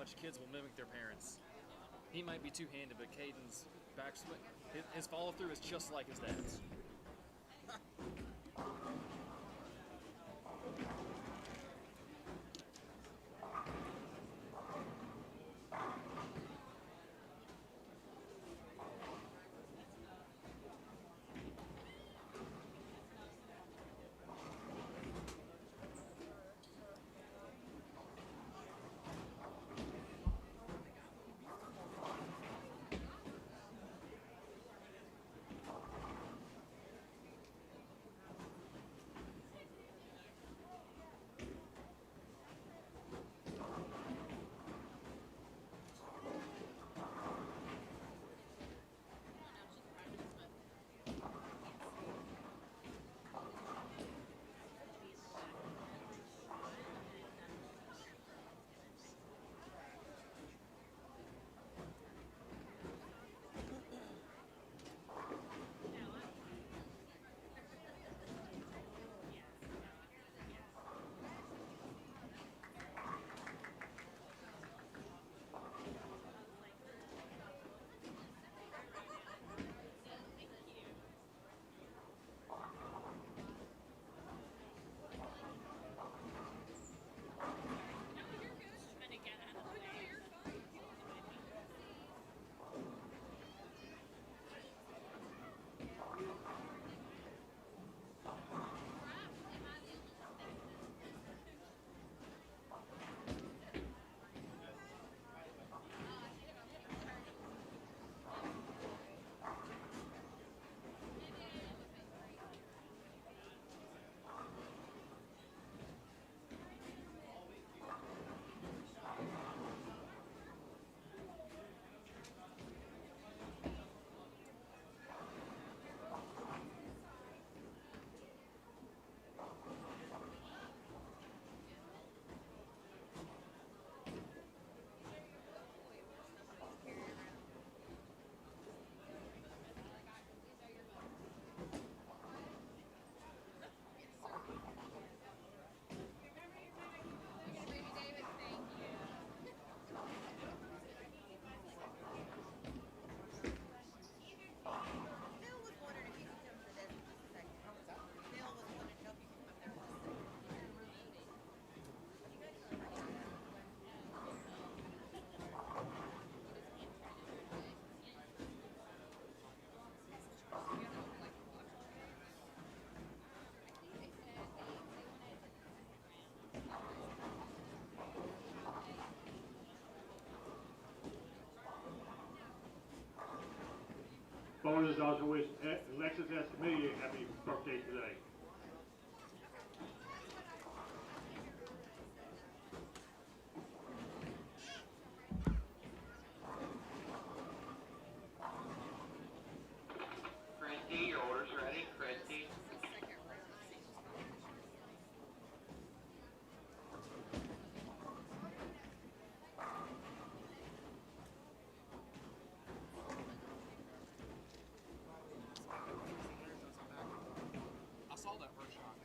much kids will mimic their parents. He might be two-handed, but Caden's backswing, his follow-through is just like his dad's. Bonus also wish Alexis Escamilla a happy birthday today. Christy, your order's ready. Christy. I saw that first shot.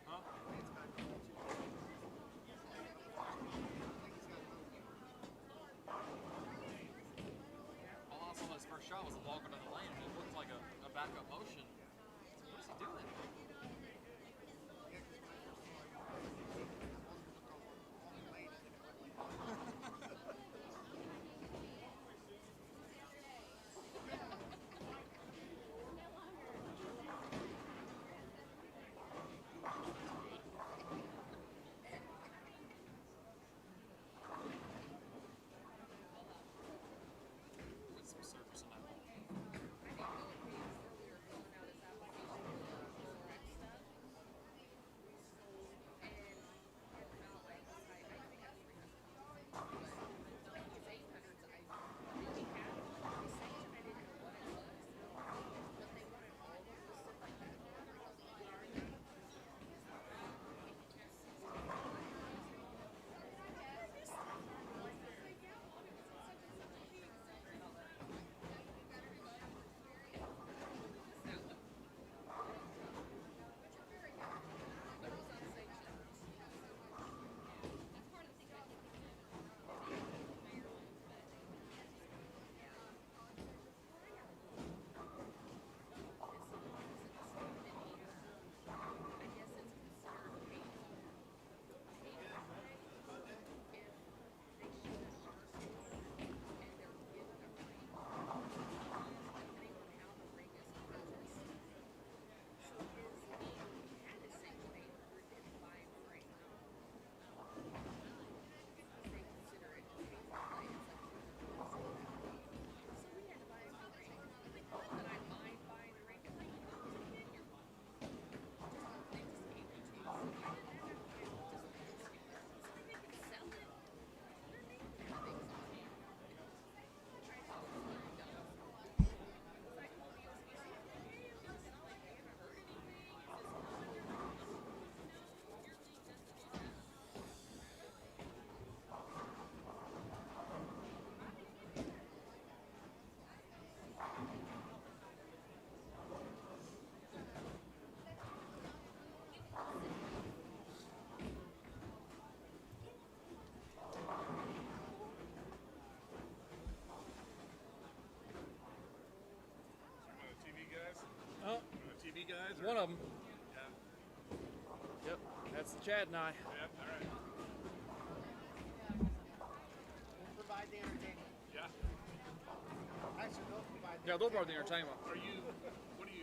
Huh? All I saw his first shot was a ball going to the lane, and it looked like a backup motion. What is he doing? With some surface on that ball. one of them. Yep, that's Chad and I. Yep, all right. We'll provide the entertainment. Yeah. Actually, they'll provide the Yeah, they'll provide the entertainment. What are you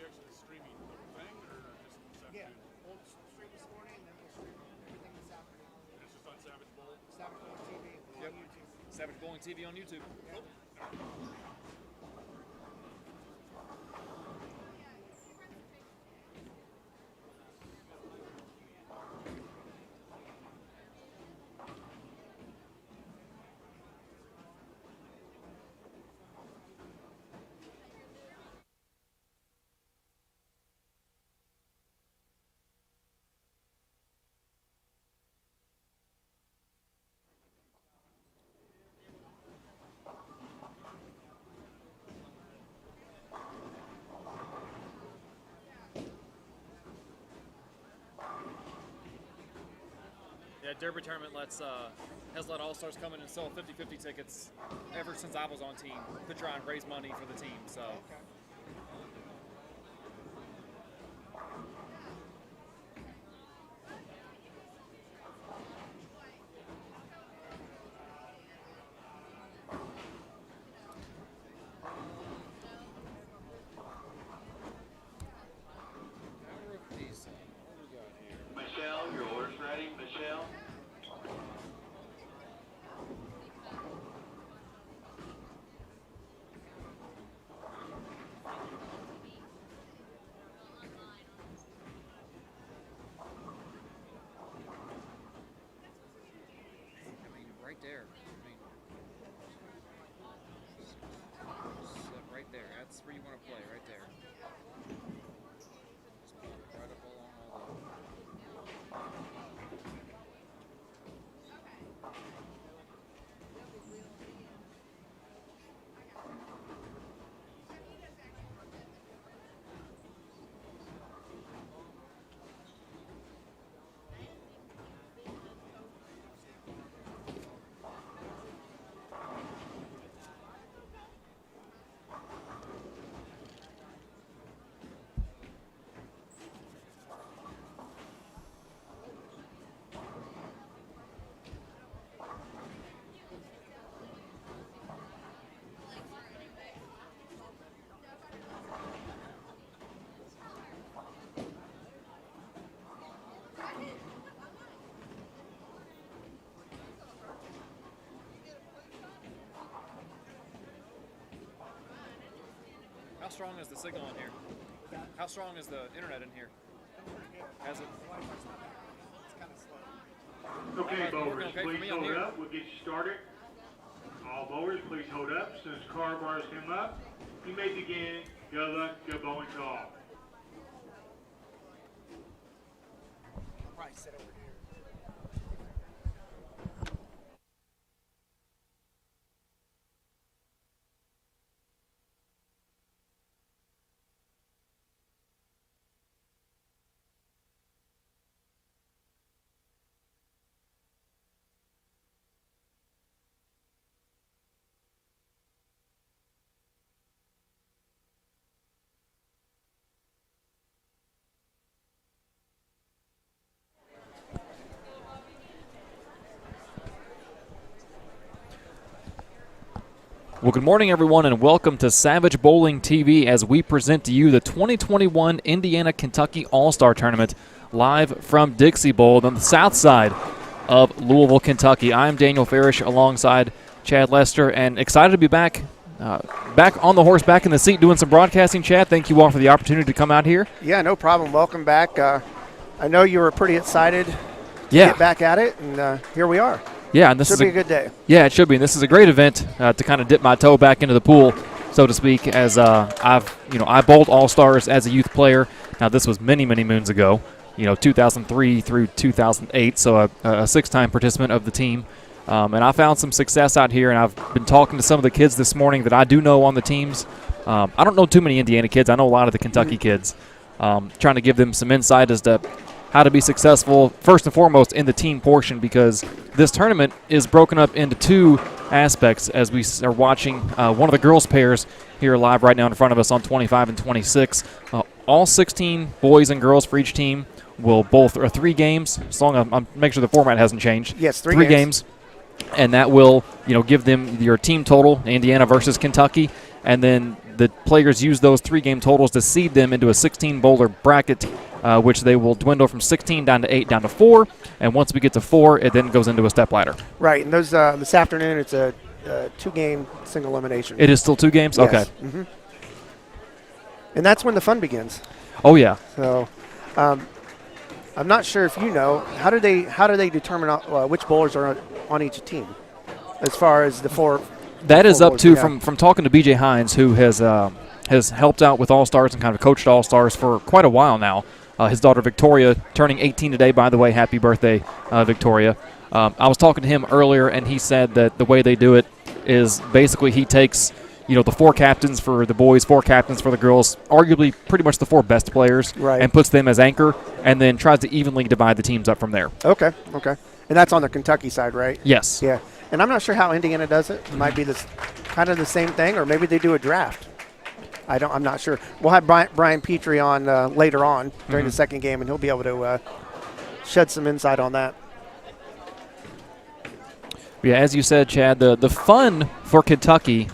actually streaming? The whole thing or just this Yeah, afternoon? we'll stream this morning and then we'll stream everything this afternoon. And it's just on Savage Bowl? Savage Bowl TV Yep. on YouTube. Savage Bowling TV on YouTube. Yep. Yeah, Derby Tournament has let All-Stars come in and sell 50-50 tickets ever since I was on team to try and raise money for the team. So. Okay. Michelle, your order's ready, Michelle? I mean, right there. I mean, right there. That's where you want to play, right there. Just right up along all the. How strong is the signal in here? How strong is the internet in here? Has it? It's kind of slow. Okay, Alright, bowlers, working okay for please me on hold here. up. We'll get you started. All bowlers, please hold up. As soon as car bars come up, you may begin. Good luck, good bowling to all. I'll probably sit over here. Well, good morning, everyone, and welcome to Savage Bowling TV as we present to you the 2021 Indiana-Kentucky All-Star Tournament live from Dixie Bowl on the south side of Louisville, Kentucky. I'm Daniel Farish alongside Chad Lester, and excited to be back on the horse, back in the seat doing some broadcasting. Chad, thank you all for the opportunity to come out here. Yeah, no problem. Welcome back. I know you were pretty excited to Yeah. get back at it, and here we are. Yeah, and this Should is be a good day. Yeah, it should be. And this is a great event to kind of dip my toe back into the pool, so to speak, as I bowled All-Stars as a youth player. Now, this was many, many moons ago, 2003 through 2008, so a six-time participant of the team. And I found some success out here, and I've been talking to some of the kids this morning that I do know on the teams. I don't know too many Indiana kids. I know a lot of the Kentucky kids. Trying to give them some insight as to how to be successful, first and foremost, in the team portion, because this tournament is broken up into two aspects as we are watching one of the girls' pairs here live right now in front of us on 25 and 26. all 16 boys and girls for each team will bowl 3 games. As long as I'm make sure the format hasn't changed. Yes, 3 games. And that will, give them your team total, Indiana versus Kentucky, and then the players use those 3-game totals to seed them into a 16-bowler bracket, which they will dwindle from 16 down to 8 down to 4, and once we get to 4, it then goes into a step ladder. Right, and those this afternoon it's a 2-game single elimination. It is still 2 games? Yes. Okay. Mm-hmm. And that's when the fun begins. Oh, yeah. So I'm not sure if you know, how do they determine which bowlers are on each team as far as the 4? That is up to, yeah. from talking to B.J. Hines, who has helped out with All-Stars and kind of coached All-Stars for quite a while now. His daughter Victoria turning 18 today, by the way. Happy birthday, Victoria. I was talking to him earlier, and he said that the way they do it is basically he takes the 4 captains for the boys, 4 captains for the girls, arguably pretty much the 4 best players, right, and puts them as anchor, and then tries to evenly divide the teams up from there. Okay. And that's on the Kentucky side, right? Yes. Yeah. And I'm not sure how Indiana does it. It might be this kind of the same thing, or maybe they do a draft. I'm not sure. We'll have Brian Petrie on later on during the second game, and he'll be able to shed some insight on that. Yeah, as you said, Chad, the fun for Kentucky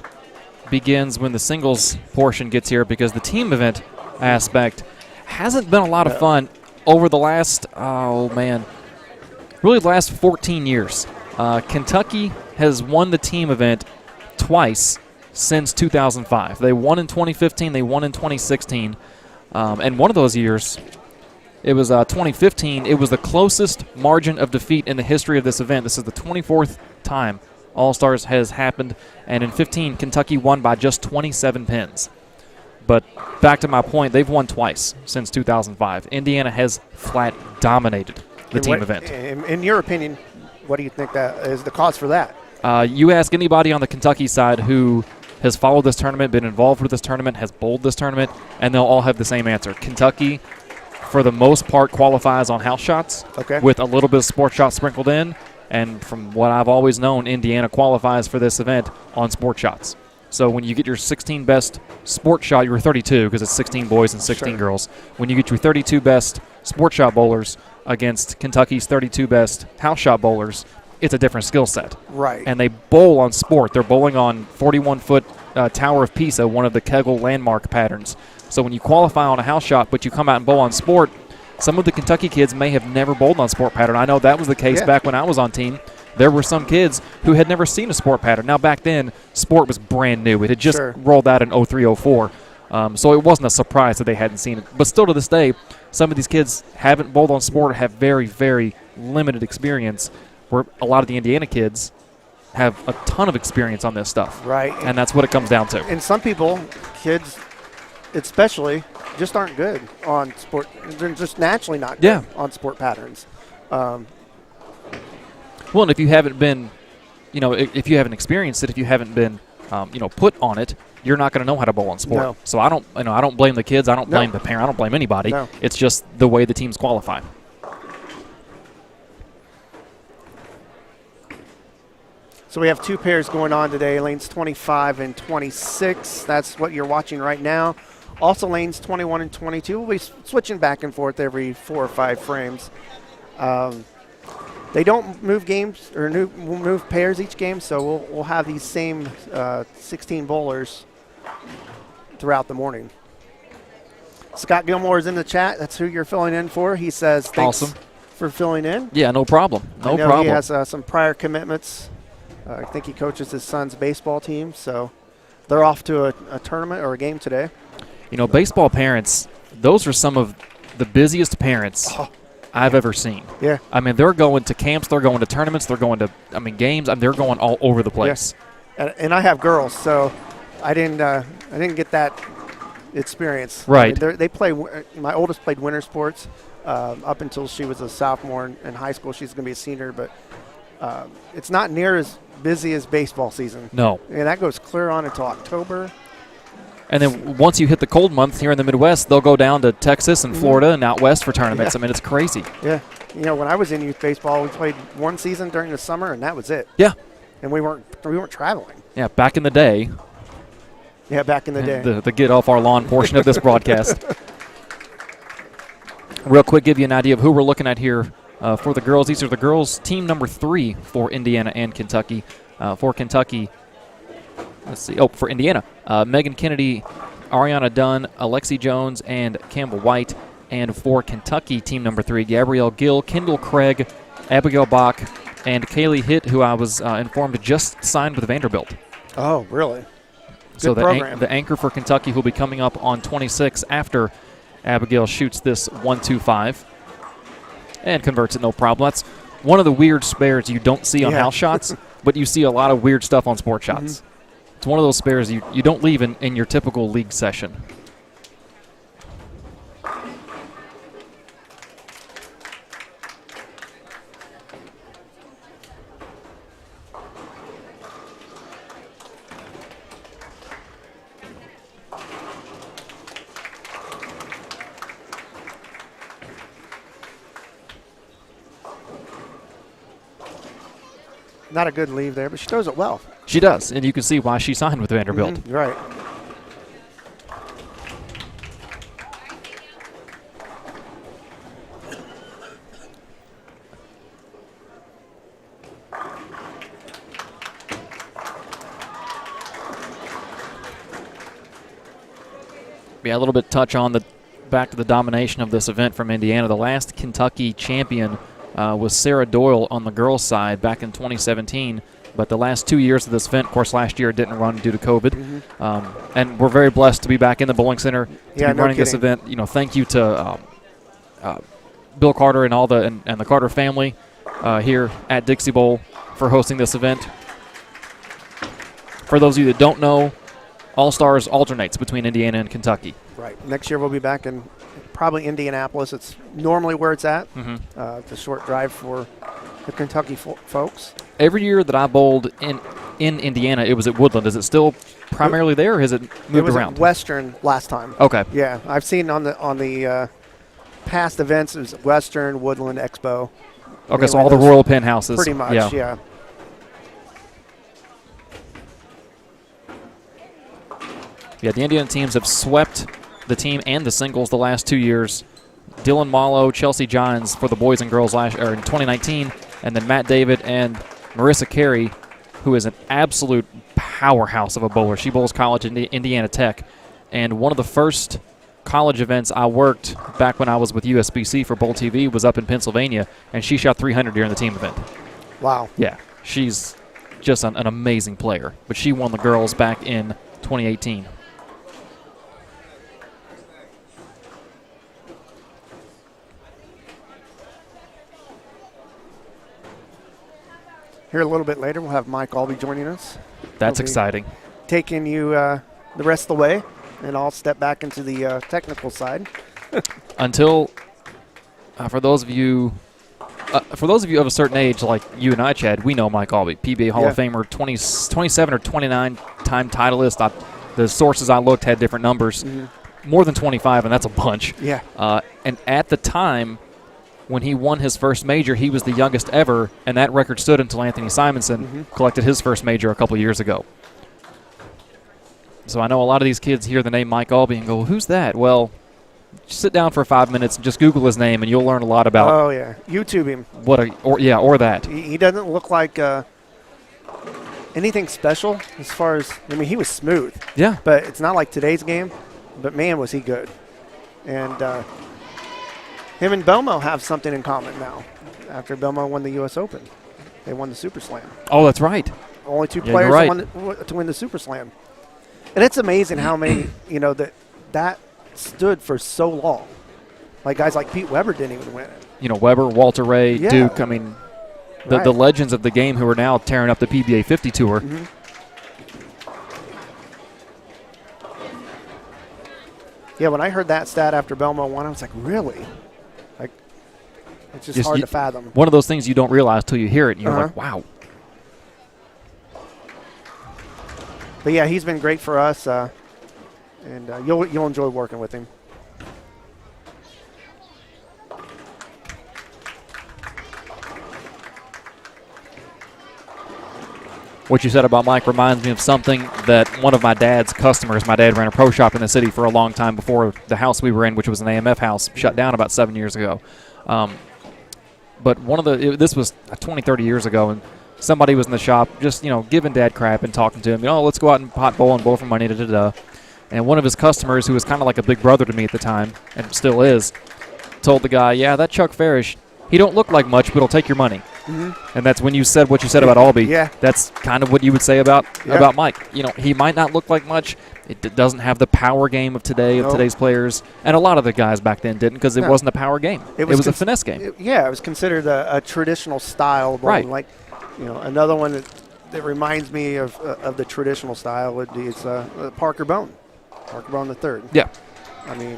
begins when the singles portion gets here, because the team event aspect hasn't been a lot of fun over the last, really the last 14 years. Kentucky has won the team event twice since 2005. They won in 2015, they won in 2016, and one of those years, it was 2015, it was the closest margin of defeat in the history of this event. This is the 24th time All-Stars has happened, and in 15, Kentucky won by just 27 pins. But back to my point, they've won twice since 2005. Indiana has flat dominated the team event. In your opinion, what do you think that is the cause for that? You ask anybody on the Kentucky side who has followed this tournament, been involved with this tournament, has bowled this tournament, and they'll all have the same answer. Kentucky, for the most part, qualifies on house shots, with a little bit of sports shots sprinkled in. And from what I've always known, Indiana qualifies for this event on sports shots. So when you get your 16 best sports shot, you're 32 because it's 16 boys and 16 girls. When you get your 32 best sports shot bowlers against Kentucky's 32 best house shot bowlers, it's a different skill set. Right. And they bowl on sport. They're bowling on 41-foot Tower of Pisa, one of the Kegel landmark patterns. So when you qualify on a house shot but you come out and bowl on sport, some of the Kentucky kids may have never bowled on sport pattern. I know that was the case back when I was on team. There were some kids who had never seen a sport pattern. Now, back then, sport was brand new. It had just rolled out in 03, 04. So it wasn't a surprise that they hadn't seen it. But still to this day, some of these kids haven't bowled on sport or have very, very limited experience, where a lot of the Indiana kids have a ton of experience on this stuff. Right. And that's what it comes down to. And some people, kids especially, just aren't good on sport. They're just naturally not good on sport patterns. Well, and if you haven't been, if you haven't experienced it, if you haven't been, put on it, you're not going to know how to bowl on sport. No. So I don't blame the kids. I don't blame the parent. I don't blame anybody. No. It's just the way the teams qualify. So we have 2 pairs going on today, lanes 25 and 26. That's what you're watching right now. Also lanes 21 and 22. We'll be switching back and forth every 4 or 5 frames. They don't move games or move pairs each game, so we'll have these same 16 bowlers throughout the morning. Scott Gilmore is in the chat. That's who you're filling in for. He says thanks for filling in. Yeah, no problem. No problem. He has some prior commitments. I think he coaches his son's baseball team, so they're off to a tournament or a game today. Baseball parents, those are some of the busiest parents I've ever seen. Yeah. I mean, they're going to camps, they're going to tournaments, they're going to, games, they're going all over the place. Yeah. And I have girls, so I didn't get that experience. Right. They play. My oldest played winter sports up until she was a sophomore in high school. She's going to be a senior, but it's not near as busy as baseball season. No. And that goes clear on until October. And then once you hit the cold month here in the Midwest, they'll go down to Texas and Florida and out west for tournaments. Yeah. It's crazy. Yeah. When I was in youth baseball, we played one season during the summer, and that was it. Yeah. And we weren't traveling. Yeah, back in the day. Yeah, back in the day. The get off our lawn portion of this broadcast. Real quick, give you an idea of who we're looking at here for the girls. These are the girls' team number 3 for Indiana and Kentucky. For Kentucky, let's see. Oh, for Indiana, Megan Kennedy, Ariana Dunn, Alexi Jones, and Campbell White. And for Kentucky, team number 3, Gabrielle Gill, Kendall Craig, Abigail Bach, and Kaylee Hitt, who I was informed just signed with Vanderbilt. Oh, really? So Good the anchor for Kentucky will be coming up on 26 after Abigail shoots this 1-2-5 and converts it no problem. That's one of the weird spares you don't see on house shots, but you see a lot of weird stuff on sport shots. It's one of those spares you don't leave in your typical league session. Not a good leave there, but she throws it well. She does, and you can see why she signed with Vanderbilt. Right. Yeah, a little bit touch on the back to the domination of this event from Indiana. The last Kentucky champion was Sarah Doyle on the girls' side back in 2017. But the last 2 years of this event, of course, last year it didn't run due to COVID. And we're very blessed to be back in the Bowling Center to be running this event. You know, thank you to Bill Carter and all the Carter family here at Dixie Bowl for hosting this event. For those of you that don't know, All-Stars alternates between Indiana and Kentucky. Right. Next year we'll be back in probably Indianapolis. It's normally where it's at. It's a short drive for the Kentucky folks. Every year that I bowled in Indiana, it was at Woodland. Is it still primarily there, or has it moved it was around? At Western last time. Okay. Yeah, I've seen on the past events it was Western, Woodland, Expo. Okay, so all the Royal Pen houses. Pretty much, yeah. Yeah, the Indiana teams have swept the team and the singles the last 2 years. Dylan Mallow, Chelsea Johns for the boys and girls in 2019, and then Matt David and Marissa Carey, who is an absolute powerhouse of a bowler. She bowls college in Indiana Tech, and one of the first college events I worked back when I was with USBC for Bowl TV was up in Pennsylvania, and she shot 300 during the team event. Wow. Yeah, she's just an amazing player, but she won the girls back in 2018. Here a little bit later, we'll have Mike Aulby joining us. That's exciting. Taking you the rest of the way, and I'll step back into the technical side. Until, for those of you of a certain age, like you and I, Chad, we know Mike Aulby, PBA Hall of Famer, 27 or 29-time titleist. The sources I looked had different numbers. More than 25, and that's a bunch. Yeah. And at the time, when he won his first major, he was the youngest ever, and that record stood until Anthony Simonson collected his first major a couple years ago. So I know a lot of these kids hear the name Mike Aulby and go, who's that? Well, just sit down for 5 minutes and just Google his name, and you'll learn a lot about Oh, yeah. YouTube him. Or that. He doesn't look like anything special as far as, I mean, he was smooth. Yeah. But it's not like today's game, but, man, was he good. And him and Belmo have something in common now. After Belmo won the U.S. Open, they won the Super Slam. Oh, that's right. Only two players to win the Super Slam. And it's amazing how many, that stood for so long. Like guys like Pete Weber didn't even win it. Weber, Walter Ray, Duke. I mean, the legends of the game who are now tearing up the PBA 50 Tour. Yeah, when I heard that stat after Belmo won, I was like, really? Like, it's just hard to fathom. One of those things you don't realize till you hear it, and you're like, wow. But, yeah, he's been great for us, and you'll enjoy working with him. what you said about Mike reminds me of something that one of my dad's customers, my dad ran a pro shop in the city for a long time before the house we were in, which was an AMF house, shut down about 7 years ago. But this was 20, 30 years ago, and somebody was in the shop just, giving Dad crap and talking to him, let's go out and pot bowl and bowl for money, da-da-da. And one of his customers, who was kind of like a big brother to me at the time, and still is, told the guy, yeah, that Chuck Farish, he don't look like much, but he'll take your money. Mm-hmm. And that's when you said what you said about Aulby. Yeah. That's kind of what you would say about Mike. He might not look like much. It doesn't have the power game of today, of today's players. And a lot of the guys back then didn't, because it wasn't a power game. It was a finesse game. It was considered a traditional style bowling. Right. Like, another one that reminds me of the traditional style would be Parker Bone. Parker Bone the third. Yeah. I mean,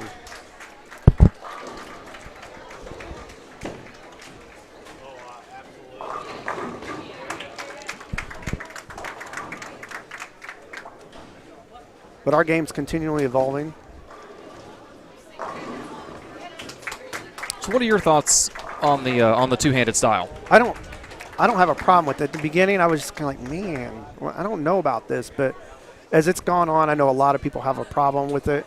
but our game's continually evolving. So what are your thoughts on the two-handed style? I don't have a problem with it. At the beginning, I was just kind of like, man, I don't know about this. But as it's gone on, I know a lot of people have a problem with it.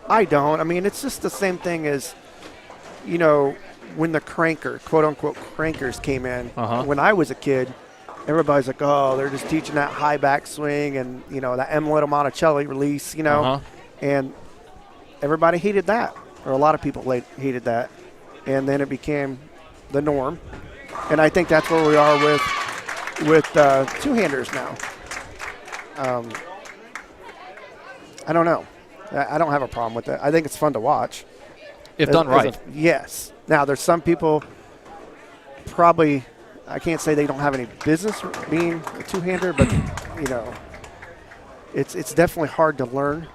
I don't. I mean, it's just the same thing as, when the quote-unquote crankers came in. When I was a kid, everybody's like, oh, they're just teaching that high back swing and, that Emilio Monticelli release, And everybody hated that, or a lot of people hated that. And then it became the norm. And I think that's where we are with two-handers now. I don't know. I don't have a problem with it. I think it's fun to watch. If done right. Yes. Now, there's some people probably, I can't say they don't have any business being a two-hander, but, it's definitely hard to learn.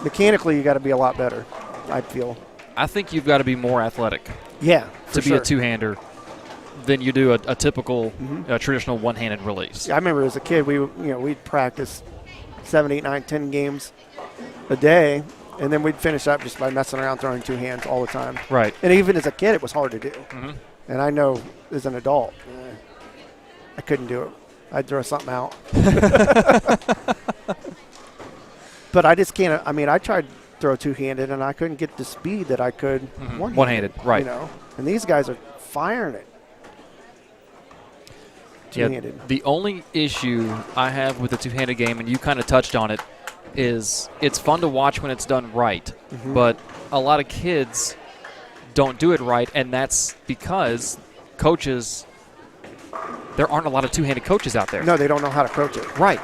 Mechanically, you got to be a lot better, I feel. I think you've got to be more athletic. Yeah, to be a two-hander than you do a typical traditional one-handed release. I remember as a kid, we'd practice 7, 8, 9, 10 games a day, and then we'd finish up just by messing around throwing two hands all the time. Right. And even as a kid, it was hard to do. And I know as an adult, I couldn't do it. I'd throw something out. But I just can't. I mean, I tried to throw two-handed, and I couldn't get the speed that I could one-handed. Right. And these guys are firing it. Two-handed. Yeah, the only issue I have with the two-handed game, and you kind of touched on it, is it's fun to watch when it's done right. But a lot of kids don't do it right, and that's because coaches, there aren't a lot of two-handed coaches out there. No, they don't know how to coach it. Right.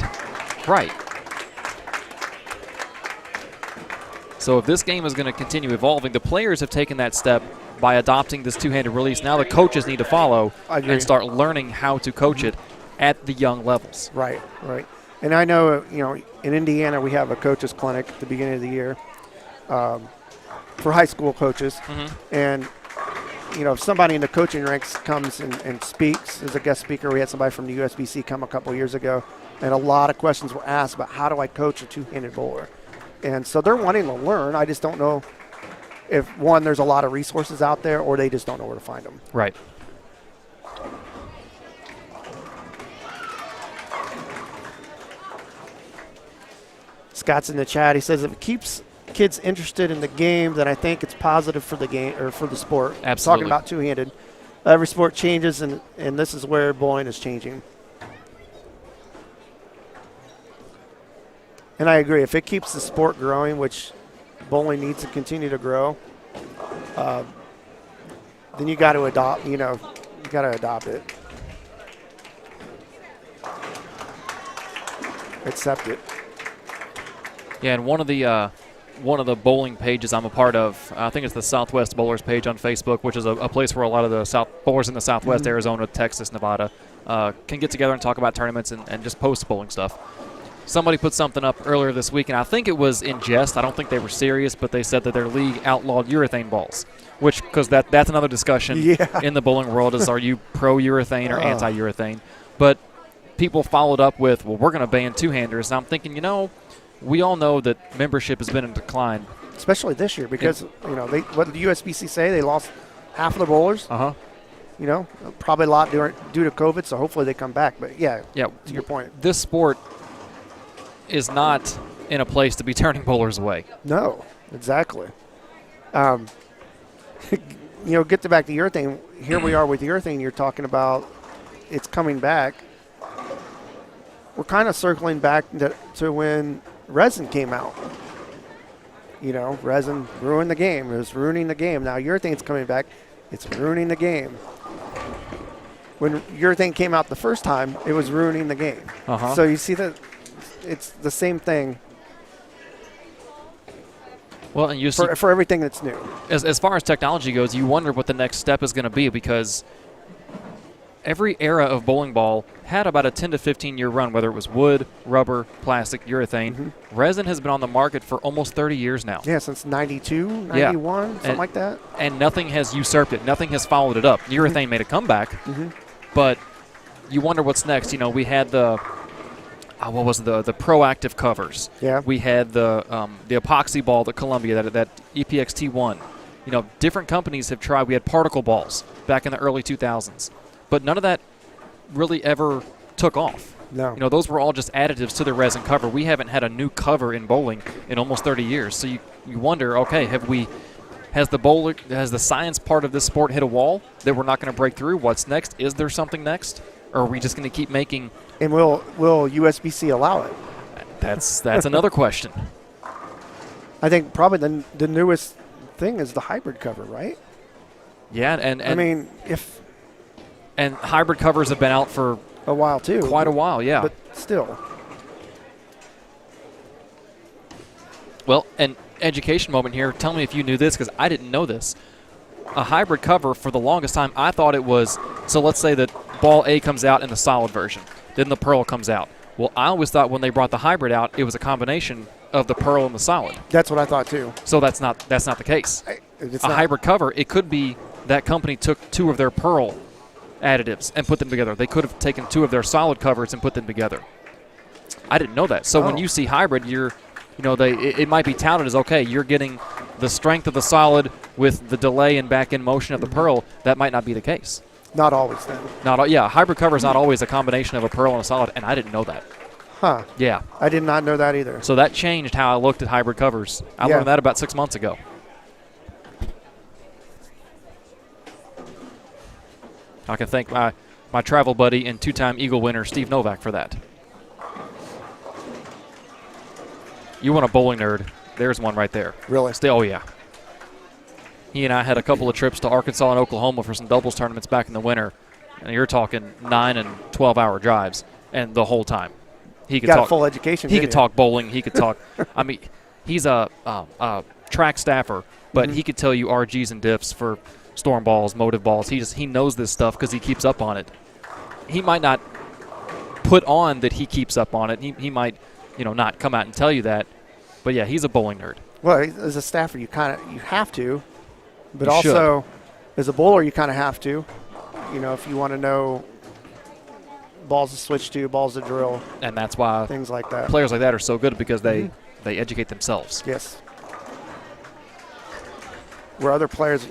So if this game is going to continue evolving, the players have taken that step by adopting this two-handed release. Now the coaches need to follow and start learning how to coach it at the young levels. Right. And I know, in Indiana we have a coaches clinic at the beginning of the year for high school coaches. And, if somebody in the coaching ranks comes and speaks as a guest speaker, we had somebody from the USBC come a couple years ago, and a lot of questions were asked about how do I coach a two-handed bowler. And so they're wanting to learn. I just don't know if, one, there's a lot of resources out there, or they just don't know where to find them. Right. Scott's in the chat. He says if it keeps kids interested in the game, then I think it's positive for the game or for the sport. Absolutely. Talking about two-handed. Every sport changes, and this is where bowling is changing. And I agree. If it keeps the sport growing, which bowling needs to continue to grow, then you got to adopt. You got to adopt it, accept it. Yeah, and one of the bowling pages I'm a part of, I think it's the Southwest Bowlers page on Facebook, which is a place where a lot of the bowlers in the Southwest, Arizona, Texas, Nevada, can get together and talk about tournaments and just post bowling stuff. Somebody put something up earlier this week, and I think it was in jest. I don't think they were serious, but they said that their league outlawed urethane balls, because that's another discussion in the bowling world is, are you pro-urethane or anti-urethane? But people followed up with, well, we're going to ban two-handers. And I'm thinking, we all know that membership has been in decline. Especially this year because, what did the USBC say? They lost half of the bowlers. You know, probably a lot due to COVID, so hopefully they come back. But yeah, Yeah, to your point. this sport is not in a place to be turning bowlers away. No, exactly. You know, get back to your thing. Here we are with your thing. You're talking about it's coming back. We're kind of circling back to when resin came out. You know, resin ruined the game. It was ruining the game. Now your thing's coming back. It's ruining the game. When your thing came out the first time, it was ruining the game. Uh-huh. So you see that it's the same thing Well, and you see, for everything that's new. as far as technology goes, you wonder what the next step is going to be, because every era of bowling ball had about a 10 to 15 year run, whether it was wood, rubber, plastic, urethane. Mm-hmm. Resin has been on the market for almost 30 years now. Yeah, since 92, 91, something like that. And nothing has usurped it. Nothing has followed it up. Urethane made a comeback, but you wonder what's next. You know, we had the what was the proactive covers. Yeah. We had the epoxy ball, the Columbia, that EPX-T1. You know, different companies have tried. We had particle balls back in the early 2000s, but none of that really ever took off. No. You know, those were all just additives to the resin cover. We haven't had a new cover in bowling in almost 30 years. So you wonder, okay, has the science part of this sport hit a wall that we're not going to break through? What's next? Is there something next? Or are we just going to keep making? And will USB-C allow it? That's another question. I think probably the newest thing is the hybrid cover, right? Yeah, and I mean, and hybrid covers have been out for a while too. Quite a while, yeah. But still. Well, an education moment here. Tell me if you knew this, because I didn't know this. A hybrid cover, for the longest time, I thought it was, so let's say that ball A comes out in the solid version, then the pearl comes out. Well, I always thought when they brought the hybrid out, it was a combination of the pearl and the solid. That's what I thought too. So that's not the case. It's A not. hybrid cover, it could be that company took two of their pearl additives and put them together. They could have taken two of their solid covers and put them together. I didn't know that. So when you see hybrid, it might be touted as, okay, you're getting the strength of the solid with the delay and back end motion of the pearl. That might not be the case. Not always then. Hybrid cover is not always a combination of a pearl and a solid, and I didn't know that. Huh. Yeah. I did not know that either. So that changed how I looked at hybrid covers. I learned that about 6 months ago. I can thank my travel buddy and two-time Eagle winner, Steve Novak, for that. You want a bowling nerd, there's one right there. Really? Oh, yeah. He and I had a couple of trips to Arkansas and Oklahoma for some doubles tournaments back in the winter, and you're talking 9 and 12-hour drives, and the whole time. He could got talk a full education. He could talk bowling. He could talk. I mean, he's a track staffer, but he could tell you RGs and diffs for storm balls, motive balls. He knows this stuff because he keeps up on it. He might not put on that he keeps up on it. He might, not come out and tell you that. But yeah, he's a bowling nerd. Well, as a staffer, you have to, but You also as a bowler, you kind of have to. If you want to know balls to switch to, balls to drill, And that's why things like that. players like that are so good, because they educate themselves. Yes. Where other players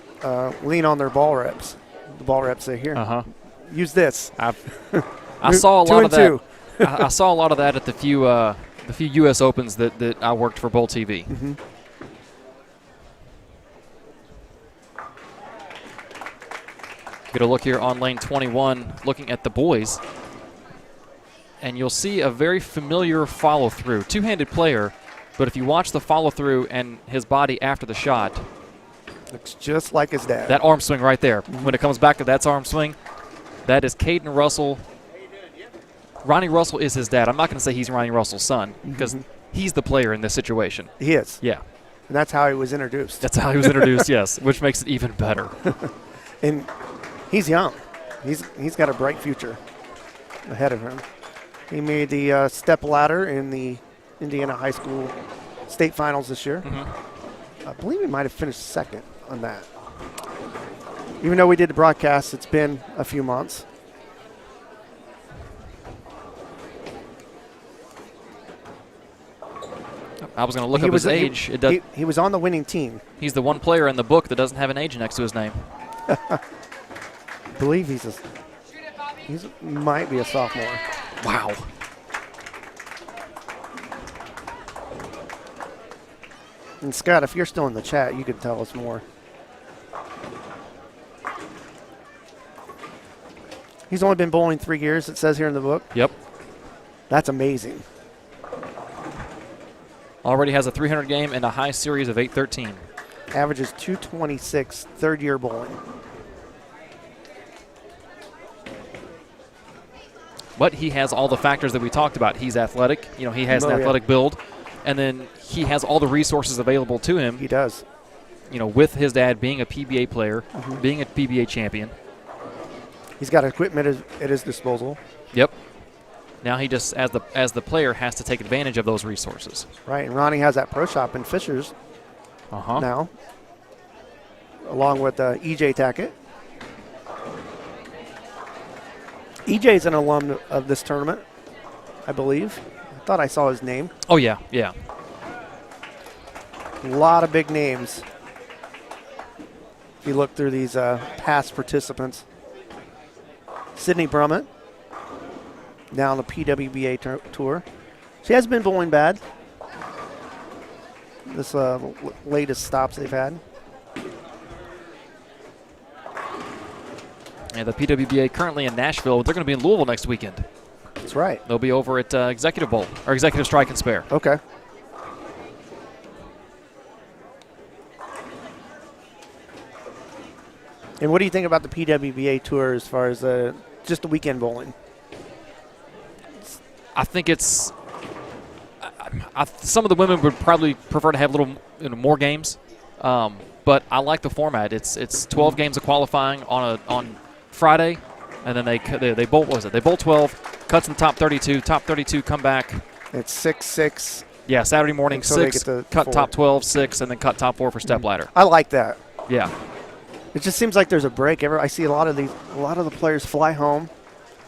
lean on their ball reps. The ball reps say, here, use this. I saw a Two lot and of that. two. I saw a lot of that at the few U.S. Opens that I worked for Bowl TV. Get a look here on lane 21, looking at the boys, and you'll see a very familiar follow-through. Two-handed player, but if you watch the follow-through and his body after the shot, Looks just like his dad. that arm swing right there. When it comes back to that arm swing, that is Caden Russell. Ronnie Russell is his dad. I'm not going to say he's Ronnie Russell's son, because he's the player in this situation. He is. Yeah. And that's how he was introduced. That's how he was introduced, yes, which makes it even better. And he's young. He's got a bright future ahead of him. He made the step ladder in the Indiana High School state finals this year. I believe he might have finished second on that. Even though we did the broadcast, it's been a few months. I was going to look up his age. He was on the winning team. He's the one player in the book that doesn't have an age next to his name. believe he might be a sophomore. Wow. And Scott, if you're still in the chat, you could tell us more. He's only been bowling 3 years, it says here in the book. Yep. That's amazing. Already has a 300 game and a high series of 813. Averages 226, third-year bowling. But he has all the factors that we talked about. He's athletic. You know, he has an athletic build. And then he has all the resources available to him. He does. You know, with his dad being a PBA player, being a PBA champion. He's got equipment at his disposal. Yep. Now he just, as the player, has to take advantage of those resources. Right, and Ronnie has that pro shop in Fishers now, along with EJ Tackett. EJ's an alum of this tournament, I believe. I thought I saw his name. Oh, yeah, yeah. A lot of big names. If you look through these past participants. Sydney Brummett, now on the PWBA tour. She has been bowling bad. This latest stops they've had. And the PWBA currently in Nashville. They're going to be in Louisville next weekend. That's right. They'll be over at Executive Bowl, or Executive Strike and Spare. Okay. And what do you think about the PWBA tour as far as just the weekend bowling? I think it's some of the women would probably prefer to have a little more games, but I like the format. It's 12 games of qualifying on Friday, and then they bolt. What was it? They bolt 12, cuts in the top 32. Top 32 come back. It's 6-6. Yeah, Saturday morning until 6, cut 4. top 12, 6, and then cut top 4 for step ladder. I like that. Yeah. It just seems like there's a break. I see a lot of the players fly home,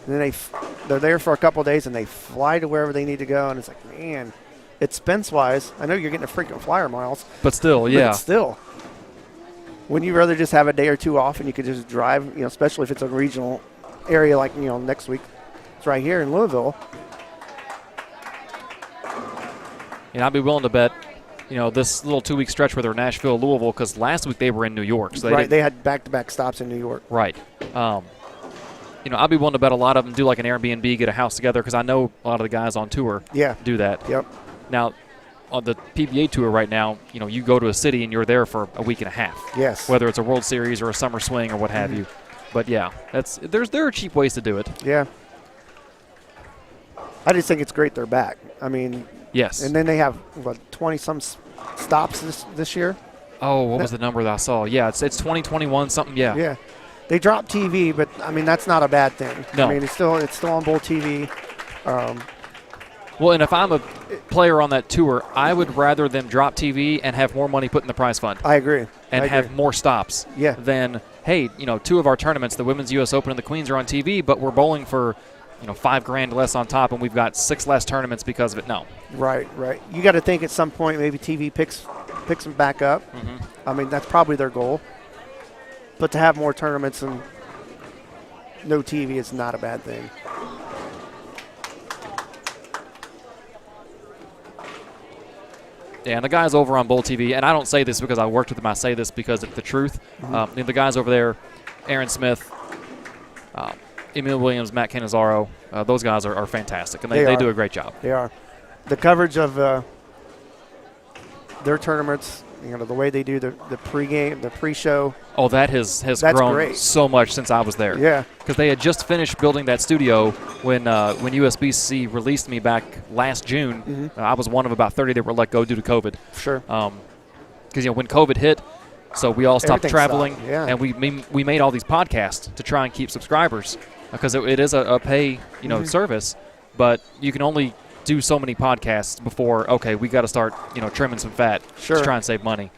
and then they're there for a couple of days, and they fly to wherever they need to go, and it's like, man, expense-wise, I know you're getting a freaking flyer miles. But still, yeah. But still. Wouldn't you rather just have a day or two off and you could just drive, especially if it's a regional area like, next week. It's right here in Louisville. And I'd be willing to bet, this little 2-week stretch where they're Nashville, Louisville, because last week they were in New York. So they had back-to-back stops in New York. Right. I'd be willing to bet a lot of them do like an Airbnb, get a house together, because I know a lot of the guys on tour do that. Yep. Now, on the PBA tour right now, you go to a city and you're there for a week and a half. Yes. Whether it's a World Series or a summer swing or what have you. But yeah, there are cheap ways to do it. Yeah. I just think it's great they're back. I mean, yes. And then they have 20-some stops this year. Oh, what was the number that I saw? Yeah, it's 2021 something. Yeah. Yeah. They dropped TV, but I mean that's not a bad thing. No. I mean it's still on Bowl TV. Well, and if I'm a player on that tour, I would rather them drop TV and have more money put in the prize fund. I agree. And have more stops. Yeah. Than, hey, 2 of our tournaments, the Women's U.S. Open and the Queens, are on TV, but we're bowling for, $5,000 less on top, and we've got 6 less tournaments because of it. No. Right. You got to think at some point maybe TV picks them back up. I mean that's probably their goal. But to have more tournaments and no TV is not a bad thing. Yeah, and the guys over on Bowl TV, and I don't say this because I worked with them, I say this because it's the truth. The guys over there, Aaron Smith, Emil Williams, Matt Canizaro, those guys are fantastic, and they do a great job. They are. The coverage of their tournaments, the way they do the pregame, the pre-show. Oh, that has grown great. So much since I was there. Yeah. Because they had just finished building that studio when USBC released me back last June. I was one of about 30 that were let go due to COVID. Sure. Because when COVID hit, so we all stopped traveling, and we made all these podcasts to try and keep subscribers because it is a pay service, but you can only do so many podcasts before, okay, we got to start, trimming some fat to try and save money.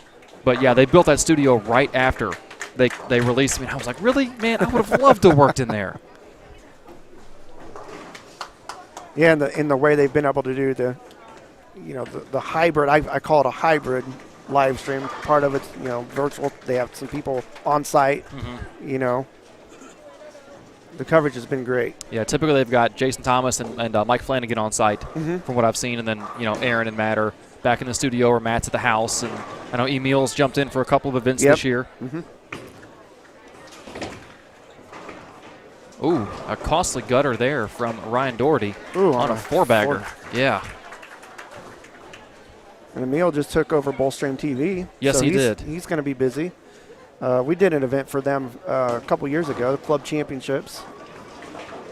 But, yeah, they built that studio right after they released me, and I was like, really? Man, I would have loved to have worked in there. Yeah, and in the way they've been able to do the hybrid, I call it a hybrid live stream. Part of it's, virtual. They have some people on site, The coverage has been great. Yeah, typically they've got Jason Thomas and Mike Flanagan on site from what I've seen, and then Aaron and Matt are back in the studio, or Matt's at the house, and I know Emil's jumped in for a couple of events this year. Ooh, a costly gutter there from Ryan Doherty on a four-bagger. Yeah. And Emil just took over Bullstream TV. Yes, so he did. He's going to be busy. We did an event for them a couple years ago, the Club Championships.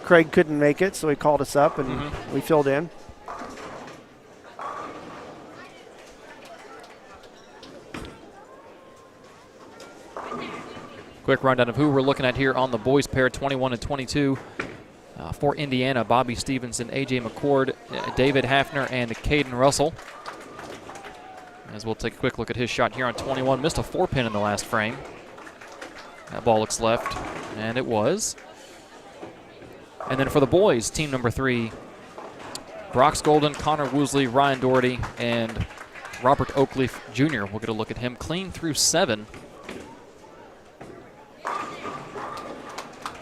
Craig couldn't make it, so he called us up, and we filled in. Quick rundown of who we're looking at here on the boys pair, 21 and 22. For Indiana, Bobby Stevenson, A.J. McCord, David Hafner, and Caden Russell. As we'll take a quick look at his shot here on 21. Missed a 4-pin in the last frame. That ball looks left, and it was. And then for the boys, team number 3, Brox Golden, Connor Woosley, Ryan Doherty, and Robert Oakleaf Jr. We'll get a look at him. Clean through 7.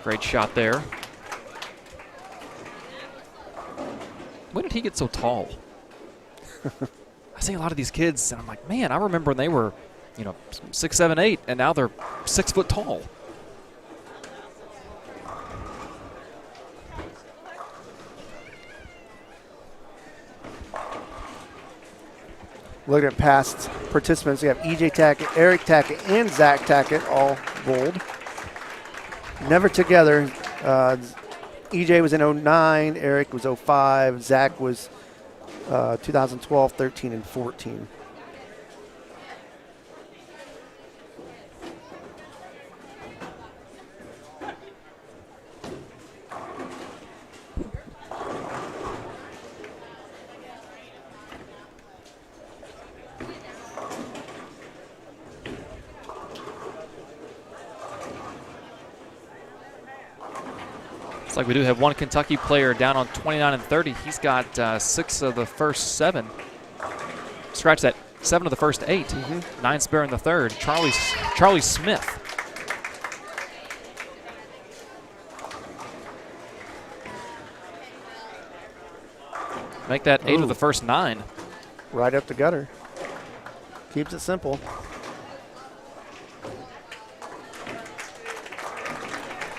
Great shot there. When did he get so tall? I see a lot of these kids, and I'm like, man, I remember when they were, 6, 7, 8, and now they're 6 foot tall. Looking at past participants, we have EJ Tackett, Eric Tackett, and Zach Tackett all bold. Never together. EJ was in 09, Eric was 05, Zach was 2012, 13, and 14. Looks like we do have one Kentucky player down on 29 and 30. He's got 6 of the first 7. Scratch that, 7 of the first 8. 9 spare in the third. Charlie Smith. Make that 8 of the first 9. Right up the gutter. Keeps it simple.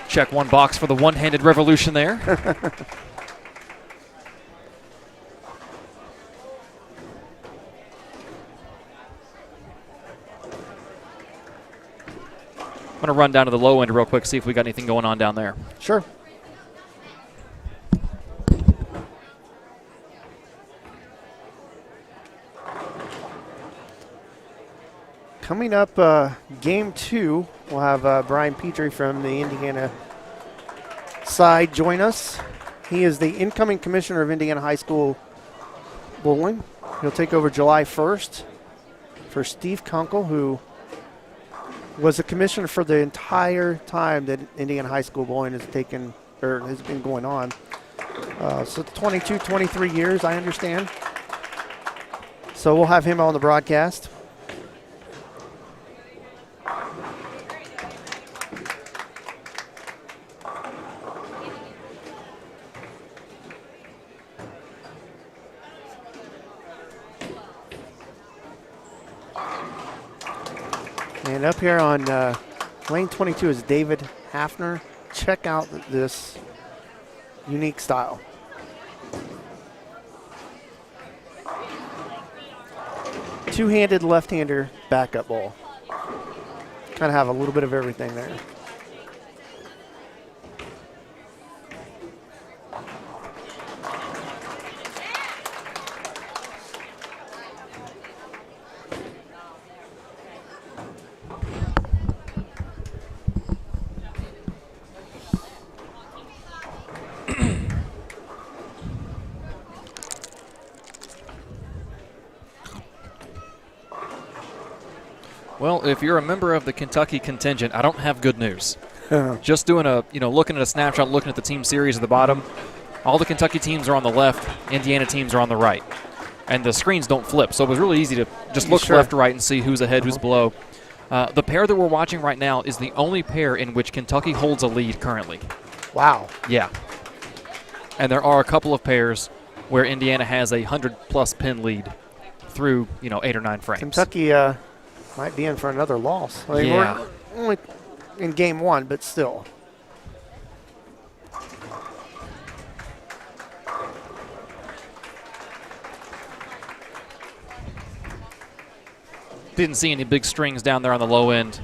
Check one box for the one-handed revolution there. I'm going to run down to the low end real quick, see if we got anything going on down there. Sure. Coming up, game 2, we'll have Brian Petrie from the Indiana side join us. He is the incoming commissioner of Indiana High School bowling. He'll take over July 1st for Steve Kunkel, who was a commissioner for the entire time that Indiana High School bowling has been going on. So 22, 23 years, I understand. So we'll have him on the broadcast. And up here on lane 22 is David Hafner. Check out this unique style. Two-handed left-hander backup ball. Kind of have a little bit of everything there. Well, if you're a member of the Kentucky contingent, I don't have good news. Just doing looking at a snapshot, looking at the team series at the bottom, all the Kentucky teams are on the left, Indiana teams are on the right. And the screens don't flip, so it was really easy to just look left to right and see who's ahead, who's below. The pair that we're watching right now is the only pair in which Kentucky holds a lead currently. Wow. Yeah. And there are a couple of pairs where Indiana has a 100-plus pin lead through, 8 or 9 frames. Kentucky might be in for another loss. I mean, Yeah. we're only in game 1, but still. Didn't see any big strings down there on the low end.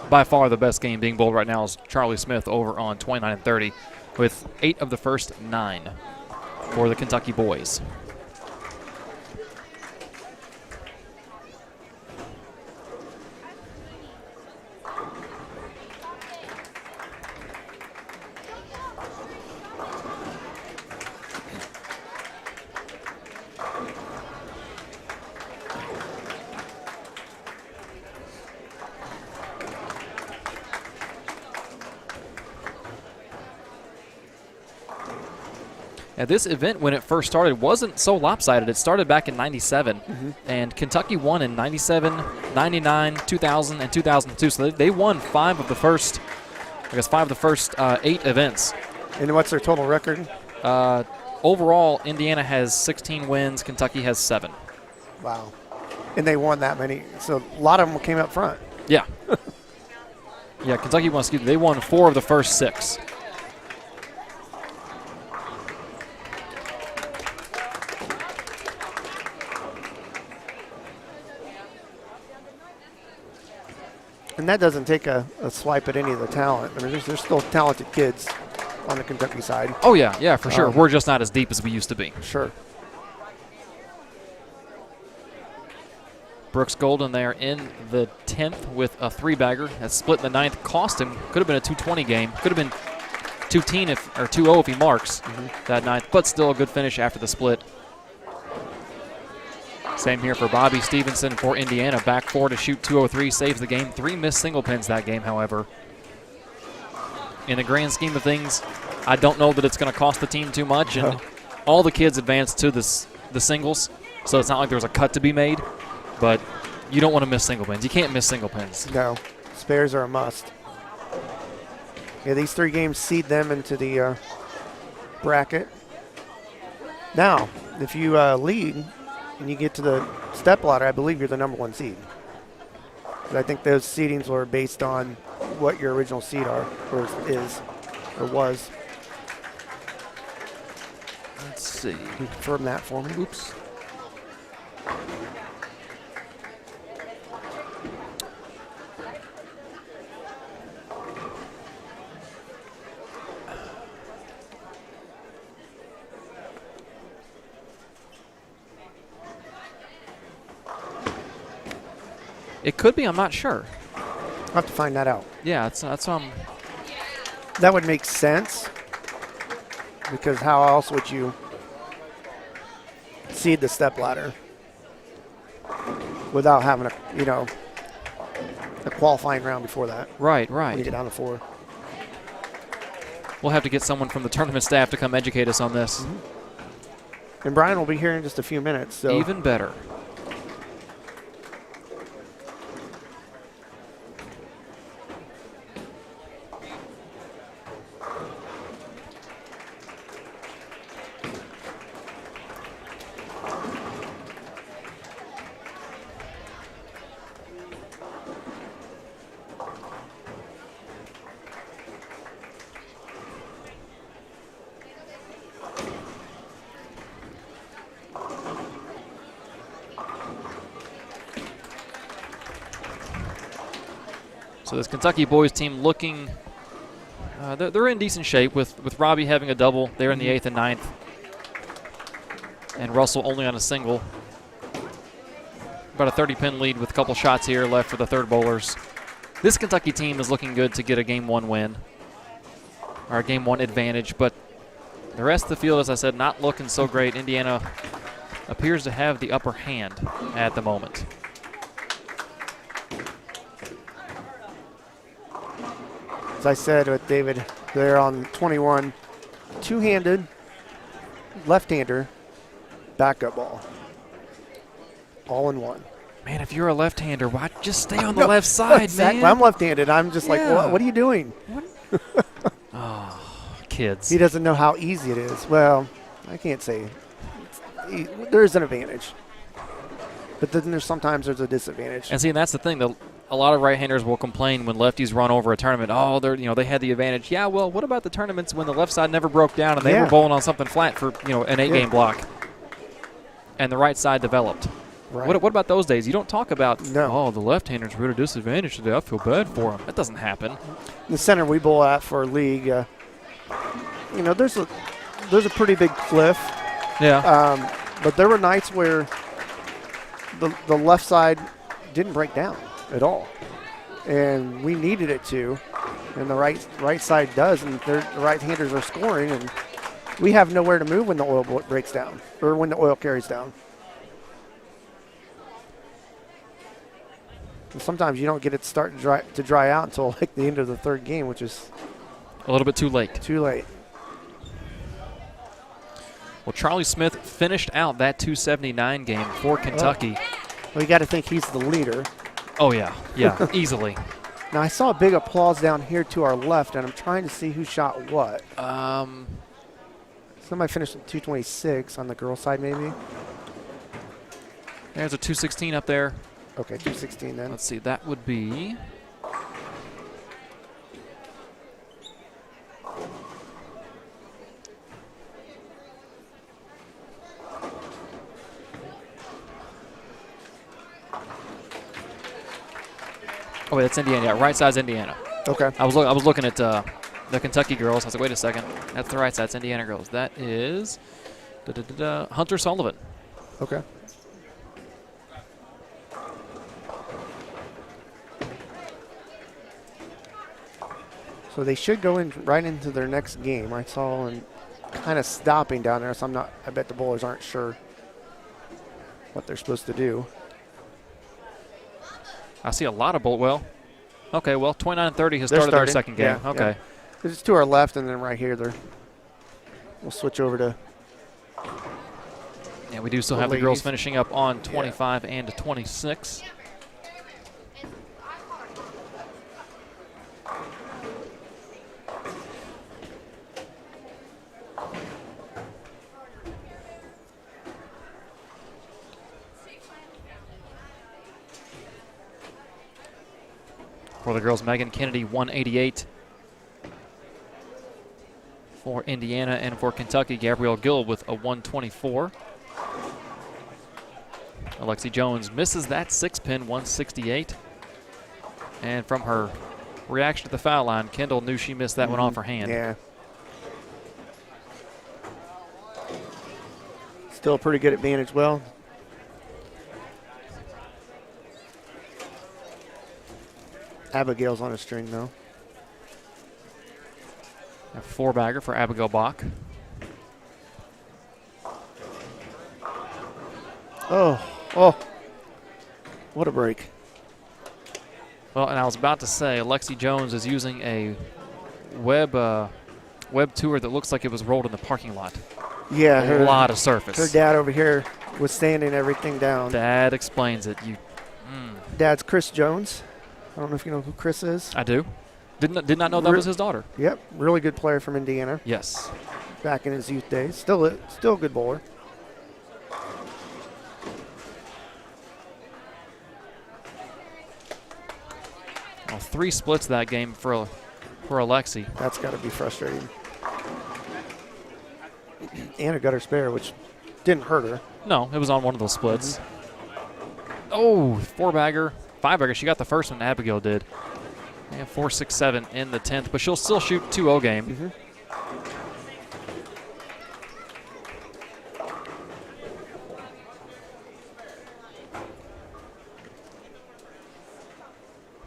By far the best game being bowled right now is Charlie Smith over on 29 and 30 with 8 of the first 9 for the Kentucky boys. Now, this event, when it first started, wasn't so lopsided. It started back in 97, and Kentucky won in 97, 99, 2000, and 2002. So they won 5 of the first 8 events. And what's their total record? Overall, Indiana has 16 wins. Kentucky has 7. Wow. And they won that many. So a lot of them came up front. Yeah. Yeah, Kentucky won, they won 4 of the first 6. And that doesn't take a swipe at any of the talent. I mean, there's still talented kids on the Kentucky side. Oh, yeah, for sure. We're just not as deep as we used to be. Sure. Brooks Golden there in the 10th with a 3-bagger. That split in the 9th cost him. Could have been a 220 game. Could have been 2-0 if he marks that 9th, but still a good finish after the split. Same here for Bobby Stevenson for Indiana. Back 4 to shoot 203, saves the game. 3 missed single pins that game, however. In the grand scheme of things, I don't know that it's going to cost the team too much. And all the kids advanced to the singles, so it's not like there's a cut to be made. But you don't want to miss single pins. You can't miss single pins. No. Spares are a must. Yeah, these 3 games seed them into the bracket. Now, if you lead and you get to the step ladder, I believe you're the number 1 seed. But I think those seedings were based on what your original seed was. Let's see. Can you confirm that for me? Oops. It could be. I'm not sure. I'll have to find that out. Yeah, that's That would make sense, because how else would you seed the step ladder without having a qualifying round before that? right. When you get down to 4. We'll have to get someone from the tournament staff to come educate us on this. And Brian will be here in just a few minutes. So Even better. So this Kentucky boys team looking, they're in decent shape with Robbie having a double there in the 8th and 9th. And Russell only on a single. About a 30-pin lead with a couple shots here left for the third bowlers. This Kentucky team is looking good to get a Game 1 win, or a Game 1 advantage, but the rest of the field, as I said, not looking so great. Indiana appears to have the upper hand at the moment. as I said with David there on 21, two-handed, left-hander, backup ball. All in one. Man, if you're a left-hander, why just stay on the left side, exactly. man? I'm left-handed. I'm just like, Yeah. what are you doing? Oh. kids. He doesn't know how easy it is. Well, I can't say. There's an advantage. But then there's a disadvantage. And see, and that's the thing. A lot of right-handers will complain when lefties run over a tournament. Oh, they had the advantage. Yeah, well, what about the tournaments when the left side never broke down and they were bowling on something flat for an 8-game block, and the right side developed? Right. What about those days? You don't talk about, No. the left-handers were at a disadvantage today. I feel bad for them. That doesn't happen. The center we bowl at for a league, there's a pretty big cliff. Yeah. But there were nights where the left side didn't break down at all, and we needed it to, and the right side does, and the right-handers are scoring, and we have nowhere to move when the oil breaks down or when the oil carries down. And sometimes you don't get it start to dry out until like the end of the third game, which is a little bit too late. Too late. Well, Charlie Smith finished out that 279 game for Kentucky. Well, you got to think he's the leader. Oh, yeah, easily. Now, I saw a big applause down here to our left, and I'm trying to see who shot what. Somebody finished at 226 on the girl side, maybe. There's a 216 up there. Okay, 216 then. Let's see, that would be... Oh, wait, that's Indiana. Yeah, right side's Indiana. Okay. I was looking at the Kentucky girls. I was like, wait a second. That's the right side. It's Indiana girls. That is Hunter Sullivan. Okay. So they should go in right into their next game. I saw them kind of stopping down there, so I bet the bowlers aren't sure what they're supposed to do. I see a lot of okay, well, 29-30 has started their second game. Yeah, okay. Yeah. It's to our left, and then right here, we'll switch over to. Yeah, we do still have the girls finishing up on 25 and 26. For the girls, Megan Kennedy, 188. For Indiana and for Kentucky, Gabrielle Gill with a 124. Alexi Jones misses that 6-pin, 168. And from her reaction to the foul line, Kendall knew she missed that one off her hand. Yeah. Still a pretty good advantage. Well, Abigail's on a string, though. A 4-bagger for Abigail Bach. Oh, what a break. Well, and I was about to say, Alexi Jones is using a web tour that looks like it was rolled in the parking lot. Yeah. A lot of surface. Her dad over here was sanding everything down. That explains it. Dad's Chris Jones. I don't know if you know who Chris is. I do. Did not know that was his daughter. Yep, really good player from Indiana. Yes. Back in his youth days. Still a good bowler. Well, 3 splits that game for Alexi. That's got to be frustrating. Anna got her spare, which didn't hurt her. No, it was on one of those splits. Oh, 4-bagger. 5-bagger. She got the first one. Abigail did. And 4, 6, 7 in the 10th, but she'll still shoot 2-0 game.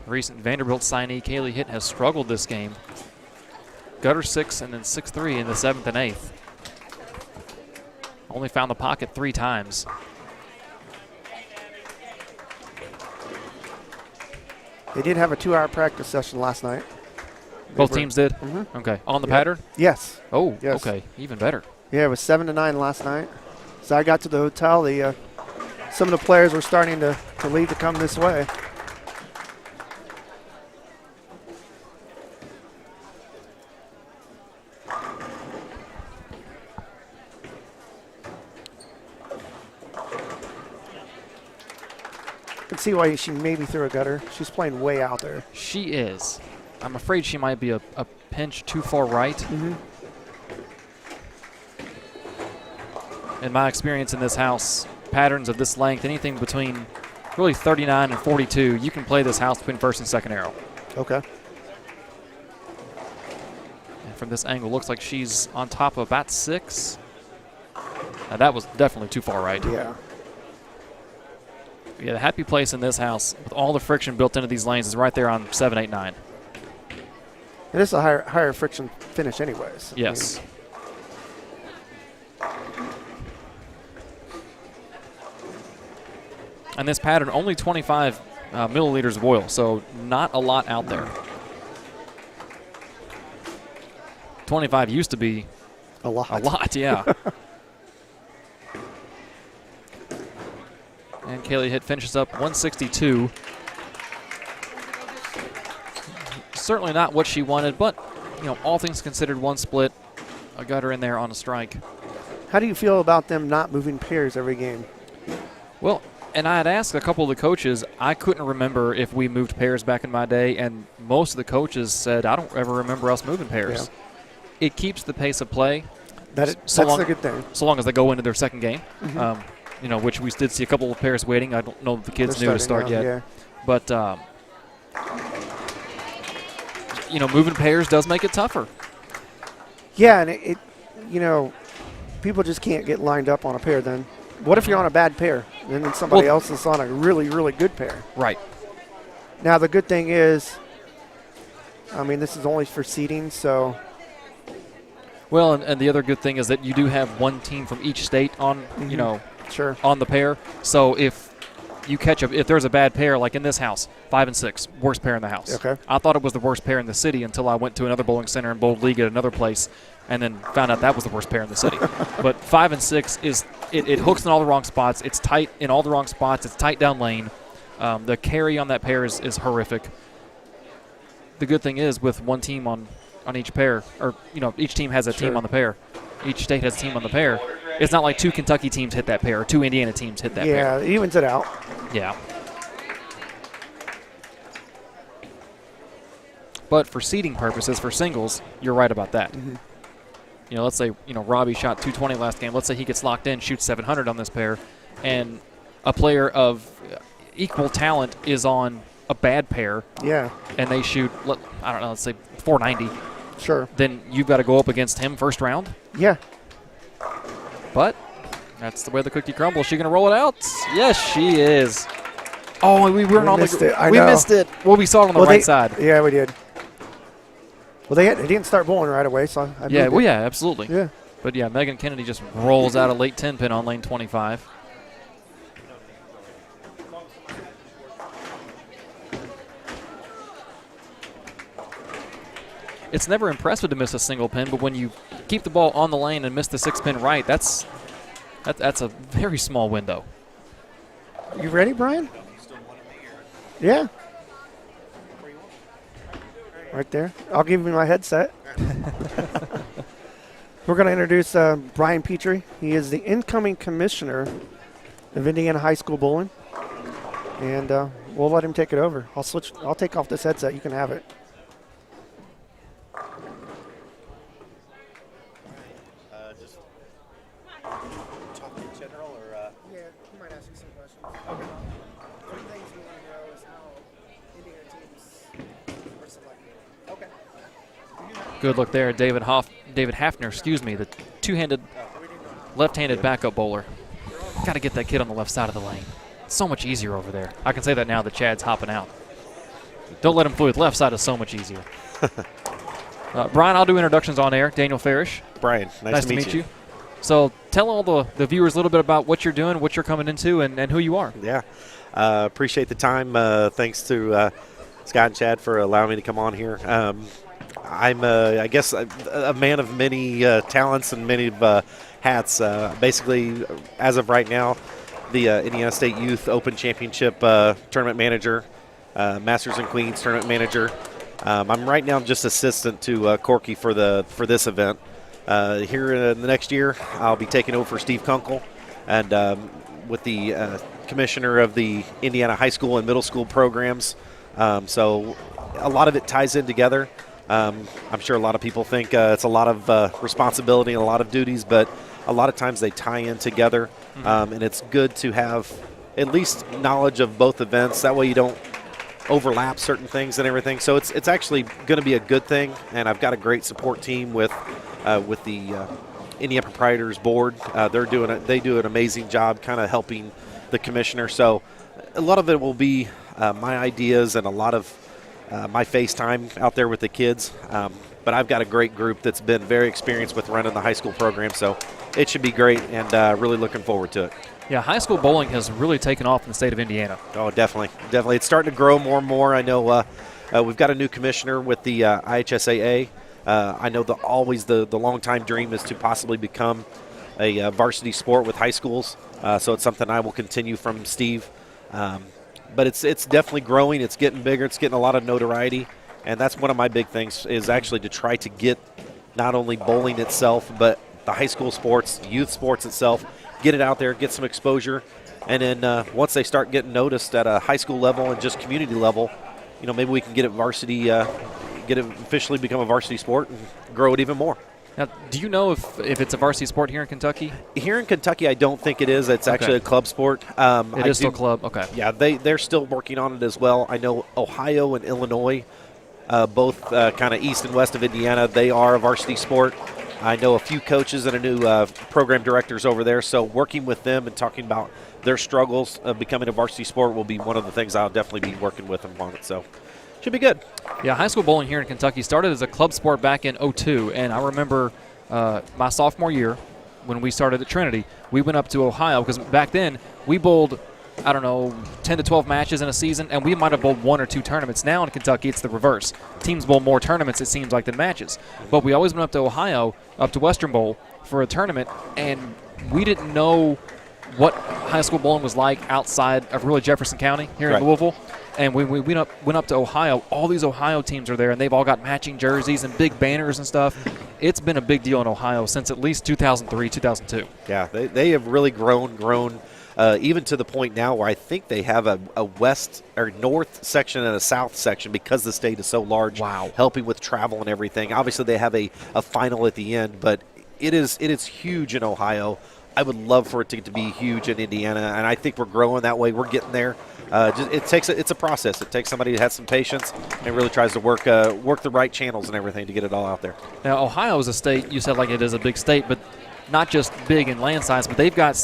Recent Vanderbilt signee Kaylee Hitt has struggled this game. Gutter 6 and then 6-3 in the 7th and 8th. Only found the pocket 3 times. They did have a 2-hour practice session last night. Both teams did? Okay. On the pattern? Yes. Oh, yes. Okay. Even better. Yeah, it was 7 to 9 last night. So I got to the hotel. Some of the players were starting to leave to come this way. see why she maybe threw a gutter. She's playing way out there. She is. I'm afraid she might be a pinch too far right. Mm-hmm. In my experience in this house, patterns of this length, anything between really 39 and 42, you can play this house between first and second arrow. Okay. And from this angle, looks like she's on top of about 6. Now that was definitely too far right. Yeah. Yeah, the happy place in this house, with all the friction built into these lanes, is right there on 7, 8, 9. And it's a higher friction finish anyways. Yes. And this pattern, only 25 milliliters of oil, so not a lot out there. 25 used to be A lot. a lot, yeah. And Kaylee Hitt finishes up 162. Certainly not what she wanted, but all things considered, one split, a gutter in there on a strike. How do you feel about them not moving pairs every game? Well, and I had asked a couple of the coaches. I couldn't remember if we moved pairs back in my day, and most of the coaches said, I don't ever remember us moving pairs. Yeah. It keeps the pace of play. That's a good thing. So long as they go into their second game, Mm-hmm. Which we did see a couple of pairs waiting. I don't know if the kids knew to start yet. Yeah. But, moving pairs does make it tougher. Yeah, and it people just can't get lined up on a pair then. What if you're on a bad pair and then somebody else is on a really, really good pair? Right. Now, the good thing is, this is only for seeding, so. Well, and the other good thing is that you do have one team from each state on, Sure. on the pair. So if you catch if there's a bad pair, like in this house, 5 and 6, worst pair in the house. Okay. I thought it was the worst pair in the city until I went to another bowling center and bowled league at another place, and then found out that was the worst pair in the city. But 5 and 6 is it hooks in all the wrong spots. It's tight in all the wrong spots. It's tight down lane. The carry on that pair is horrific. The good thing is with one team on each pair, or each team has a team on the pair. Each state has a team on the pair. It's not like 2 Kentucky teams hit that pair or 2 Indiana teams hit that pair. Yeah, it evens it out. Yeah. But for seeding purposes, for singles, you're right about that. Mm-hmm. Let's say, Robbie shot 220 last game. Let's say he gets locked in, shoots 700 on this pair, and a player of equal talent is on a bad pair. Yeah. And they shoot, let's say 490. Sure. Then you've got to go up against him first round. Yeah. But that's the way the cookie crumbles. Is she going to roll it out? Yes, she is. Oh, we weren't on missed the. It. I we know. missed it. Well, we saw it on the right side. Yeah, we did. Well, they didn't start bowling right away, so I yeah. moved Well, it. yeah, absolutely. Yeah. But yeah, Megan Kennedy just rolls out a late 10 pin on lane 25. It's never impressive to miss a single pin, but when you keep the ball on the lane and miss the 6-pin right, that's a very small window. You ready, Brian? Yeah. Right there. I'll give you my headset. We're going to introduce Brian Petrie. He is the incoming commissioner of Indiana High School Bowling, and we'll let him take it over. I'll take off this headset. You can have it. Just talk in general, or Yeah, he might ask you some questions. Okay. One thing we want to know is how Indiana teams are selected. Okay. Good look there, David Hafner, the two-handed, left-handed backup bowler. Got to get that kid on the left side of the lane. It's so much easier over there. I can say that now that Chad's hopping out. Don't let him fool you. The left side is so much easier. Brian, I'll do introductions on air. Daniel Farish. Brian, nice to meet you. So tell all the viewers a little bit about what you're doing, what you're coming into, and who you are. Yeah, appreciate the time. Thanks to Scott and Chad for allowing me to come on here. I'm, I guess, a man of many talents and many hats. Basically, as of right now, the Indiana State Youth Open Championship tournament manager, Masters and Queens tournament manager. I'm right now just assistant to Corky for this event. Here in the next year, I'll be taking over for Steve Kunkel, and with the commissioner of the Indiana high school and middle school programs. So a lot of it ties in together. I'm sure a lot of people think it's a lot of responsibility and a lot of duties, but a lot of times they tie in together, and it's good to have at least knowledge of both events. That way you don't overlap certain things and everything. So it's actually going to be a good thing, and I've got a great support team with the Indiana Proprietors Board. They do an amazing job kind of helping the commissioner. So a lot of it will be my ideas and a lot of my FaceTime out there with the kids. But I've got a great group that's been very experienced with running the high school program, so it should be great, and really looking forward to it. Yeah, high school bowling has really taken off in the state of Indiana. Oh, definitely. It's starting to grow more and more. I know we've got a new commissioner with the IHSAA. I know the long-time dream is to possibly become a varsity sport with high schools, so it's something I will continue from Steve. But it's definitely growing. It's getting bigger. It's getting a lot of notoriety, and that's one of my big things is actually to try to get not only bowling itself, but the high school sports, youth sports itself, get it out there, get some exposure, and then once they start getting noticed at a high school level and just community level, maybe we can get it varsity, get it officially become a varsity sport and grow it even more. Now, do you know if it's a varsity sport here in Kentucky? Here in Kentucky, I don't think it is. It's actually a club sport. It is still club? Okay. Yeah, they're still working on it as well. I know Ohio and Illinois, both kind of east and west of Indiana, they are a varsity sport. I know a few coaches and a new program directors over there, so working with them and talking about their struggles of becoming a varsity sport will be one of the things I'll definitely be working with them on it. So should be good. Yeah, high school bowling here in Kentucky started as a club sport back in '02, and I remember my sophomore year when we started at Trinity, we went up to Ohio because back then we bowled, 10 to 12 matches in a season, and we might have bowled 1 or 2 tournaments. Now in Kentucky, it's the reverse. Teams bowl more tournaments, it seems like, than matches. But we always went up to Ohio, up to Western Bowl for a tournament, and we didn't know what high school bowling was like outside of really Jefferson County here in Louisville. And we went up to Ohio. All these Ohio teams are there, and they've all got matching jerseys and big banners and stuff. It's been a big deal in Ohio since at least 2003, 2002. Yeah, they have really grown, even to the point now where I think they have a west or north section and a south section because the state is so large. Wow. Helping with travel and everything. Obviously, they have a final at the end, but it is huge in Ohio. I would love for it to be huge in Indiana, and I think we're growing that way. We're getting there. It's a process. It takes somebody who has some patience and really tries to work the right channels and everything to get it all out there. Now, Ohio is a state, you said like it is a big state, but not just big in land size, but they've got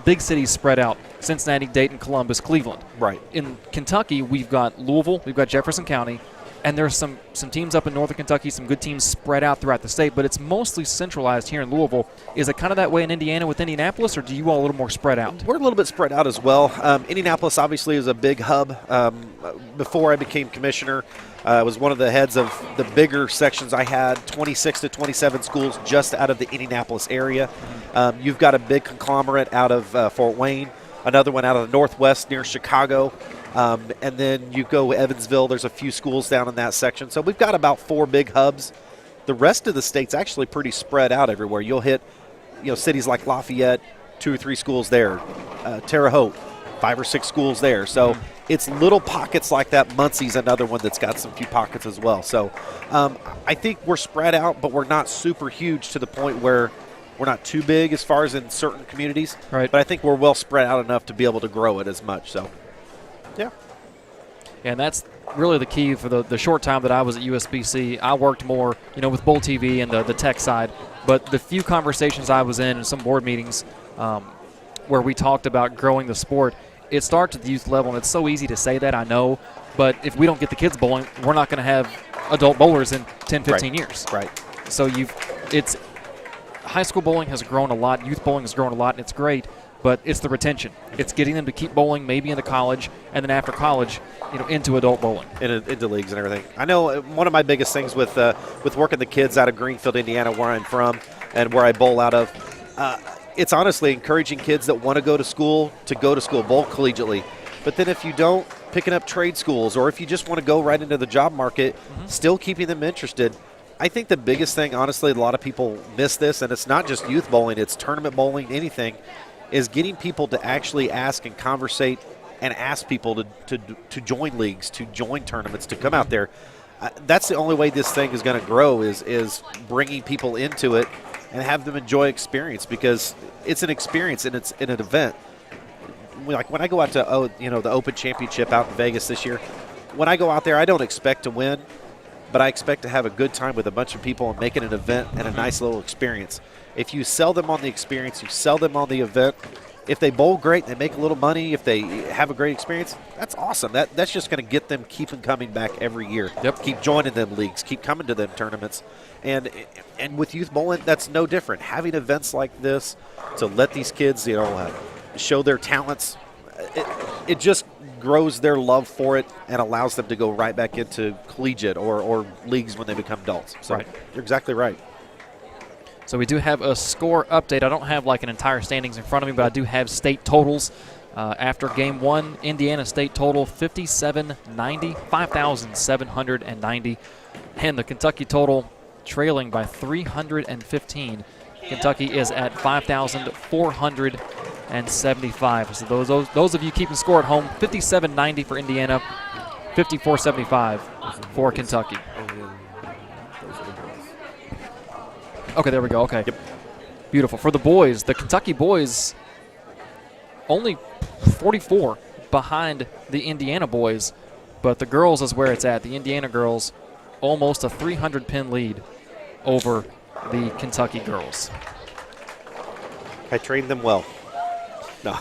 big cities spread out. Cincinnati, Dayton, Columbus, Cleveland. Right. In Kentucky, we've got Louisville, we've got Jefferson County, and there's some teams up in northern Kentucky, some good teams spread out throughout the state, but it's mostly centralized here in Louisville. Is it kind of that way in Indiana with Indianapolis, or do you all a little more spread out? We're a little bit spread out as well. Indianapolis obviously is a big hub. Before I became commissioner, I was one of the heads of the bigger sections. I had 26 to 27 schools just out of the Indianapolis area. You've got a big conglomerate out of Fort Wayne, another one out of the northwest near Chicago. And then you go Evansville, there's a few schools down in that section. So we've got about 4 big hubs. The rest of the state's actually pretty spread out everywhere. You'll hit, cities like Lafayette, 2 or 3 schools there. Terre Haute, 5 or 6 schools there. So it's little pockets like that. Muncie's another one that's got some few pockets as well. So I think we're spread out, but we're not super huge to the point where we're not too big as far as in certain communities. Right. But I think we're well spread out enough to be able to grow it as much. So. Yeah. And that's really the key for the short time that I was at USBC. I worked more, with Bowl TV and the tech side. But the few conversations I was in and some board meetings where we talked about growing the sport, it starts at the youth level. And it's so easy to say that, I know. But if we don't get the kids bowling, we're not going to have adult bowlers in 10, 15 years. Right. So high school bowling has grown a lot. Youth bowling has grown a lot, and it's great. But it's the retention. It's getting them to keep bowling, maybe into college, and then after college, into adult bowling. Into leagues and everything. I know one of my biggest things with working the kids out of Greenfield, Indiana, where I'm from, and where I bowl out of, it's honestly encouraging kids that want to go to school, bowl collegiately. But then if you don't, picking up trade schools, or if you just want to go right into the job market, still keeping them interested. I think the biggest thing, honestly, a lot of people miss this, and it's not just youth bowling, it's tournament bowling, anything, is getting people to actually ask and conversate and ask people to join leagues, to join tournaments, to come out there. That's the only way this thing is going to grow is bringing people into it and have them enjoy experience, because it's an experience and it's in an event. Like when I go out to the Open Championship out in Vegas this year, when I go out there, I don't expect to win, but I expect to have a good time with a bunch of people and make it an event and a nice little experience. If you sell them on the experience, you sell them on the event. If they bowl great, they make a little money. If they have a great experience, that's awesome. That's just going to get them keeping coming back every year. Yep. Keep joining them leagues. Keep coming to them tournaments. And with youth bowling, that's no different. Having events like this to let these kids, show their talents, it just grows their love for it and allows them to go right back into collegiate or leagues when they become adults. So right. You're exactly right. So we do have a score update. I don't have like an entire standings in front of me, but I do have state totals. After game one, Indiana state total 5,790, 5,790. And the Kentucky total trailing by 315. Kentucky is at 5,475. So those of you keeping score at home, 5,790 for Indiana, 5,475 for Kentucky. Okay, there we go. Okay. Yep. Beautiful. For the boys, the Kentucky boys only 44 behind the Indiana boys, but the girls is where it's at. The Indiana girls almost a 300-pin lead over the Kentucky girls. I trained them well. No.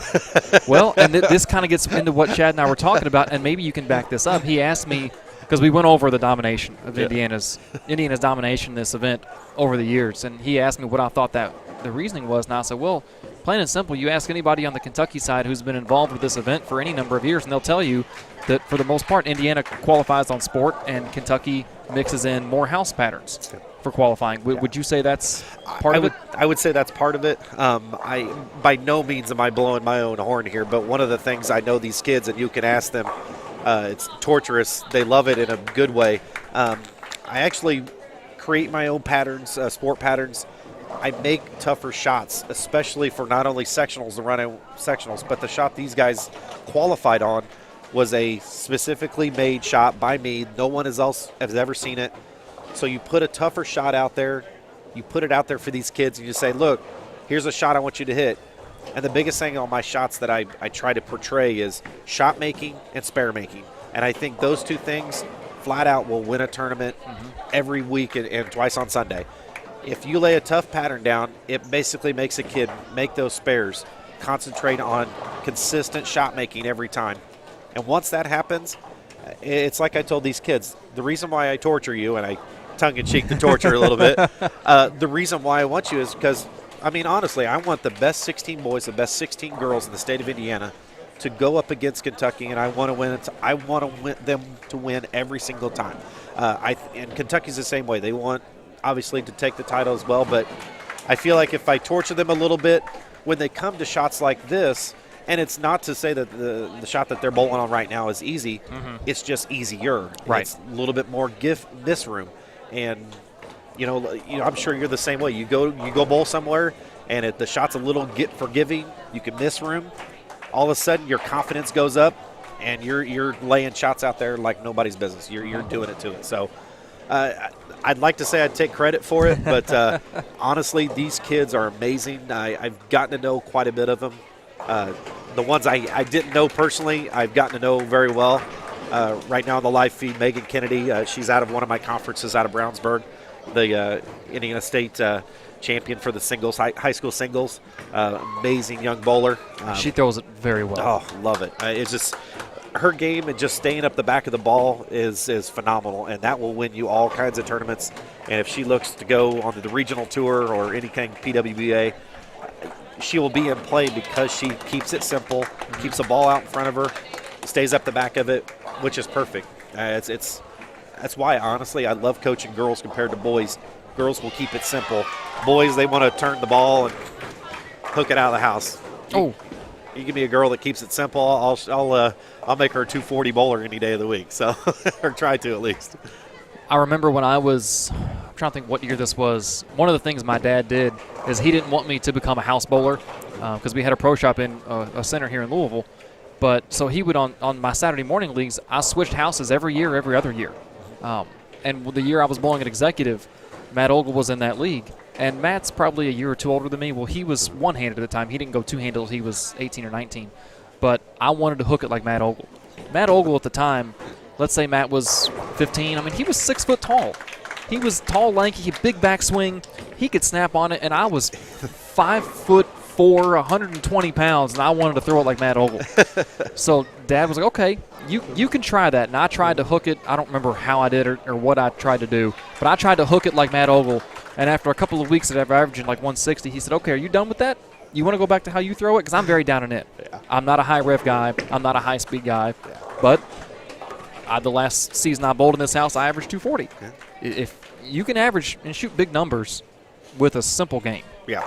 Well, and this kind of gets into what Chad and I were talking about, and maybe you can back this up. He asked me, because we went over the domination of Indiana's domination in this event over the years, and he asked me what I thought that the reasoning was, and I said, well, plain and simple, you ask anybody on the Kentucky side who's been involved with this event for any number of years, and they'll tell you that for the most part, Indiana qualifies on sport, and Kentucky mixes in more house patterns for qualifying. Would you say that's part of it? I would say that's part of it. I by no means am I blowing my own horn here, but one of the things I know these kids, and you can ask them, it's torturous. They love it in a good way. I actually create my own patterns, sport patterns. I make tougher shots, especially for not only sectionals, the run sectionals, but the shot these guys qualified on was a specifically made shot by me. No one else has ever seen it. So you put a tougher shot out there. You put it out there for these kids, and you say, look, here's a shot I want you to hit. And the biggest thing on my shots that I try to portray is shot making and spare making. And I think those two things flat out will win a tournament every week and twice on Sunday. If you lay a tough pattern down, it basically makes a kid make those spares, concentrate on consistent shot making every time. And once that happens, it's like I told these kids, the reason why I torture you, and I tongue-in-cheek the torture a little bit, the reason why I want you is because, I mean, honestly, I want the best 16 boys, the best 16 girls in the state of Indiana to go up against Kentucky, and I want to win. I want them to win every single time. And Kentucky's the same way. They want, obviously, to take the title as well, but I feel like if I torture them a little bit, when they come to shots like this, and it's not to say that the shot that they're bowling on right now is easy. It's just easier. Right. It's a little bit more miss room. And, I'm sure you're the same way. You go bowl somewhere, and the shot's a little forgiving. You can miss room. All of a sudden, your confidence goes up, and you're laying shots out there like nobody's business. You're doing it to it. So I'd like to say I'd take credit for it, but honestly, these kids are amazing. I've gotten to know quite a bit of them. The ones I didn't know personally, I've gotten to know very well. Right now on the live feed, Megan Kennedy, she's out of one of my conferences out of Brownsburg, the Indiana State champion for the singles, high school singles. Amazing young bowler. She throws it very well. Oh, love it. It's just her game and just staying up the back of the ball is phenomenal, and that will win you all kinds of tournaments. And if she looks to go onto the regional tour or any kind of PWBA, she will be in play because she keeps it simple, keeps the ball out in front of her, stays up the back of it, which is perfect. That's why, honestly, I love coaching girls compared to boys. Girls will keep it simple. Boys, they want to turn the ball and hook it out of the house. You give me a girl that keeps it simple, I'll make her a 240 bowler any day of the week. So, or try to at least. I remember when I'm trying to think what year this was. One of the things my dad did is he didn't want me to become a house bowler. because we had a pro shop in a center here in Louisville. But so he would on my Saturday morning leagues, I switched houses every year, every other year. And the year I was bowling at executive, Matt Ogle was in that league. And Matt's probably a year or two older than me. Well, he was one-handed at the time. He didn't go two-handed. He was 18 or 19. But I wanted to hook it like Matt Ogle. Matt Ogle at the time, let's say Matt was 15. I mean, he was 6 foot tall. He was tall, lanky, big backswing. He could snap on it, and I was 5'4", 120 pounds, and I wanted to throw it like Matt Ogle. So Dad was like, okay, you can try that. And I tried to hook it. I don't remember how I did or what I tried to do, but I tried to hook it like Matt Ogle. And after a couple of weeks of averaging like 160, he said, okay, are you done with that? You want to go back to how you throw it? Because I'm very down in it. Yeah. I'm not a high rev guy. I'm not a high speed guy. Yeah. But the last season I bowled in this house, I averaged 240. Yeah. If you can average and shoot big numbers with a simple game. Yeah.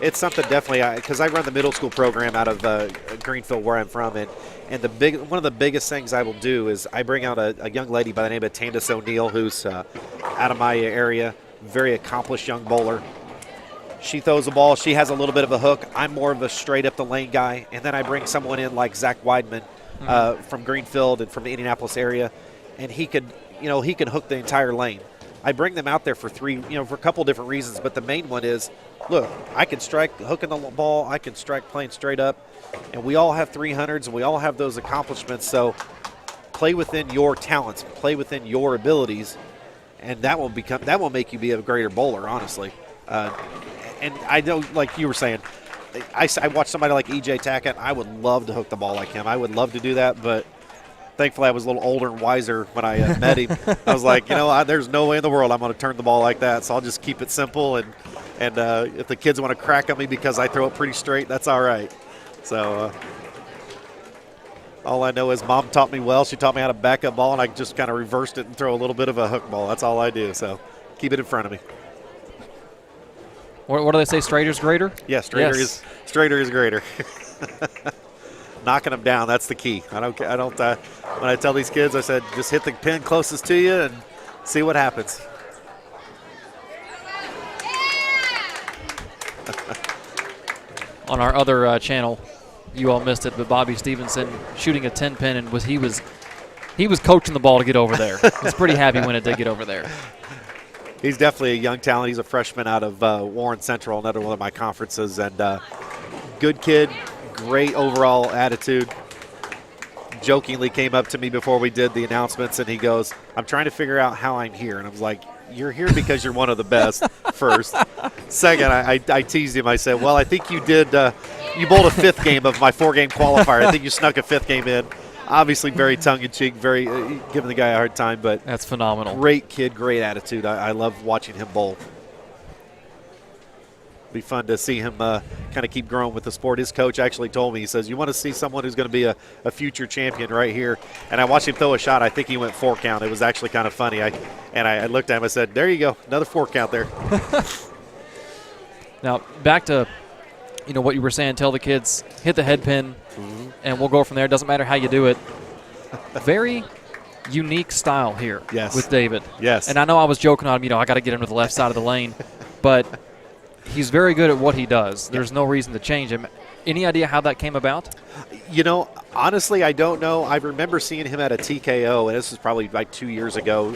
It's something definitely, because I run the middle school program out of Greenfield where I'm from, and one of the biggest things I will do is I bring out a young lady by the name of Tandis O'Neill, who's out of my area, very accomplished young bowler. She throws the ball. She has a little bit of a hook. I'm more of a straight up the lane guy. And then I bring someone in like Zach Weidman from Greenfield and from the Indianapolis area, and he could hook the entire lane. I bring them out there for for a couple different reasons, but the main one is, look, I can strike hooking the ball. I can strike playing straight up, and we all have 300s, and we all have those accomplishments. So play within your talents, play within your abilities, and that will make you be a greater bowler, honestly. And I know, like you were saying, I watch somebody like E.J. Tackett. I would love to hook the ball like him. I would love to do that, but thankfully I was a little older and wiser when I met him. I was like, there's no way in the world I'm going to turn the ball like that, so I'll just keep it simple. And if the kids want to crack at me because I throw it pretty straight, that's all right. So all I know is Mom taught me well. She taught me how to back up ball, and I just kind of reversed it and throw a little bit of a hook ball. That's all I do, so keep it in front of me. What do they say? Straighter's greater? Yeah, straighter is greater. Knocking them down, that's the key. I don't. When I tell these kids, I said, just hit the pin closest to you and see what happens. On our other channel, you all missed it, but Bobby Stevenson shooting a 10-pin, and he was coaching the ball to get over there. I was pretty happy when it did get over there. He's definitely a young talent. He's a freshman out of Warren Central, another one of my conferences, and good kid, great overall attitude. Jokingly came up to me before we did the announcements, and he goes, I'm trying to figure out how I'm here. And I was like, you're here because you're one of the best, first. Second, I teased him. I said, well, I think you did you bowled a fifth game of my 4-game qualifier. I think you snuck a fifth game in. Obviously very tongue-in-cheek, very giving the guy a hard time, but that's phenomenal. Great kid, great attitude. I love watching him bowl. Be fun to see him kind of keep growing with the sport. His coach actually told me, he says, you want to see someone who's going to be a future champion right here. And I watched him throw a shot. I think he went 4 count. It was actually kind of funny. I looked at him. I said, there you go, another 4 count there. Now, back to what you were saying, tell the kids, hit the head pin, and we'll go from there. Doesn't matter how you do it. Very unique style here with David. Yes. And I know I was joking on him, I got to get him to the left side of the lane. But he's very good at what he does. There's no reason to change him. Any idea how that came about? Honestly, I don't know. I remember seeing him at a TKO, and this was probably like 2 years ago,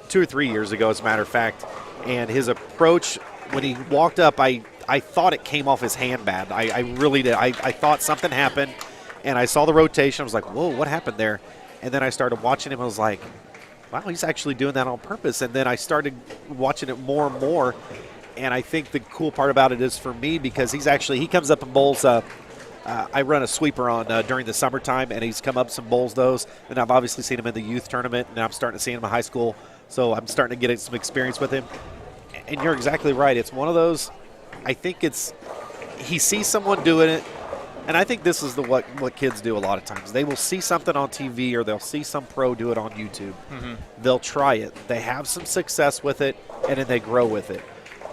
2 or 3 years ago, as a matter of fact. And his approach, when he walked up, I thought it came off his hand bad. I really did. I thought something happened, and I saw the rotation. I was like, whoa, what happened there? And then I started watching him. I was like, wow, he's actually doing that on purpose. And then I started watching it more and more. And I think the cool part about it is for me, because he comes up and bowls. I run a sweeper on during the summertime, and he's come up some bowls those. And I've obviously seen him in the youth tournament, and I'm starting to see him in high school. So I'm starting to get some experience with him. And you're exactly right. It's one of those, I think he sees someone doing it, and I think this is what kids do a lot of times. They will see something on TV, or they'll see some pro do it on YouTube. Mm-hmm. They'll try it. They have some success with it, and then they grow with it.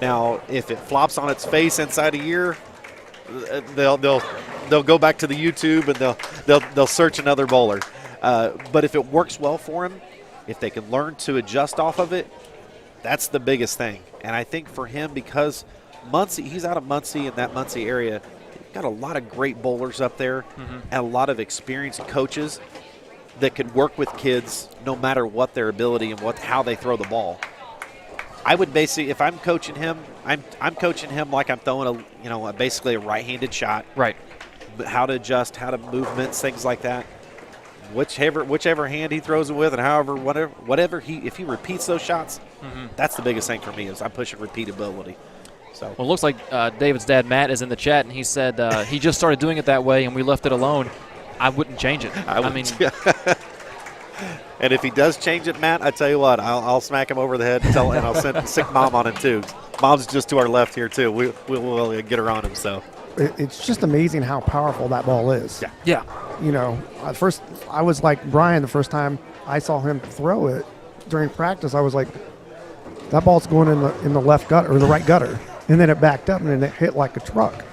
Now, if it flops on its face inside a year, they'll go back to the YouTube and they'll search another bowler. But if it works well for them, if they can learn to adjust off of it, that's the biggest thing. And I think for him, because Muncie, he's out of Muncie in that Muncie area. Got a lot of great bowlers up there and a lot of experienced coaches that can work with kids no matter what their ability and how they throw the ball. I would basically, if I'm coaching him, I'm coaching him like I'm throwing basically a right-handed shot. Right. How to adjust, how to movements, things like that. Whichever hand he throws it with, and whatever if he repeats those shots, that's the biggest thing for me is I'm pushing repeatability. So. Well, it looks like David's dad, Matt, is in the chat, and he said he just started doing it that way, and we left it alone. I wouldn't change it. I mean, and if he does change it, Matt, I tell you what, I'll smack him over the head and I'll send sick mom on him too. Mom's just to our left here too. We'll get her on him. So it's just amazing how powerful that ball is. Yeah. You know, at first I was like Brian the first time I saw him throw it during practice. I was like, that ball's going in the left gutter or the right gutter. And then it backed up and then it hit like a truck.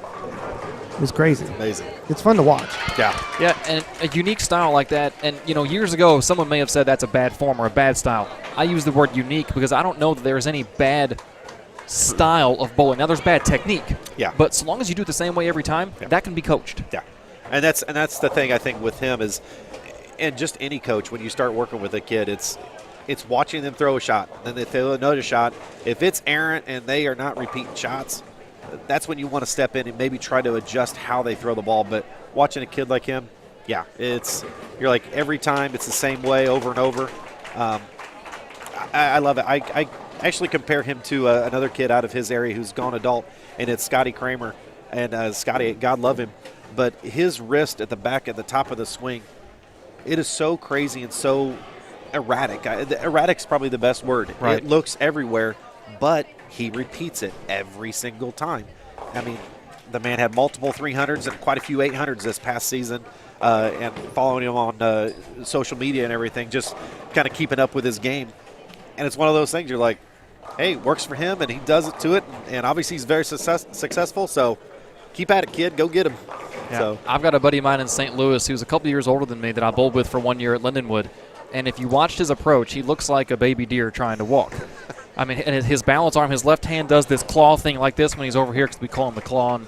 It was crazy. It's amazing. It's fun to watch. Yeah, and a unique style like that. And, years ago, someone may have said that's a bad form or a bad style. I use the word unique because I don't know that there's any bad style of bowling. Now, there's bad technique. Yeah. But so long as you do it the same way every time, that can be coached. Yeah. And that's the thing I think with him is, and just any coach, when you start working with a kid, it's watching them throw a shot. Then they throw another shot. If it's errant and they are not repeating shots, that's when you want to step in and maybe try to adjust how they throw the ball. But watching a kid like him, you're like every time it's the same way over and over. I love it. I actually compare him to another kid out of his area who's gone adult, and it's Scotty Kramer. And Scotty, God love him, but his wrist at the top of the swing, it is so crazy and so erratic. Erratic's probably the best word. Right. It looks everywhere, but he repeats it every single time. I mean, the man had multiple 300s and quite a few 800s this past season, and following him on social media and everything, just kind of keeping up with his game. And it's one of those things you're like, hey, it works for him, and he does it to it, and obviously he's very successful, so keep at it, kid. Go get him. Yeah. So. I've got a buddy of mine in St. Louis who's a couple years older than me that I bowled with for 1 year at Lindenwood. And if you watched his approach, he looks like a baby deer trying to walk. I mean, and his balance arm, his left hand does this claw thing like this when he's over here because we call him the claw.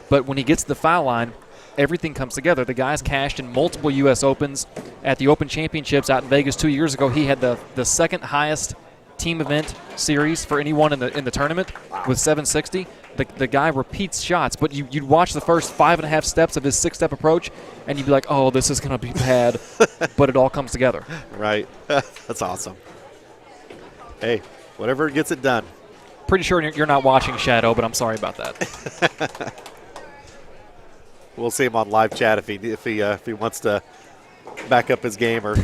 But when he gets to the foul line, everything comes together. The guy's cashed in multiple U.S. Opens. At the Open Championships out in Vegas 2 years ago, he had the second highest team event series for anyone in the tournament with 760. The guy repeats shots, but you'd watch the first 5.5 steps of his 6-step approach, and you'd be like, oh, this is going to be bad, but it all comes together. Right. That's awesome. Hey, whatever gets it done. Pretty sure you're not watching Shadow, but I'm sorry about that. We'll see him on live chat if he wants to back up his game or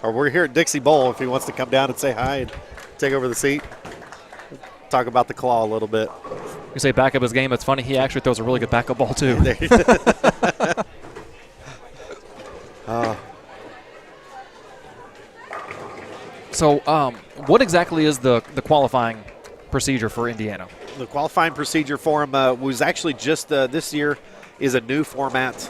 or we're here at Dixie Bowl if he wants to come down and say hi and take over the seat. Talk about the claw a little bit. You say back up his game. It's funny. He actually throws a really good backup ball, too. So what exactly is the qualifying procedure for Indiana? The qualifying procedure for him was actually just this year is a new format.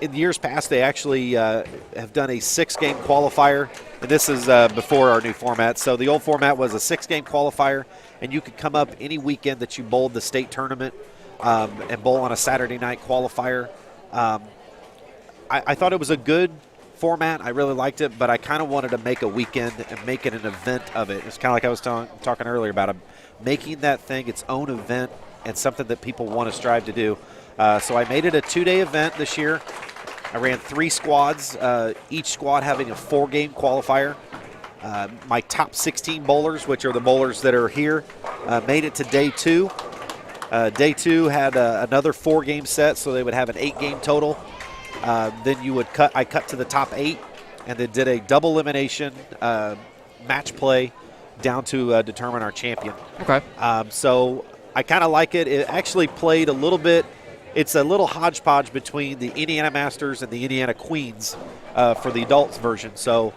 In years past, they actually have done a 6-game qualifier, and this is before our new format. So the old format was a 6-game qualifier, and you could come up any weekend that you bowled the state tournament and bowl on a Saturday night qualifier. I thought it was a good format. I really liked it, but I kind of wanted to make a weekend and make it an event of it. It's kind of like I was talking earlier about making that thing its own event and something that people want to strive to do. So I made it a 2-day event this year. I ran 3 squads, each squad having a 4-game qualifier. My top 16 bowlers, which are the bowlers that are here, made it to day 2. Day 2 had another 4-game set, so they would have an 8-game total. Then I cut to the top 8 and then did a double elimination match play down to determine our champion. Okay. So I kind of like it. It actually played a little bit. It's a little hodgepodge between the Indiana Masters and the Indiana Queens for the adults version. So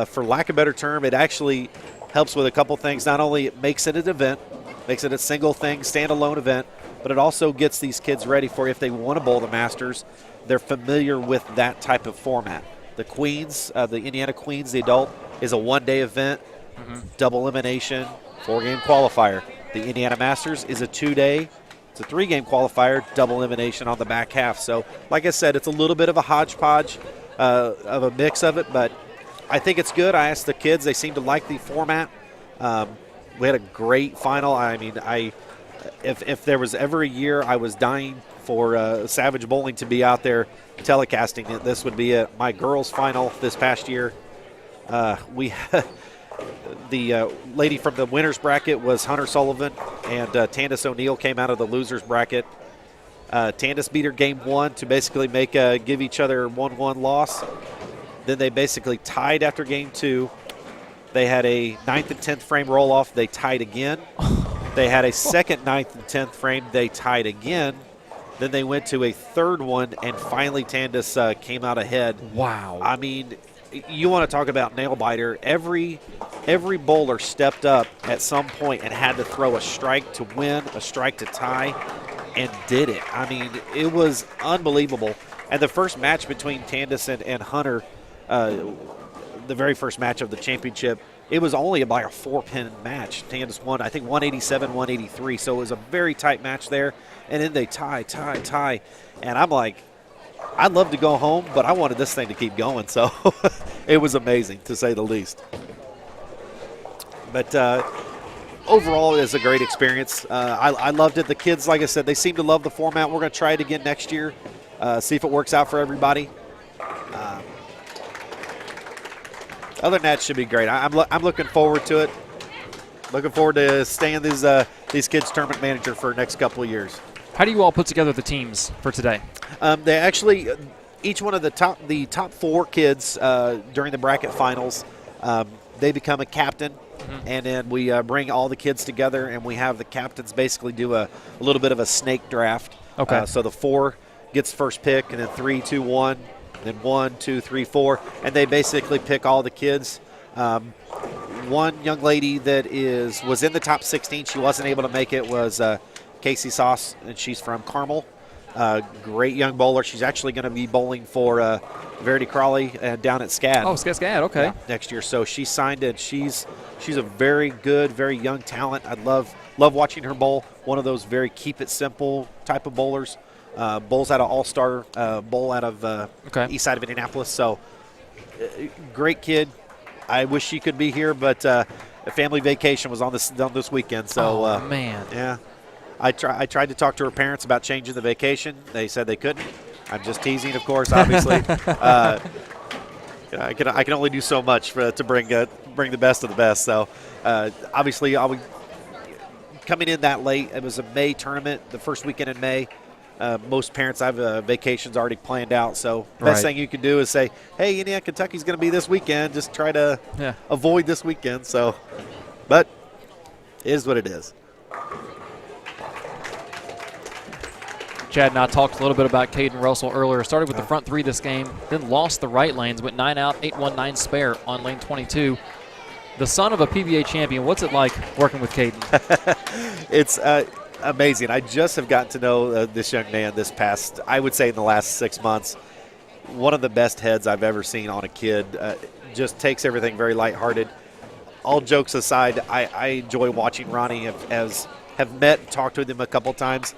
for lack of a better term, it actually helps with a couple things. Not only it makes it an event, makes it a single thing, standalone event, but it also gets these kids ready for if they want to bowl the Masters, they're familiar with that type of format. The Queens, the Indiana Queens, the adult, is a 1-day event, double elimination, 4-game qualifier. The Indiana Masters is a 2-day. It's a 3-game qualifier, double elimination on the back half. So, like I said, it's a little bit of a hodgepodge of a mix of it, but I think it's good. I asked the kids; they seem to like the format. We had a great final. I mean, if there was ever a year I was dying for Savage Bowling to be out there telecasting it, this would be it. My girls' final this past year, we the lady from the winners bracket was Hunter Sullivan, and Tandis O'Neill came out of the losers bracket. Tandis beat her game 1 to basically give each other 1-1 loss. Then they basically tied after game 2. They had a 9th and 10th frame roll off. They tied again. They had a second 9th and 10th frame. They tied again. Then they went to a third one, and finally Tandis came out ahead. Wow. I mean, you want to talk about nail biter. Every bowler stepped up at some point and had to throw a strike to win, a strike to tie, and did it. I mean, it was unbelievable. And the first match between Tandis and Hunter, the very first match of the championship, it was only about a 4-pin match. Tandis won, I think, 187, 183. So it was a very tight match there. And then they tie. And I'm like, I'd love to go home, but I wanted this thing to keep going. So it was amazing, to say the least. But overall, it is a great experience. I loved it. The kids, like I said, they seem to love the format. We're going to try it again next year, see if it works out for everybody. Other than that, it should be great. I'm looking forward to it. Looking forward to staying these kids tournament manager for the next couple of years. How do you all put together the teams for today? They actually, each one of the top 4 kids during the bracket finals, they become a captain, and then we bring all the kids together, and we have the captains basically do a little bit of a snake draft. Okay. So the 4 gets first pick, and then 3, 2, 1, then 1, 2, 3, 4, and they basically pick all the kids. One young lady that was in the top 16, she wasn't able to make it, was Casey Sauce, and she's from Carmel. Great young bowler. She's actually going to be bowling for Verity Crawley down at SCAD. Oh, SCAD, okay. Yeah, next year. So she signed it. She's a very good, very young talent. I love watching her bowl. One of those very keep it simple type of bowlers. Bowls out of All-Star Bowl out of east side of Indianapolis. So great kid. I wish she could be here, but a family vacation was on this weekend. So man. Yeah. I tried to talk to her parents about changing the vacation. They said they couldn't. I'm just teasing, of course, obviously. I can only do so much to bring the best of the best. So, obviously, I'll be coming in that late. It was a May tournament, the first weekend in May. Most parents have vacations already planned out. So, best thing you can do is say, hey, Indiana, Kentucky's going to be this weekend. Just try to avoid this weekend. So, but it is what it is. Chad and I talked a little bit about Caden Russell earlier. Started with the front 3 this game, then lost the right lanes, went 9 out, 8-1-9 spare on lane 22. The son of a PBA champion, what's it like working with Caden? It's amazing. I just have gotten to know this young man this past, I would say in the last 6 months. One of the best heads I've ever seen on a kid. Just takes everything very lighthearted. All jokes aside, I enjoy watching Ronnie. Have met and talked with him a couple times.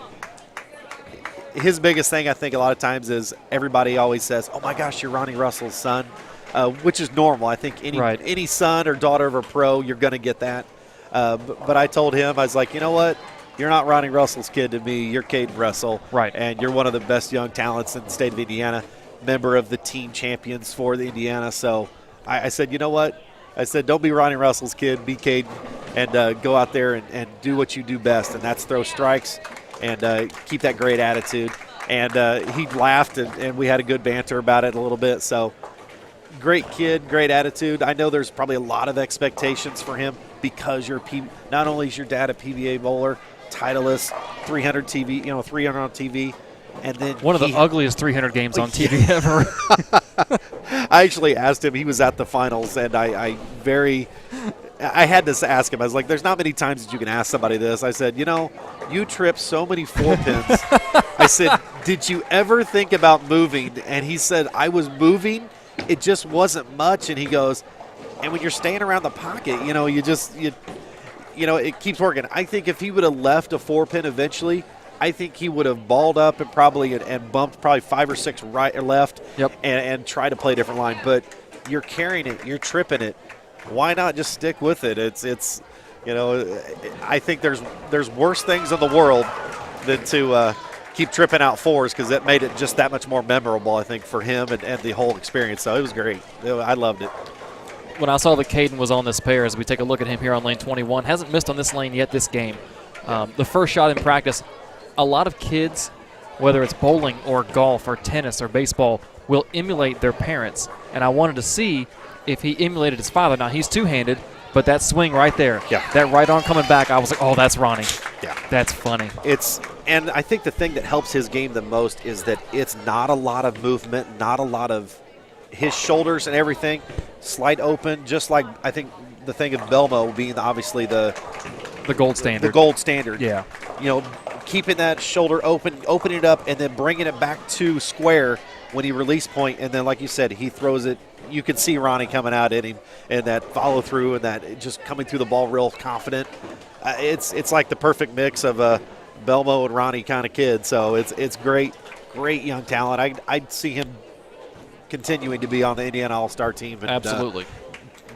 His biggest thing, I think, a lot of times is everybody always says, oh, my gosh, you're Ronnie Russell's son, which is normal. I think any son or daughter of a pro, you're going to get that. But I told him, I was like, you know what? You're not Ronnie Russell's kid to me. You're Caden Russell. Right. And you're one of the best young talents in the state of Indiana, member of the team champions for the Indiana. So I said, you know what? I said, don't be Ronnie Russell's kid. Be Caden and go out there and do what you do best, and that's throw strikes and keep that great attitude. And he laughed, and we had a good banter about it a little bit. So great kid, great attitude. I know there's probably a lot of expectations for him because not only is your dad a PBA bowler, Titleist, 300 TV, 300 on TV, and then one of the ugliest 300 games on TV ever. I actually asked him. He was at the finals, and I had to ask him. I was like, there's not many times that you can ask somebody this. I said, you trip so many 4-pins. I said, did you ever think about moving? And he said, I was moving. It just wasn't much. And he goes, and when you're staying around the pocket, it keeps working. I think if he would have left a 4-pin eventually, I think he would have balled up and probably and bumped probably 5 or 6 right or left, and try to play a different line. But you're carrying it, you're tripping it. Why not just stick with it? It's I think there's worse things in the world than to keep tripping out 4s, because that made it just that much more memorable, I think, for him and the whole experience. So it was great. I loved it. When I saw that Caden was on this pair, as we take a look at him here on lane 21, hasn't missed on this lane yet this game. The first shot in practice, a lot of kids, whether it's bowling or golf or tennis or baseball, will emulate their parents. And I wanted to see if he emulated his father. Now, he's two-handed, but that swing right there, that right arm coming back, I was like, oh, that's Ronnie. Yeah. That's funny. And I think the thing that helps his game the most is that it's not a lot of movement, not a lot of his shoulders and everything. Slight open, just like I think the thing of Belmo being obviously the gold standard. The gold standard. Yeah. Keeping that shoulder open, opening it up, and then bringing it back to square when he release point. And then, like you said, he throws it. You can see Ronnie coming out at him and that follow through and that just coming through the ball real confident. It's like the perfect mix of a Belmo and Ronnie kind of kid. So it's great young talent. I'd see him continuing to be on the Indiana All-Star team. And, absolutely.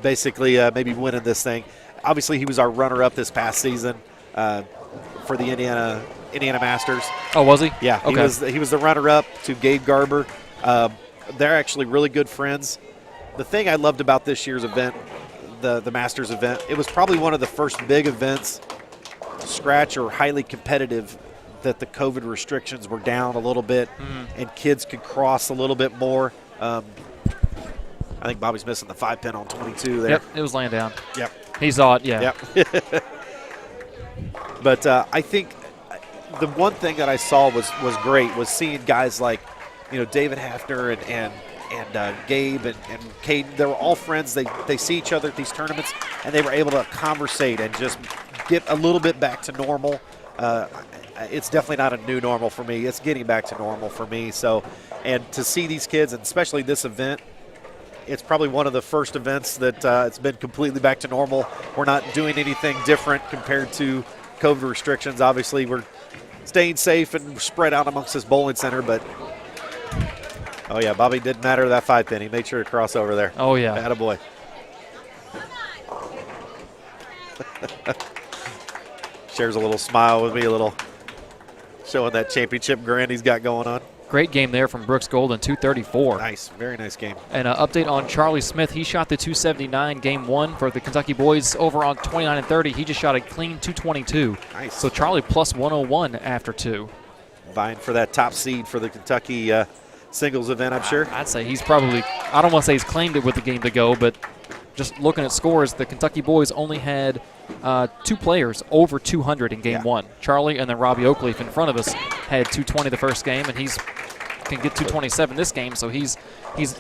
Basically maybe winning this thing. Obviously, he was our runner-up this past season for the Indiana Masters. Oh, was he? Yeah, okay. He was the runner-up to Gabe Garber. They're actually really good friends. The thing I loved about this year's event, the Masters event, it was probably one of the first big events, scratch or highly competitive, that the COVID restrictions were down a little bit and kids could cross a little bit more. I think Bobby's missing the 5-pin on 22 there. Yep, it was laying down. Yep. He saw it, yeah. Yep. But I think the one thing that I saw was great was seeing guys like, David Hafner and Gabe and Caden. They were all friends. They see each other at these tournaments, and they were able to conversate and just get a little bit back to normal. It's definitely not a new normal for me. It's getting back to normal for me. So, and to see these kids, and especially this event, it's probably one of the first events that it's been completely back to normal. We're not doing anything different compared to COVID restrictions. Obviously, we're staying safe and spread out amongst this bowling center, but oh yeah, Bobby didn't matter that 5-pin. He made sure to cross over there. Oh yeah. Attaboy. Shares a little smile with me, a little showing that championship grin he's got going on. Great game there from Brooks Golden, 234. Nice, very nice game. And an update on Charlie Smith. He shot the 279 game 1 for the Kentucky boys over on 29 and 30. He just shot a clean 222. Nice. So Charlie plus 101 after 2. Vying for that top seed for the Kentucky singles event, I'm sure. I'd say he's probably, I don't want to say he's claimed it with the game to go, but just looking at scores, the Kentucky boys only had 2 players over 200 in game 1. Charlie and then Robbie Oakleaf in front of us had 220 the first game, and he's can get 227 this game, so he's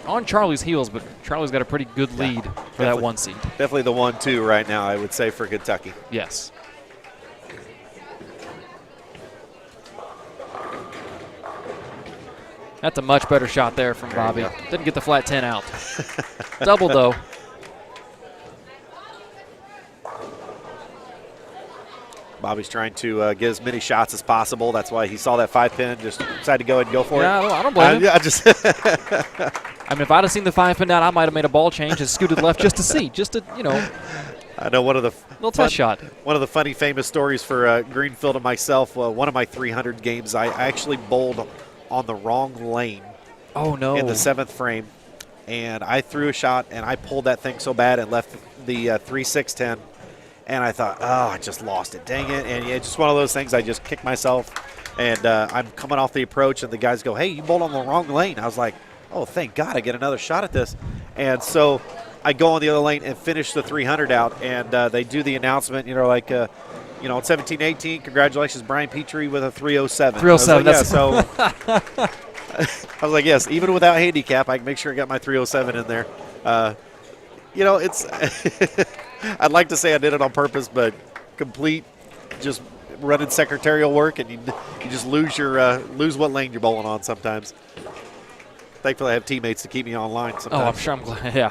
on Charlie's heels, but Charlie's got a pretty good lead for that 1 seed. Definitely the 1-2 right now, I would say, for Kentucky. Yes. That's a much better shot there from Bobby. Didn't get the flat 10 out. Double, though. Bobby's trying to get as many shots as possible. That's why he saw that 5-pin, just decided to go ahead and go for it. I don't blame him. I mean, if I'd have seen the 5-pin down, I might have made a ball change and scooted left just to see, I know one of the little test shot. One of the funny, famous stories for Greenfield and myself. One of my 300 games, I actually bowled on the wrong lane. Oh no! In the 7th frame, and I threw a shot and I pulled that thing so bad and left the 3-6-10. And I thought, oh, I just lost it. Dang it. And it's just one of those things. I just kicked myself. And I'm coming off the approach, and the guys go, hey, you bowled on the wrong lane. I was like, oh, thank God I get another shot at this. And so I go on the other lane and finish the 300 out. And they do the announcement, on 17-18, congratulations, Brian Petrie with a 307. 307. I was like, yes, even without handicap, I can make sure I got my 307 in there. It's I'd like to say I did it on purpose, but complete just running secretarial work, and you just lose what lane you're bowling on sometimes. Thankfully, I have teammates to keep me online sometimes. Oh, I'm sure. I'm glad. Yeah.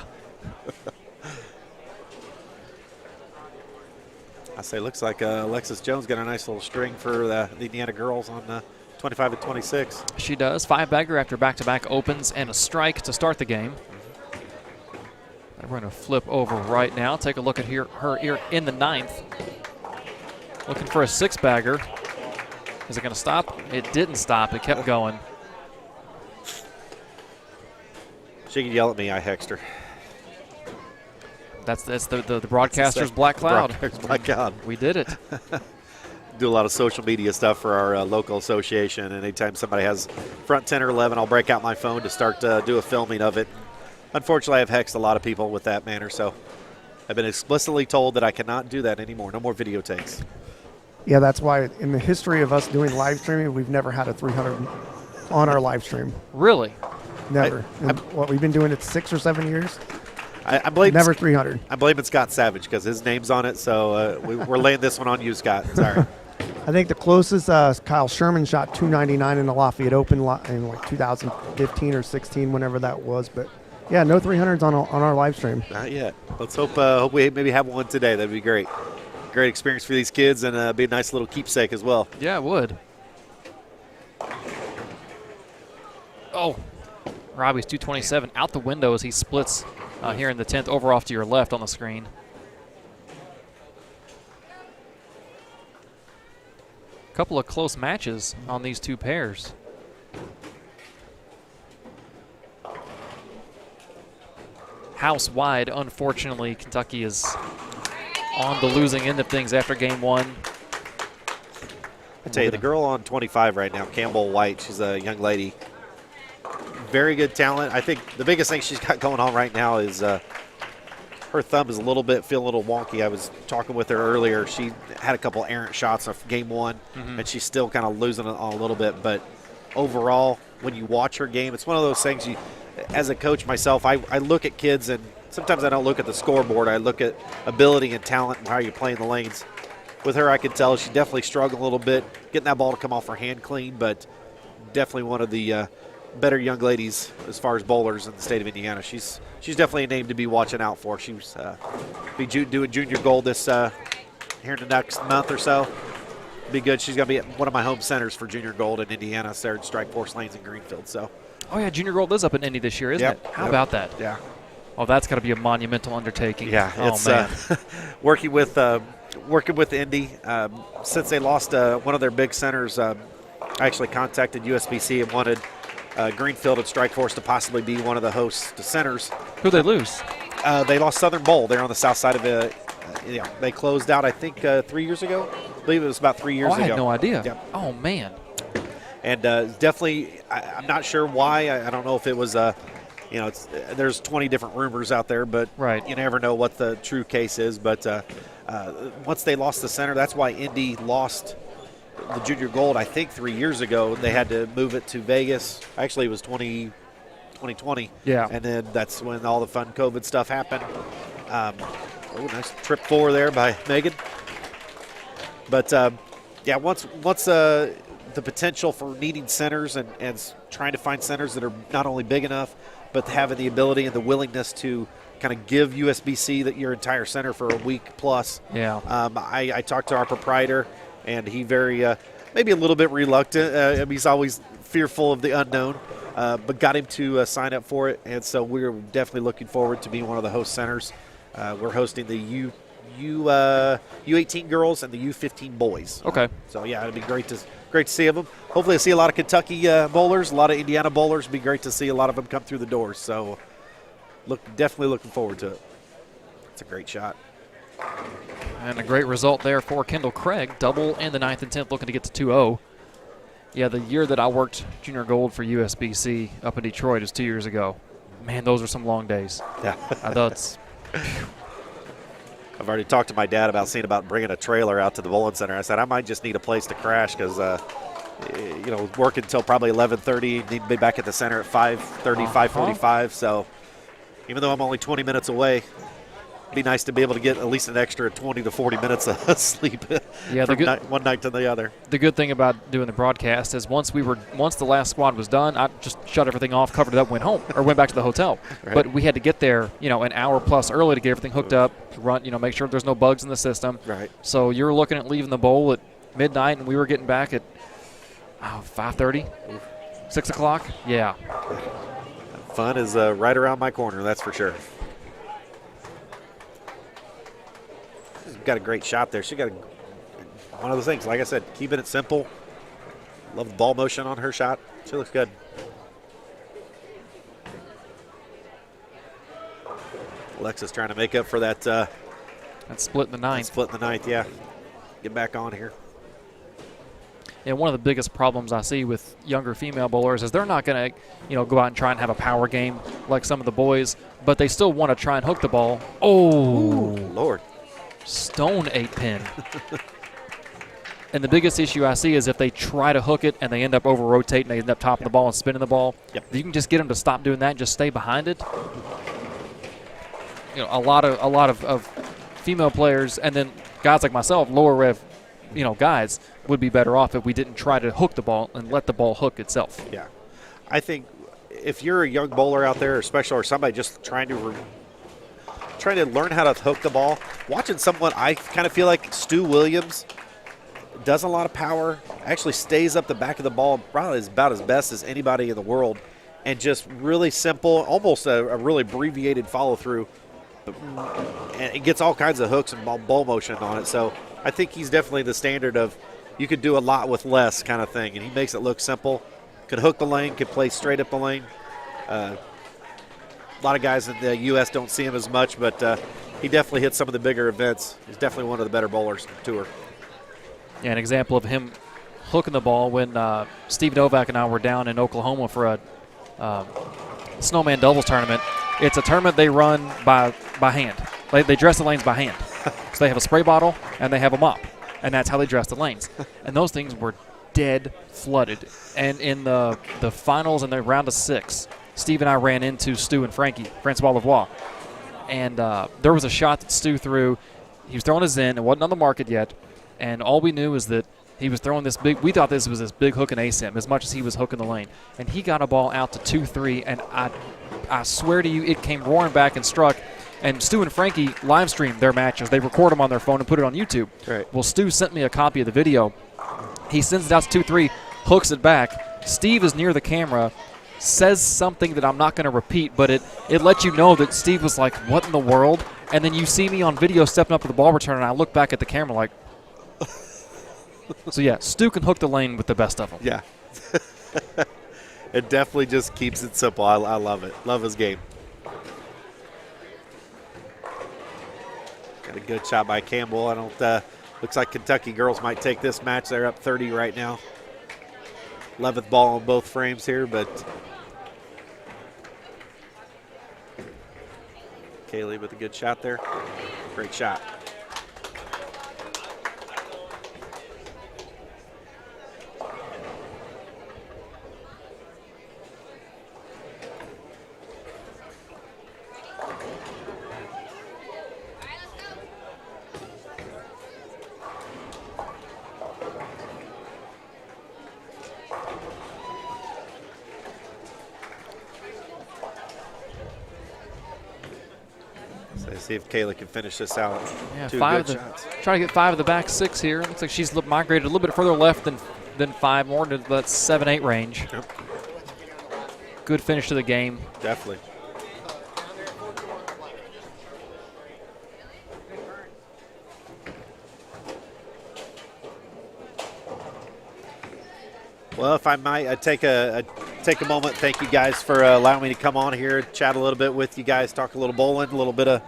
I say, looks like Alexis Jones got a nice little string for the Indiana girls on 25 and 26. She does. 5-bagger after back-to-back opens and a strike to start the game. We're going to flip over right now. Take a look at her here in the 9th. Looking for a 6-bagger. Is it going to stop? It didn't stop. It kept going. She can yell at me. I hexed her. That's the broadcaster's black cloud. Black cloud. We did it. Do a lot of social media stuff for our local association, and anytime somebody has front 10 or 11, I'll break out my phone to start do a filming of it. Unfortunately, I've hexed a lot of people with that manner, so I've been explicitly told that I cannot do that anymore. No more video takes. Yeah, that's why in the history of us doing live streaming, we've never had a 300 on our live stream. Really? Never. We've been doing it 6 or 7 years. I blame never 300. I blame it Scott Savage because his name's on it, so we're laying this one on you, Scott. Sorry. I think the closest Kyle Sherman shot 299 in the Lafayette Open in like 2015 or 16, whenever that was. But yeah, no 300s on our live stream. Not yet. Let's hope we maybe have one today. That'd be great. Great experience for these kids and be a nice little keepsake as well. Yeah, it would. Oh, Robbie's 227 out the window as he splits here in the 10th, over off to your left on the screen. Couple of close matches on these two pairs. House wide, unfortunately, Kentucky is on the losing end of things after game 1. I tell you, the girl on 25 right now, Campbell White, she's a young lady. Very good talent. I think the biggest thing she's got going on right now is her thumb is feeling a little wonky. I was talking with her earlier. She had a couple errant shots of game 1, and she's still kind of losing it a little bit. But overall, when you watch her game, it's one of those things as a coach myself, I look at kids, and sometimes I don't look at the scoreboard. I look at ability and talent and how you're playing the lanes. With her, I could tell she definitely struggled a little bit getting that ball to come off her hand clean, but definitely one of the better young ladies as far as bowlers in the state of Indiana. She's definitely a name to be watching out for. She's doing junior gold this here in the next month or so. Be good. She's going to be at one of my home centers for junior gold in Indiana, Sarah Strike Force Lanes in Greenfield. So. Oh yeah, junior gold is up in Indy this year, isn't it? How about that? Yeah. Oh, that's got to be a monumental undertaking. Yeah. Oh man. working with Indy since they lost one of their big centers. I actually contacted USBC and wanted Greenfield and Strike Force to possibly be one of the host centers. Who'd they lose? They lost Southern Bowl. They're on the south side of it. They closed out, I think, 3 years ago. I believe it was about 3 years ago. I had no idea. Yeah. Oh, man. And definitely, I'm not sure why. I don't know if it was, there's 20 different rumors out there, but right. You never know what the true case is. But once they lost the center, that's why Indy lost the junior gold, I think, 3 years ago. They had to move it to Vegas. Actually, it was 2020. Yeah. And then that's when all the fun COVID stuff happened. Nice trip 4 there by Megan. But, once the potential for needing centers and trying to find centers that are not only big enough, but having the ability and the willingness to kind of give USBC your entire center for a week plus. Yeah. I talked to our proprietor, and he maybe a little bit reluctant. He's always fearful of the unknown, but got him to sign up for it. And so we're definitely looking forward to being one of the host centers. We're hosting the U18 girls and the U15 boys. Okay. So yeah, it'd be great to see them. Hopefully, I see a lot of Kentucky bowlers, a lot of Indiana bowlers. It'd be great to see a lot of them come through the doors. So, definitely looking forward to it. It's a great shot. And a great result there for Kendall Craig. Double in the 9th and 10th, looking to get to 2-0. Yeah, the year that I worked junior gold for USBC up in Detroit is 2 years ago. Man, those are some long days. Yeah. I thought it's. I've already talked to my dad about bringing a trailer out to the bowling center. I said I might just need a place to crash because, working until probably 11:30. Need to be back at the center at 5:30, 5:45. So even though I'm only 20 minutes away, be nice to be able to get at least an extra 20 to 40 minutes of sleep Yeah, from one night to the other. The good thing about doing the broadcast is once the last squad was done, I just shut everything off, covered it up, went home or went back to the hotel. Right. But we had to get there, an hour plus early to get everything hooked up, run, make sure there's no bugs in the system. Right. So you're looking at leaving the bowl at midnight, and we were getting back at 5:30, 6 o'clock. Yeah. Fun is right around my corner, that's for sure. She's got a great shot there. She got one of those things, like I said, keeping it simple. Love the ball motion on her shot. She looks good. Alexa's trying to make up for that. That's split in the ninth. Split in the ninth, yeah. Get back on here. And one of the biggest problems I see with younger female bowlers is they're not going to, go out and try and have a power game like some of the boys, but they still want to try and hook the ball. Oh, Ooh, Lord. Stone 8-pin. And the biggest issue I see is if they try to hook it and they end up over-rotating, they end up topping the ball and spinning the ball. Yep. You can just get them to stop doing that and just stay behind it. A lot of female players, and then guys like myself, lower rev, guys would be better off if we didn't try to hook the ball and let the ball hook itself. Yeah. I think if you're a young bowler out there, or somebody just trying to learn how to hook the ball, watching someone, I kind of feel like Stu Williams does a lot of power, actually stays up the back of the ball, probably is about as best as anybody in the world, and just really simple, almost a really abbreviated follow-through, and it gets all kinds of hooks and ball motion on it. So I think he's definitely the standard of you could do a lot with less kind of thing, and he makes it look simple. Could hook the lane, could play straight up the lane. A lot of guys in the U.S. don't see him as much, but he definitely hits some of the bigger events. He's definitely one of the better bowlers on the tour. Yeah, an example of him hooking the ball when Steve Novak and I were down in Oklahoma for a snowman doubles tournament. It's a tournament they run by hand. They dress the lanes by hand. So they have a spray bottle and they have a mop, and that's how they dress the lanes. And those things were dead flooded. And in the finals in the round of 6, Steve and I ran into Stu and Francois Lavoie. And there was a shot that Stu threw. He was throwing his in. It wasn't on the market yet. And all we knew is that he was throwing this big – we thought this was this big hook and asim as much as he was hooking the lane. And he got a ball out to 2-3, and I swear to you, it came roaring back and struck. And Stu and Frankie live stream their matches. They record them on their phone and put it on YouTube. Right. Well, Stu sent me a copy of the video. He sends it out to 2-3, hooks it back. Steve is near the camera, says something that I'm not going to repeat, but it lets you know that Steve was like, what in the world? And then you see me on video stepping up with the ball return, and I look back at the camera like, so, yeah, Stu can hook the lane with the best of them. Yeah. It definitely just keeps it simple. I love it. Love his game. Got a good shot by Campbell. Looks like Kentucky girls might take this match. They're up 30 right now. 11th ball on both frames here, but Kaylee with a good shot there. Great shot. See if Kayla can finish this out. Yeah, Two five good of the, shots. trying to get 5 of the back 6 here. Looks like she's migrated a little bit further left than 5, more to that 7-8 range. Yep. Good finish to the game. Definitely. Well, if I might take a moment, thank you guys for allowing me to come on here, chat a little bit with you guys, talk a little bowling, a little bit of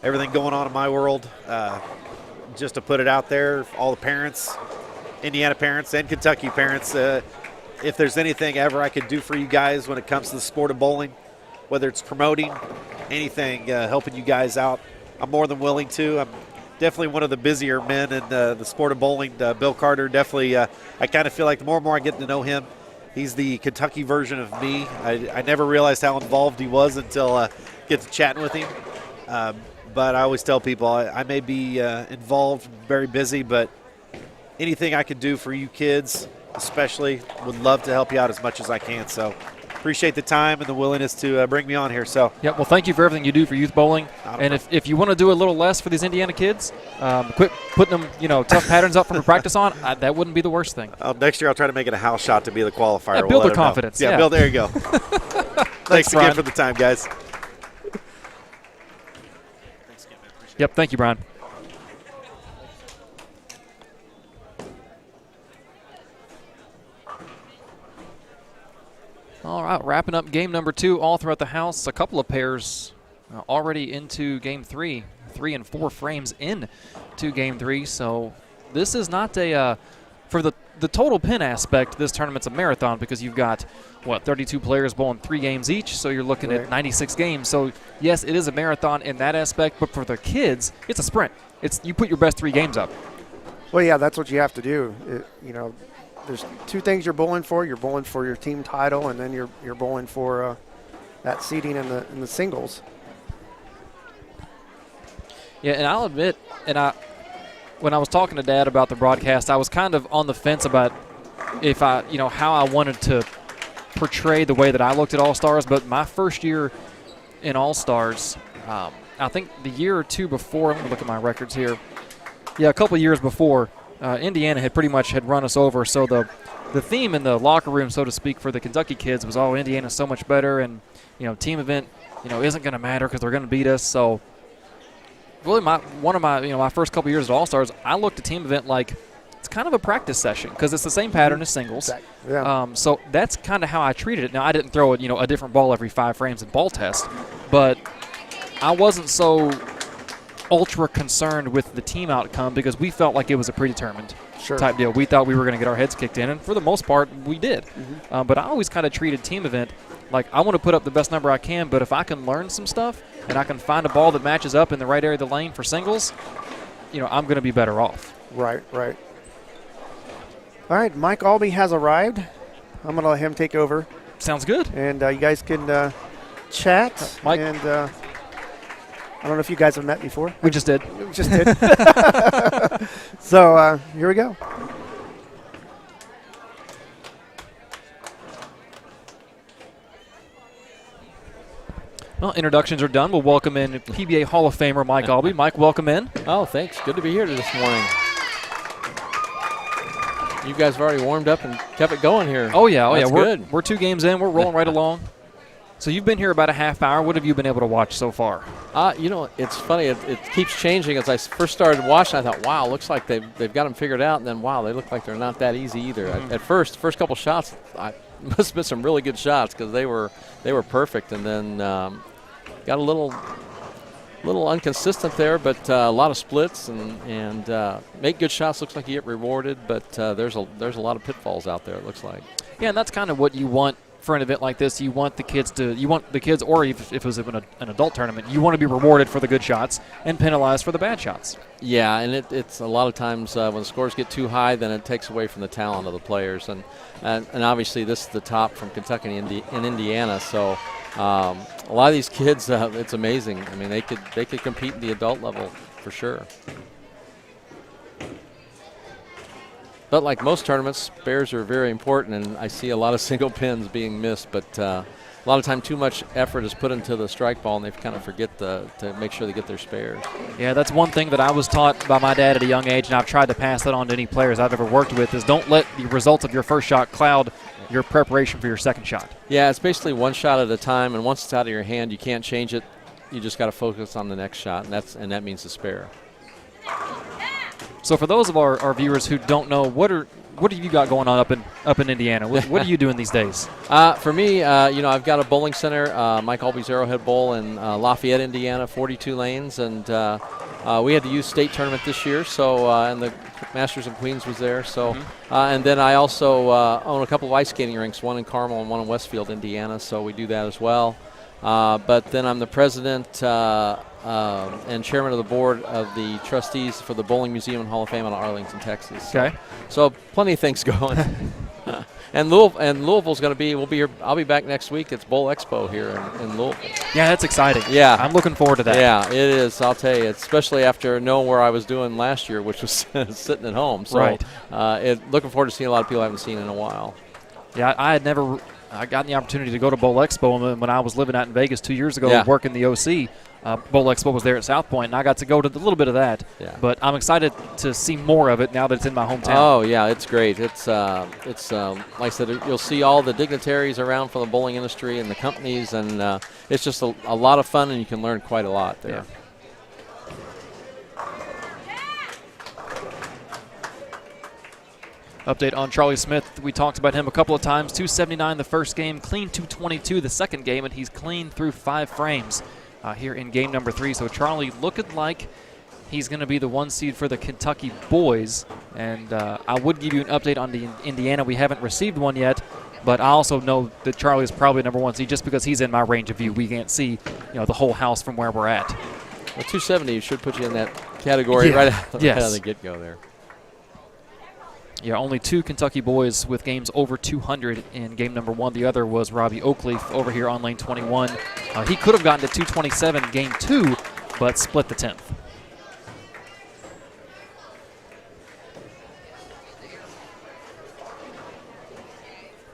everything going on in my world. Just to put it out there, all the parents, Indiana parents and Kentucky parents, if there's anything ever I could do for you guys when it comes to the sport of bowling, whether it's promoting, anything, helping you guys out, I'm more than willing to. I'm definitely one of the busier men in the sport of bowling. Bill Carter, definitely, I kind of feel like the more and more I get to know him, he's the Kentucky version of me. I never realized how involved he was until get to chatting with him. but I always tell people I may be involved, very busy, but anything I could do for you kids, especially, would love to help you out as much as I can. So appreciate the time and the willingness to bring me on here. So Yeah, well, thank you for everything you do for youth bowling. And if you want to do a little less for these Indiana kids, quit putting them, tough patterns up from a practice on, that wouldn't be the worst thing. Next year I'll try to make it a house shot to be the qualifier. Yeah, We'll build let their them know. confidence. Yeah, Yeah. Bill, there you go. Thanks again Brian. for the time, guys. Yep, thank you, Brian. All right, wrapping up game number 2 all throughout the house. A couple of pairs already into game 3, 3 and 4 frames in to game 3. So this is not for the total pin aspect, this tournament's a marathon because you've got, 32 players bowling 3 games each, so you're looking at 96 games. So, yes, it is a marathon in that aspect, but for the kids, it's a sprint. You put your best 3 games up. Well, yeah, that's what you have to do. There's 2 things you're bowling for. You're bowling for your team title, and then you're bowling for that seeding in the singles. Yeah, and I'll admit, when I was talking to Dad about the broadcast, I was kind of on the fence about how I wanted to portray the way that I looked at All-Stars. But my first year in All-Stars, I think the year or 2 before, let me look at my records here. Yeah, a couple of years before, Indiana had pretty much run us over. So the theme in the locker room, so to speak, for the Kentucky kids was, Indiana's so much better, and team event, isn't going to matter because they're going to beat us. So really, one of my first couple years at All Stars, I looked at team event like it's kind of a practice session because it's the same pattern as singles. Exactly. Yeah. So that's kind of how I treated it. Now I didn't throw it, a different ball every 5 frames in ball test, but I wasn't so ultra concerned with the team outcome because we felt like it was a predetermined type deal. We thought we were going to get our heads kicked in, and for the most part, we did. Mm-hmm. But I always kind of treated team event like I want to put up the best number I can, but if I can learn some stuff and I can find a ball that matches up in the right area of the lane for singles, I'm going to be better off. Right. All right, Mike Aulby has arrived. I'm going to let him take over. Sounds good. And you guys can chat. Mike. And I don't know if you guys have met before. We just did. So here we go. Well, introductions are done. We'll welcome in PBA Hall of Famer Mike Aulby. Mike, welcome in. Oh, thanks. Good to be here this morning. You guys have already warmed up and kept it going here. Oh, yeah. That's good. We're 2 games in. We're rolling right along. So you've been here about a half hour. What have you been able to watch so far? It's funny. It keeps changing. As I first started watching, I thought, wow, looks like they've got them figured out. And then, wow, they look like they're not that easy either. At first couple shots, must have been some really good shots because they were perfect. And then got a little inconsistent there, but a lot of splits and make good shots. Looks like you get rewarded, but there's a lot of pitfalls out there, it looks like. Yeah, and that's kind of what you want for an event like this. You want the kids, or if it was an adult tournament, you want to be rewarded for the good shots and penalized for the bad shots. Yeah, and it's a lot of times when the scores get too high, then it takes away from the talent of the players. And obviously this is the top from Kentucky and Indiana, so a lot of these kids, it's amazing. I mean, they could compete at the adult level for sure. But like most tournaments, spares are very important, and I see a lot of single pins being missed. But a lot of time, too much effort is put into the strike ball, and they kind of forget to make sure they get their spares. Yeah, that's one thing that I was taught by my dad at a young age, and I've tried to pass that on to any players I've ever worked with, is don't let the results of your first shot cloud your preparation for your second shot. Yeah, it's basically one shot at a time, and once it's out of your hand, you can't change it. You just got to focus on the next shot, and that means the spare. So for those of our viewers who don't know, what have you got going on up in Indiana? What are you doing these days? For me, I've got a bowling center, Mike Aulby's Arrowhead Bowl in Lafayette, Indiana, 42 lanes, and we had the youth state tournament this year, so and the Masters and Queens was there. So, and then I also own a couple of ice skating rinks, one in Carmel and one in Westfield, Indiana. So we do that as well. But then I'm the president and chairman of the board of the trustees for the Bowling Museum and Hall of Fame out of Arlington, Texas. Okay. So plenty of things going. And Louisville's going to be. We'll be here. I'll be back next week. It's Bowl Expo here in Louisville. Yeah, that's exciting. Yeah, I'm looking forward to that. Yeah, it is. I'll tell you, especially after knowing where I was doing last year, which was sitting at home. So, right. Looking forward to seeing a lot of people I haven't seen in a while. Yeah, I had never gotten the opportunity to go to Bowl Expo when I was living out in Vegas 2 years ago, working the OC. Bowl Expo was there at South Point, and I got to go to a little bit of that. Yeah. But I'm excited to see more of it now that it's in my hometown. Oh yeah, it's great. It's like I said, you'll see all the dignitaries around from the bowling industry and the companies, and it's just a lot of fun, and you can learn quite a lot there. Yeah. Update on Charlie Smith. We talked about him a couple of times. 279 the first game, clean 222 the second game, and he's clean through 5 frames here in game number 3. So Charlie looking like he's going to be the 1 seed for the Kentucky boys. And I would give you an update on the Indiana. We haven't received one yet, but I also know that Charlie is probably number 1 seed just because he's in my range of view. We can't see the whole house from where we're at. Well, 270 should put you in that category right out of the get-go there. Yeah, only 2 Kentucky boys with games over 200 in game number 1. The other was Robbie Oakleaf over here on lane 21. He could have gotten to 227 game 2, but split the 10th.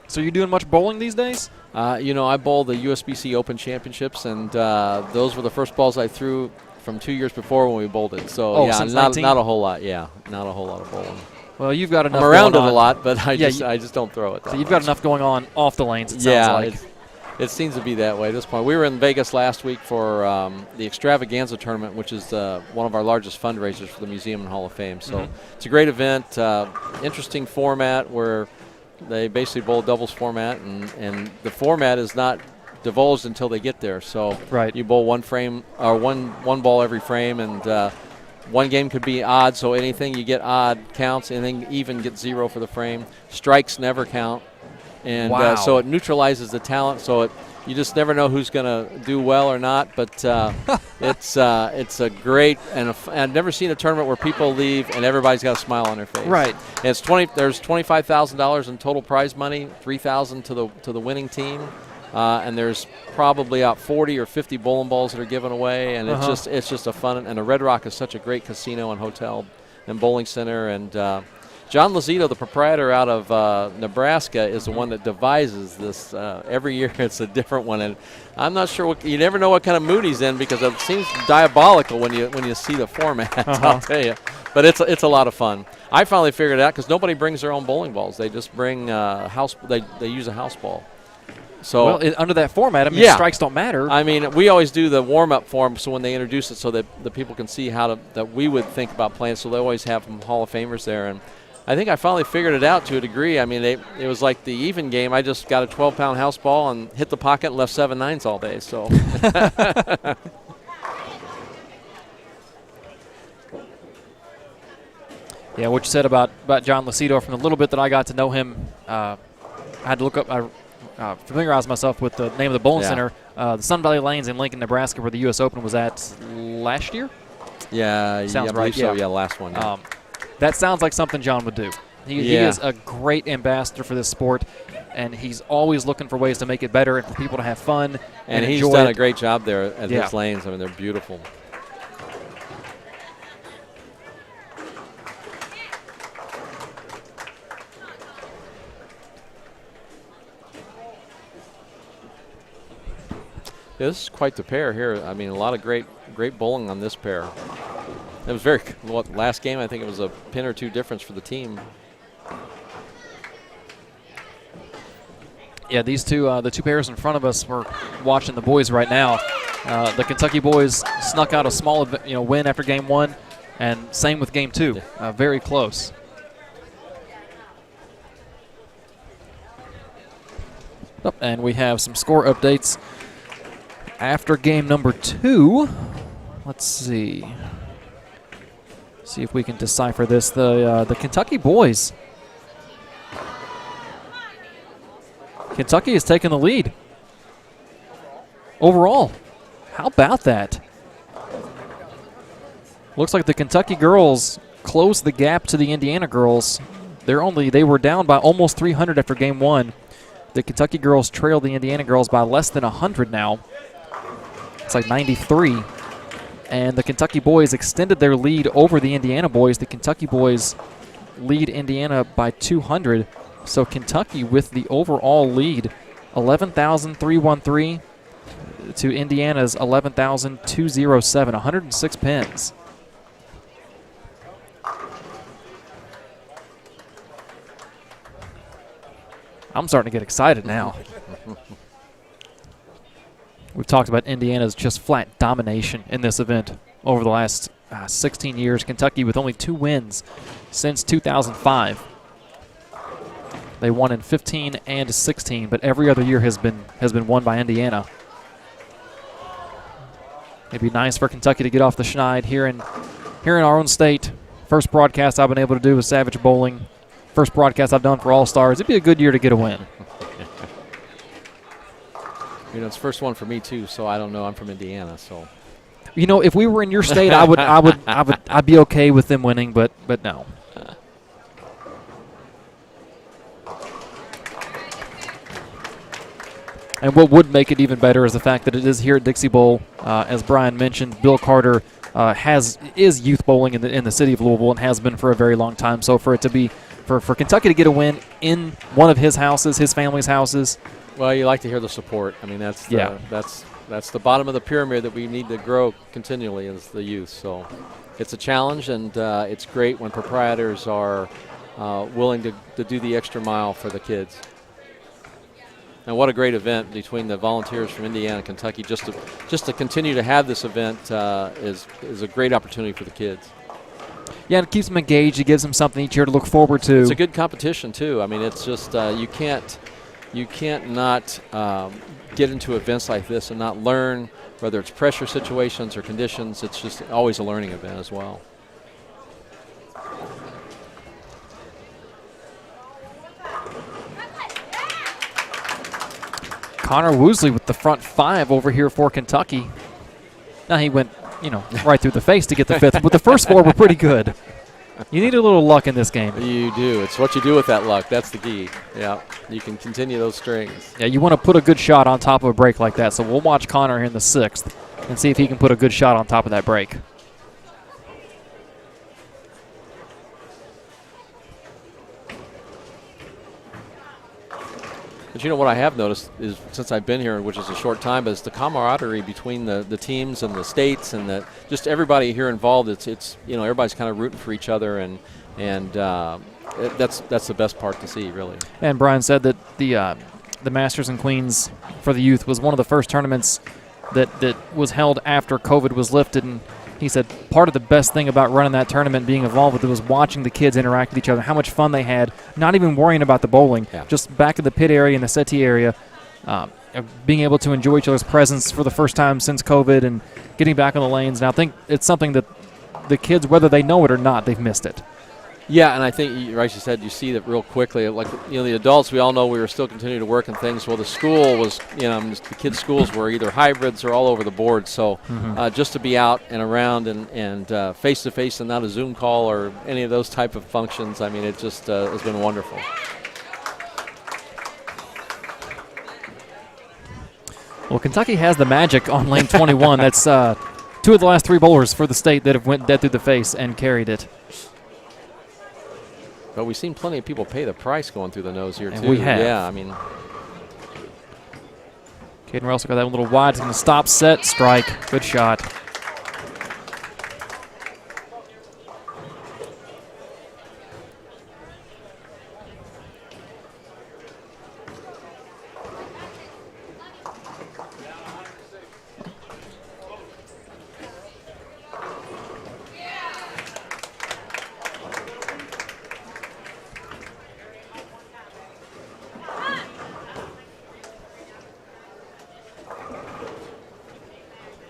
So you doing much bowling these days? I bowl the USBC Open Championships, and those were the first balls I threw from 2 years before when we bowled it. So, not a whole lot. Yeah, not a whole lot of bowling. Well, you've got enough. I'm around it going on. a lot, but I just don't throw it. So you've got enough going on off the lanes. It sounds like. It seems to be that way at this point. We were in Vegas last week for the Extravaganza tournament, which is one of our largest fundraisers for the Museum and Hall of Fame. So it's a great event, interesting format where they basically bowl doubles format, and the format is not divulged until they get there. So you bowl one frame or one ball every frame, and one game could be odd, so anything you get odd counts. Anything even gets 0 for the frame. Strikes never count, and so it neutralizes the talent. So you just never know who's going to do well or not. But it's a great, and I've never seen a tournament where people leave and everybody's got a smile on their face. Right. And it's there's $25,000 in total prize money, $3,000 to the winning team. And there's probably out 40 or 50 bowling balls that are given away, and it's just a fun. And the Red Rock is such a great casino and hotel and bowling center. And John Lazito, the proprietor out of Nebraska, is the one that devises this. Every year it's a different one, and I'm not sure. You never know what kind of mood he's in because it seems diabolical when you see the format. I'll tell you, but it's a lot of fun. I finally figured it out because nobody brings their own bowling balls. They just bring house. They use a house ball. So under that format, strikes don't matter. I mean, we always do the warm-up form, so when they introduce it, so that the people can see that we would think about playing. So they always have some Hall of Famers there, and I think I finally figured it out to a degree. I mean, it was like the even game. I just got a 12-pound house ball and hit the pocket and left 7 9s all day. So. Yeah, what you said about John Lazito, from the little bit that I got to know him, I had to look up. Familiarize myself with the name of the bowling center, the Sun Valley Lanes in Lincoln, Nebraska, where the U.S. Open was at last year. Yeah, sounds I right. So yeah, last one. Yeah. That sounds like something John would do. He is a great ambassador for this sport, and he's always looking for ways to make it better and for people to have fun. And he's enjoy done it. a great job there at his lanes. I mean, they're beautiful. Yeah, this is quite the pair here. I mean, a lot of great bowling on this pair. It was last game, I think it was a pin or 2 difference for the team. Yeah, these two, the 2 pairs in front of us, we're watching the boys right now. The Kentucky boys snuck out a small win after game 1, and same with game 2. Very close. And we have some score updates after game number 2. Let's see if we can decipher this. The Kentucky boys. Kentucky has taken the lead overall. How about that? Looks like the Kentucky girls closed the gap to the Indiana girls They were down by almost 300 after game 1. The Kentucky girls trail the Indiana girls by less than 100 now. It's like 93. And the Kentucky boys extended their lead over the Indiana boys. The Kentucky boys lead Indiana by 200. So Kentucky with the overall lead, 11,313 to Indiana's 11,207, 106 pins. I'm starting to get excited now. We've talked about Indiana's just flat domination in this event over the last 16 years. Kentucky with only 2 wins since 2005. They won in 15 and 16, but every other year has been won by Indiana. It'd be nice for Kentucky to get off the schneid here in our own state. First broadcast I've been able to do with Savage Bowling. First broadcast I've done for All-Stars. It'd be a good year to get a win. You know, it's the first one for me too, so I don't know. I'm from Indiana, so. You know, if we were in your state, I'd be okay with them winning, but no. And what would make it even better is the fact that it is here at Dixie Bowl. As Brian mentioned, Bill Carter is youth bowling in the city of Louisville and has been for a very long time. So for it to be for Kentucky to get a win in one of his houses, his family's houses. Well, you like to hear the support. I mean, that's the bottom of the pyramid that we need to grow continually is the youth. So it's a challenge, and it's great when proprietors are willing to do the extra mile for the kids. And what a great event between the volunteers from Indiana and Kentucky. Just to continue to have this event is a great opportunity for the kids. Yeah, it keeps them engaged. It gives them something each year to look forward to. It's a good competition too. I mean, it's just you can't not get into events like this and not learn, whether it's pressure situations or conditions. It's just always a learning event as well. Connor Woosley with the front 5 over here for Kentucky. Now he went, right through the face to get the 5th, but the first 4 were pretty good. You need a little luck in this game. You do. It's what you do with that luck. That's the key. Yeah, you can continue those strings. Yeah, you want to put a good shot on top of a break like that. So we'll watch Connor here in the 6th and see if he can put a good shot on top of that break. But you know what I have noticed is since I've been here, which is a short time, is the camaraderie between the teams and the states and just everybody here involved. It's everybody's kind of rooting for each other, and that's the best part to see, really. And Brian said that the Masters in Queens for the youth was one of the first tournaments that was held after COVID was lifted, and he said part of the best thing about running that tournament, being involved with it, was watching the kids interact with each other, how much fun they had, not even worrying about the bowling, just back in the pit area and the settee area, being able to enjoy each other's presence for the first time since COVID and getting back on the lanes. And I think it's something that the kids, whether they know it or not, they've missed it. Yeah, and I think, like you said, you see that real quickly. Like, the adults, we all know we were still continuing to work and things. Well, the school was, the kids' schools were either hybrids or all over the board. So just to be out and around and face-to-face and not a Zoom call or any of those type of functions, I mean, it just has been wonderful. Well, Kentucky has the magic on lane 21. That's 2 of the last 3 bowlers for the state that have went dead through the face and carried it. But we've seen plenty of people pay the price going through the nose here, and too. We have. Yeah, I mean. Caden Russell got that one little wide. He's going to stop, set, strike. Good shot.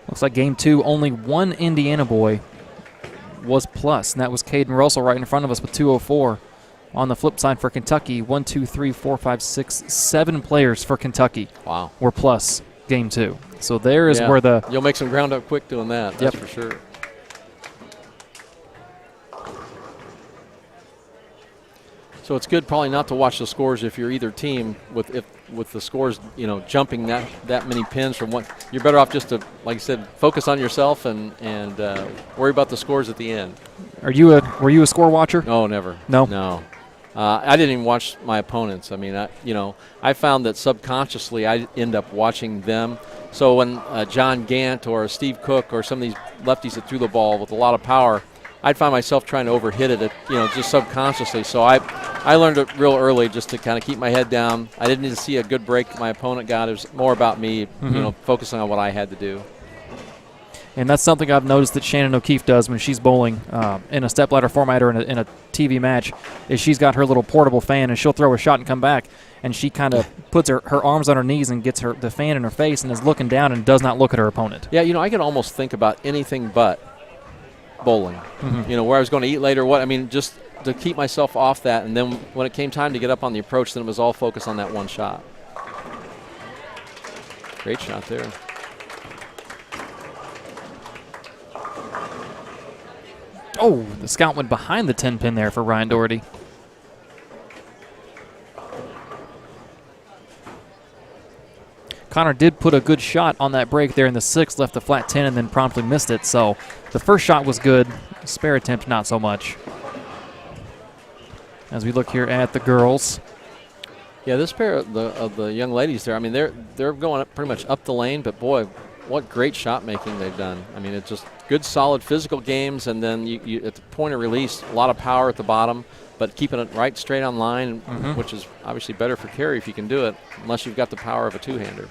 Looks like game 2, only one Indiana boy was plus, and that was Caden Russell right in front of us with 204. On the flip side for Kentucky, 1, 2, 3, 4, 5, 6, 7 players for Kentucky were plus game 2. So there is where the... You'll make some ground up quick doing that, that's for sure. So it's good probably not to watch the scores if you're either team with the scores, jumping that many pins from one. You're better off just to, like I said, focus on yourself and worry about the scores at the end. Were you a score watcher? No, never. No. I didn't even watch my opponents. I mean, I found that subconsciously I end up watching them. So when John Gant or Steve Cook or some of these lefties that threw the ball with a lot of power, I'd find myself trying to overhit it, just subconsciously. So I learned it real early just to kind of keep my head down. I didn't need to see a good break my opponent got. It was more about me, focusing on what I had to do. And that's something I've noticed that Shannon O'Keefe does when she's bowling in a stepladder format or in a TV match, is she's got her little portable fan, and she'll throw a shot and come back, and she kind of puts her arms on her knees and gets the fan in her face and is looking down and does not look at her opponent. Yeah, I could almost think about anything but bowling. Where I was going to eat later, just to keep myself off that, and then when it came time to get up on the approach, then it was all focused on that one shot. Great shot there. Oh, the scout went behind the 10-pin there for Ryan Doherty. Connor did put a good shot on that break there in the 6th, left the flat 10, and then promptly missed it. So the first shot was good. Spare attempt, not so much. As we look here at the girls. Yeah, this pair of the young ladies there, they're going up pretty much up the lane, but boy, what great shot making they've done. It's just good, solid physical games, and then you at the point of release, a lot of power at the bottom, but keeping it right straight on line, which is obviously better for carry if you can do it, unless you've got the power of a two-hander.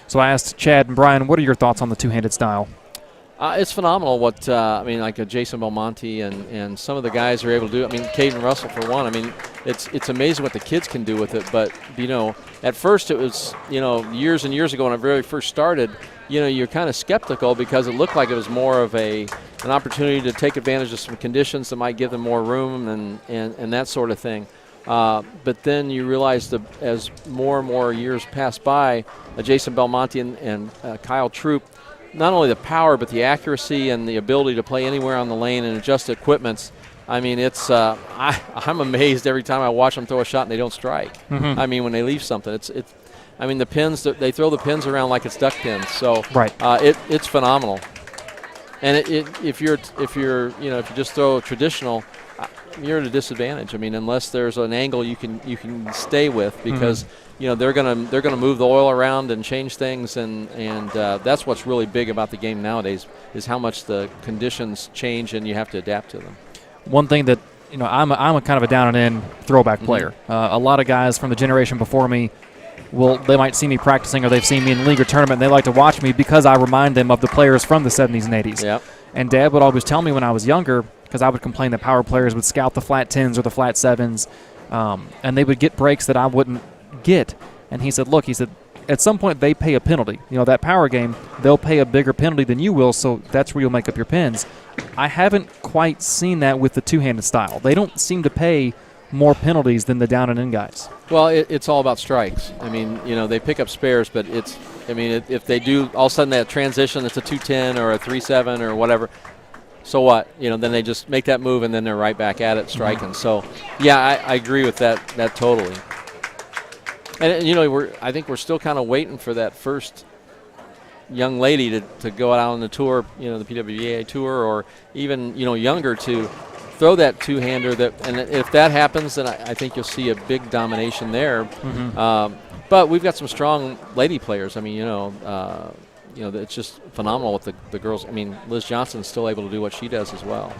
So I asked Chad and Brian, what are your thoughts on the two-handed style? It's phenomenal what, like a Jason Belmonte and some of the guys are able to do. Caden Russell for one. It's amazing what the kids can do with it. But, at first it was, years and years ago when I very first started, you're kind of skeptical because it looked like it was more of an opportunity to take advantage of some conditions that might give them more room and that sort of thing. But then you realize that as more and more years pass by, Jason Belmonte and Kyle Troop, not only the power but the accuracy and the ability to play anywhere on the lane and adjust equipments. It's I'm amazed every time I watch them throw a shot and they don't strike. When they leave something, it's the pins, they throw the pins around like it's duck pins. So right. It's phenomenal. And if you just throw a traditional, you're at a disadvantage. Unless there's an angle you can stay with, because they're gonna move the oil around and change things, and that's what's really big about the game nowadays is how much the conditions change and you have to adapt to them. One thing that I'm a kind of a down and in throwback player. A lot of guys from the generation before me they might see me practicing or they've seen me in league or tournament and they like to watch me because I remind them of the players from the 70s and 80s. Yep. And Dad would always tell me when I was younger, because I would complain that power players would scout the flat 10s or the flat 7s, and they would get breaks that I wouldn't get. And he said, look, at some point they pay a penalty. That power game, they'll pay a bigger penalty than you will, so that's where you'll make up your pins. I haven't quite seen that with the two-handed style. They don't seem to pay more penalties than the down and in guys. Well, it's all about strikes. They pick up spares, but if they do all of a sudden that transition, it's a 2-10 or a 3-7 or whatever. So what? Then they just make that move and then they're right back at it striking. So, yeah, I agree with that totally. And I think we're still kind of waiting for that first young lady to go out on the tour, the PWBA tour, or even younger to throw that two-hander. And if that happens, then I think you'll see a big domination there. But we've got some strong lady players. It's just phenomenal what the girls. Liz Johnson's still able to do what she does as well.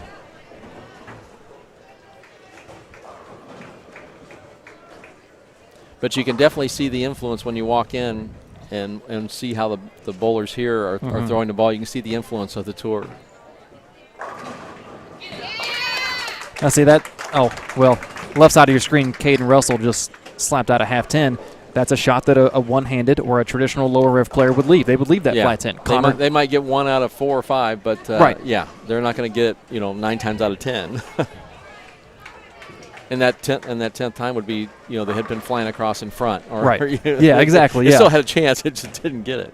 But you can definitely see the influence when you walk in and see how the bowlers here are throwing the ball. You can see the influence of the tour. I see that. Oh, well, left side of your screen, Caden Russell just slapped out a half 10. That's a shot that a one-handed or a traditional lower rev player would leave. They would leave that flat 10. They might get 1 out of 4 or 5, but right. Yeah, they're not going to get 9 times out of 10. And that 10th time would be the head pin flying across in front. Or, right. Yeah, exactly. It still had a chance. It just didn't get it.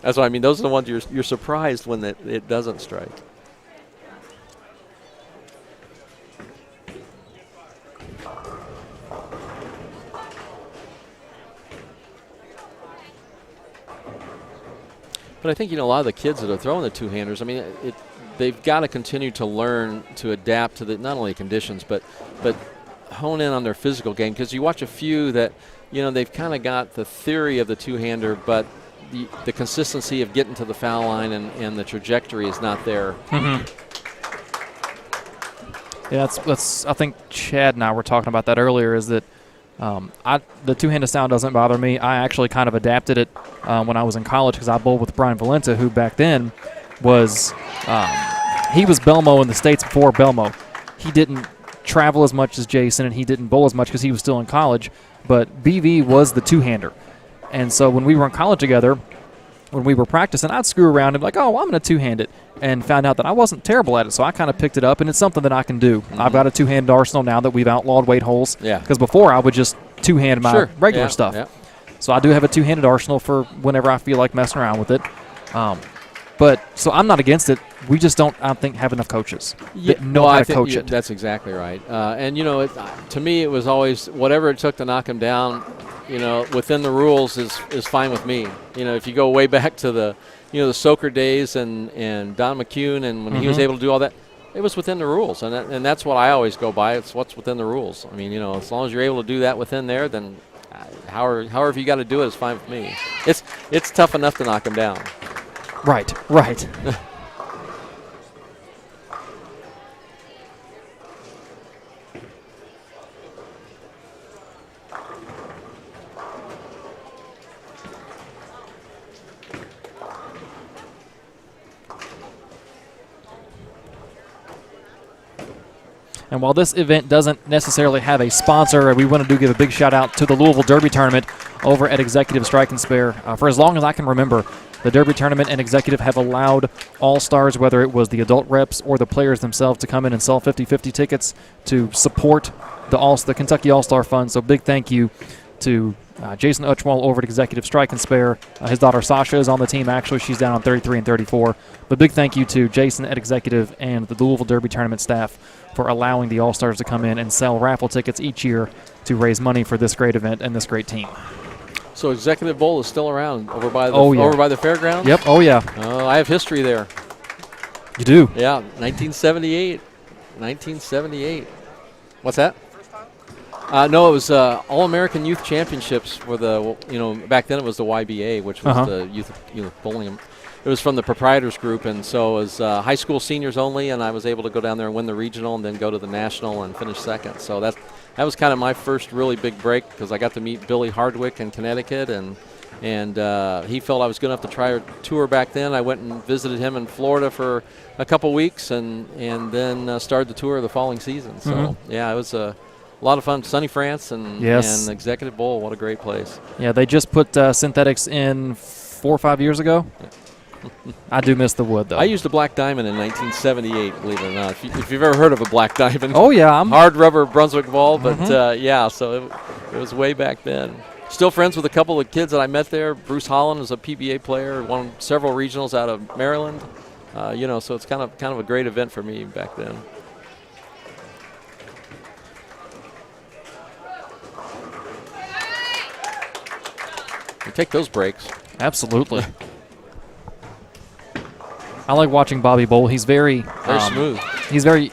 That's what I mean. Those are the ones you're surprised when it doesn't strike. But I think, a lot of the kids that are throwing the two-handers, I mean, they've got to continue to learn to adapt to not only conditions, but hone in on their physical game. Because you watch a few that, they've kind of got the theory of the two-hander, but the consistency of getting to the foul line and the trajectory is not there. Mm-hmm. Yeah, I think Chad and I were talking about that earlier, is that the two-handed style doesn't bother me. I actually kind of adapted it when I was in college because I bowled with Brian Valenta, who back then was he was Belmo in the States before Belmo. He didn't travel as much as Jason, and he didn't bowl as much because he was still in college, but BV was the two-hander. And so when we were in college together, when we were practicing, I'd screw around and be like, oh, well, I'm going to two-hand it, and found out that I wasn't terrible at it, so I kind of picked it up, and it's something that I can do. Mm-hmm. I've got a two-handed arsenal now that we've outlawed weight holes. Yeah. Because before I would just two-hand my regular stuff. Yeah. So I do have a two-handed arsenal for whenever I feel like messing around with it. But so I'm not against it. We just don't, I think, have enough coaches that know how to coach it. That's exactly right. And, to me, it was always whatever it took to knock him down, within the rules is fine with me. If you go way back to the Soker days and Don McCune and when he was able to do all that, it was within the rules. And that's what I always go by. It's what's within the rules. I mean, as long as you're able to do that within there, then however you got to do it is fine with me. It's tough enough to knock him down. Right. And while this event doesn't necessarily have a sponsor, we want to give a big shout out to the Louisville Derby Tournament over at Executive Strike and Spare. For as long as I can remember, the Derby Tournament and Executive have allowed all-stars, whether it was the adult reps or the players themselves, to come in and sell 50-50 tickets to support the Kentucky All-Star Fund. So big thank you to Jason Utchwall over at Executive Strike and Spare. His daughter Sasha is on the team, actually. She's down on 33 and 34. But big thank you to Jason at Executive and the Louisville Derby Tournament staff for allowing the All-Stars to come in and sell raffle tickets each year to raise money for this great event and this great team. So Executive Bowl is still around over by the fairgrounds? Yep, oh yeah. I have history there. You do? Yeah, 1978. What's that? No, it was All-American Youth Championships for back then it was the YBA, which was the youth bowling. It was from the proprietors group, and so it was high school seniors only, and I was able to go down there and win the regional and then go to the national and finish second. So that was kind of my first really big break because I got to meet Billy Hardwick in Connecticut, and he felt I was good enough to try a tour back then. I went and visited him in Florida for a couple weeks and then started the tour the following season. So, yeah, it was a lot of fun. Sunny France and Executive Bowl, what a great place. Yeah, they just put synthetics in 4 or 5 years ago. I do miss the wood, though. I used a black diamond in 1978, believe it or not. If you've ever heard of a black diamond. Oh, yeah. Hard rubber Brunswick ball, but so it was way back then. Still friends with a couple of kids that I met there. Bruce Holland is a PBA player, won several regionals out of Maryland. So it's kind of a great event for me back then. You take those breaks. Absolutely. I like watching Bobby bowl. He's very smooth. He's very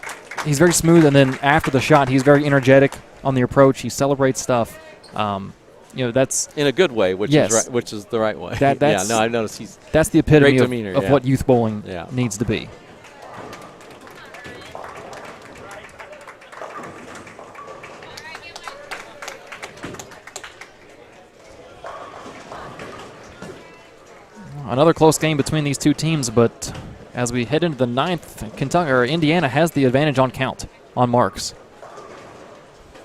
smooth, and then after the shot, he's very energetic on the approach. He celebrates stuff. That's in a good way, which is the right way. I noticed that's the epitome of what youth bowling needs to be. Another close game between these two teams, but as we head into the ninth, Indiana has the advantage on count, on marks.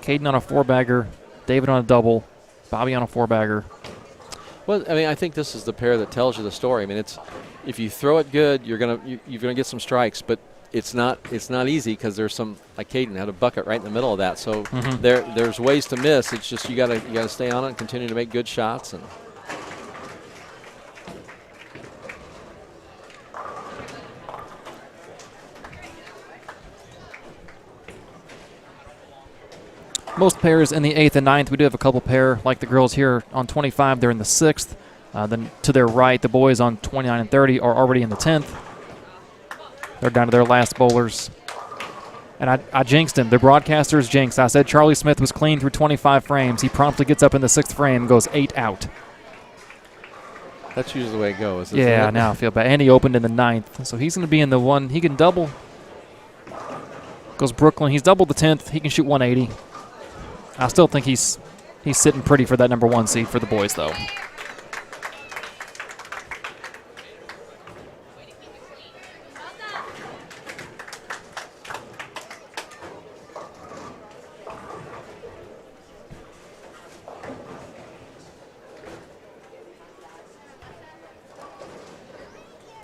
Caden on a four-bagger, David on a double, Bobby on a four-bagger. Well, I mean, I think this is the pair that tells you the story. I mean, it's if you throw it good, you're gonna get some strikes, but it's not easy because there's some, like Caden had a bucket right in the middle of that. So there's ways to miss. It's just you gotta stay on it and continue to make good shots. And most pairs in the 8th and 9th. We do have a couple pair, like the girls here on 25. They're in the 6th. Then to their right, the boys on 29 and 30 are already in the 10th. They're down to their last bowlers. And I jinxed him. The broadcaster's jinxed. I said Charlie Smith was clean through 25 frames. He promptly gets up in the 6th frame and goes 8 out. That's usually the way it goes. Isn't Yeah, it? now I feel bad. And he opened in the 9th. So he's going to be in the one. He can double. Goes Brooklyn. He's doubled the 10th. He can shoot 180. I still think he's sitting pretty for that number 1 seed for the boys, though.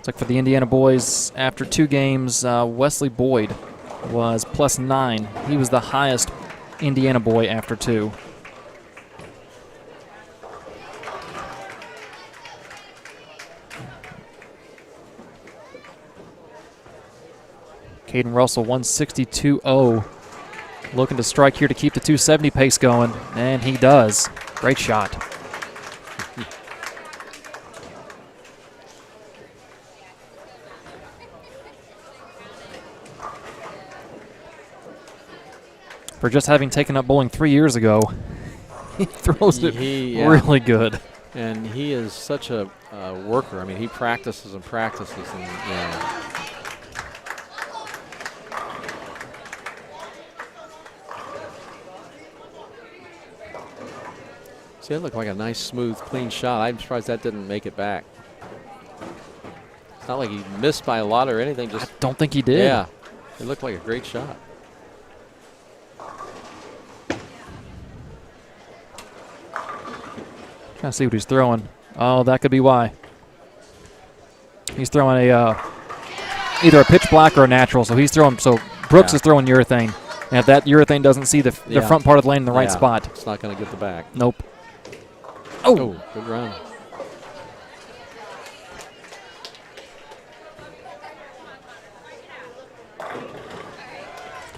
Like for the Indiana boys, after 2 games, Wesley Boyd was +9. He was the highest Indiana boy after 2. Caden Russell, 162.0. Looking to strike here to keep the 270 pace going, and he does. Great shot. For just having taken up bowling 3 years ago, he throws it really good. And he is such a worker. I mean, he practices and practices. And, yeah. See, that looked like a nice, smooth, clean shot. I'm surprised that didn't make it back. It's not like he missed by a lot or anything. Just I don't think he did. Yeah, it looked like a great shot. Trying to see what he's throwing. Oh, that could be why. He's throwing either a pitch black or a natural. So he's throwing. So Brooks is throwing urethane, and if that urethane doesn't see the front part of the lane in the right spot, it's not going to get the back. Nope. Oh, good run.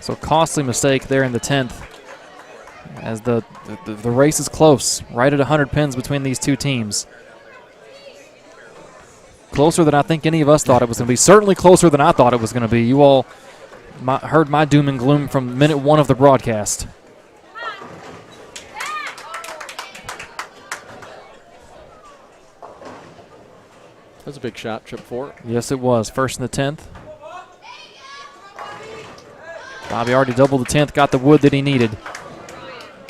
So costly mistake there in the 10th. As the race is close, right at 100 pins between these two teams. Closer than I think any of us thought it was going to be. Certainly closer than I thought it was going to be. You all heard my doom and gloom from minute 1 of the broadcast. That's a big shot, trip 4. Yes, it was. First in the 10th. Bobby already doubled the 10th, got the wood that he needed.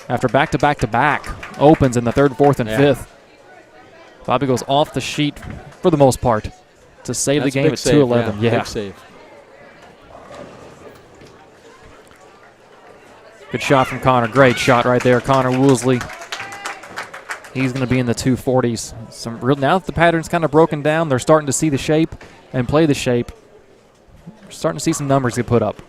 After back-to-back-to-back opens in the 3rd, 4th, and 5th. Bobby goes off the sheet for the most part to save the game at 2-11. Yeah, big save. Good shot from Connor. Great shot right there. Connor Woolsey. He's going to be in the 240s. Now that the pattern's kind of broken down, they're starting to see the shape and play the shape. We're starting to see some numbers get put up.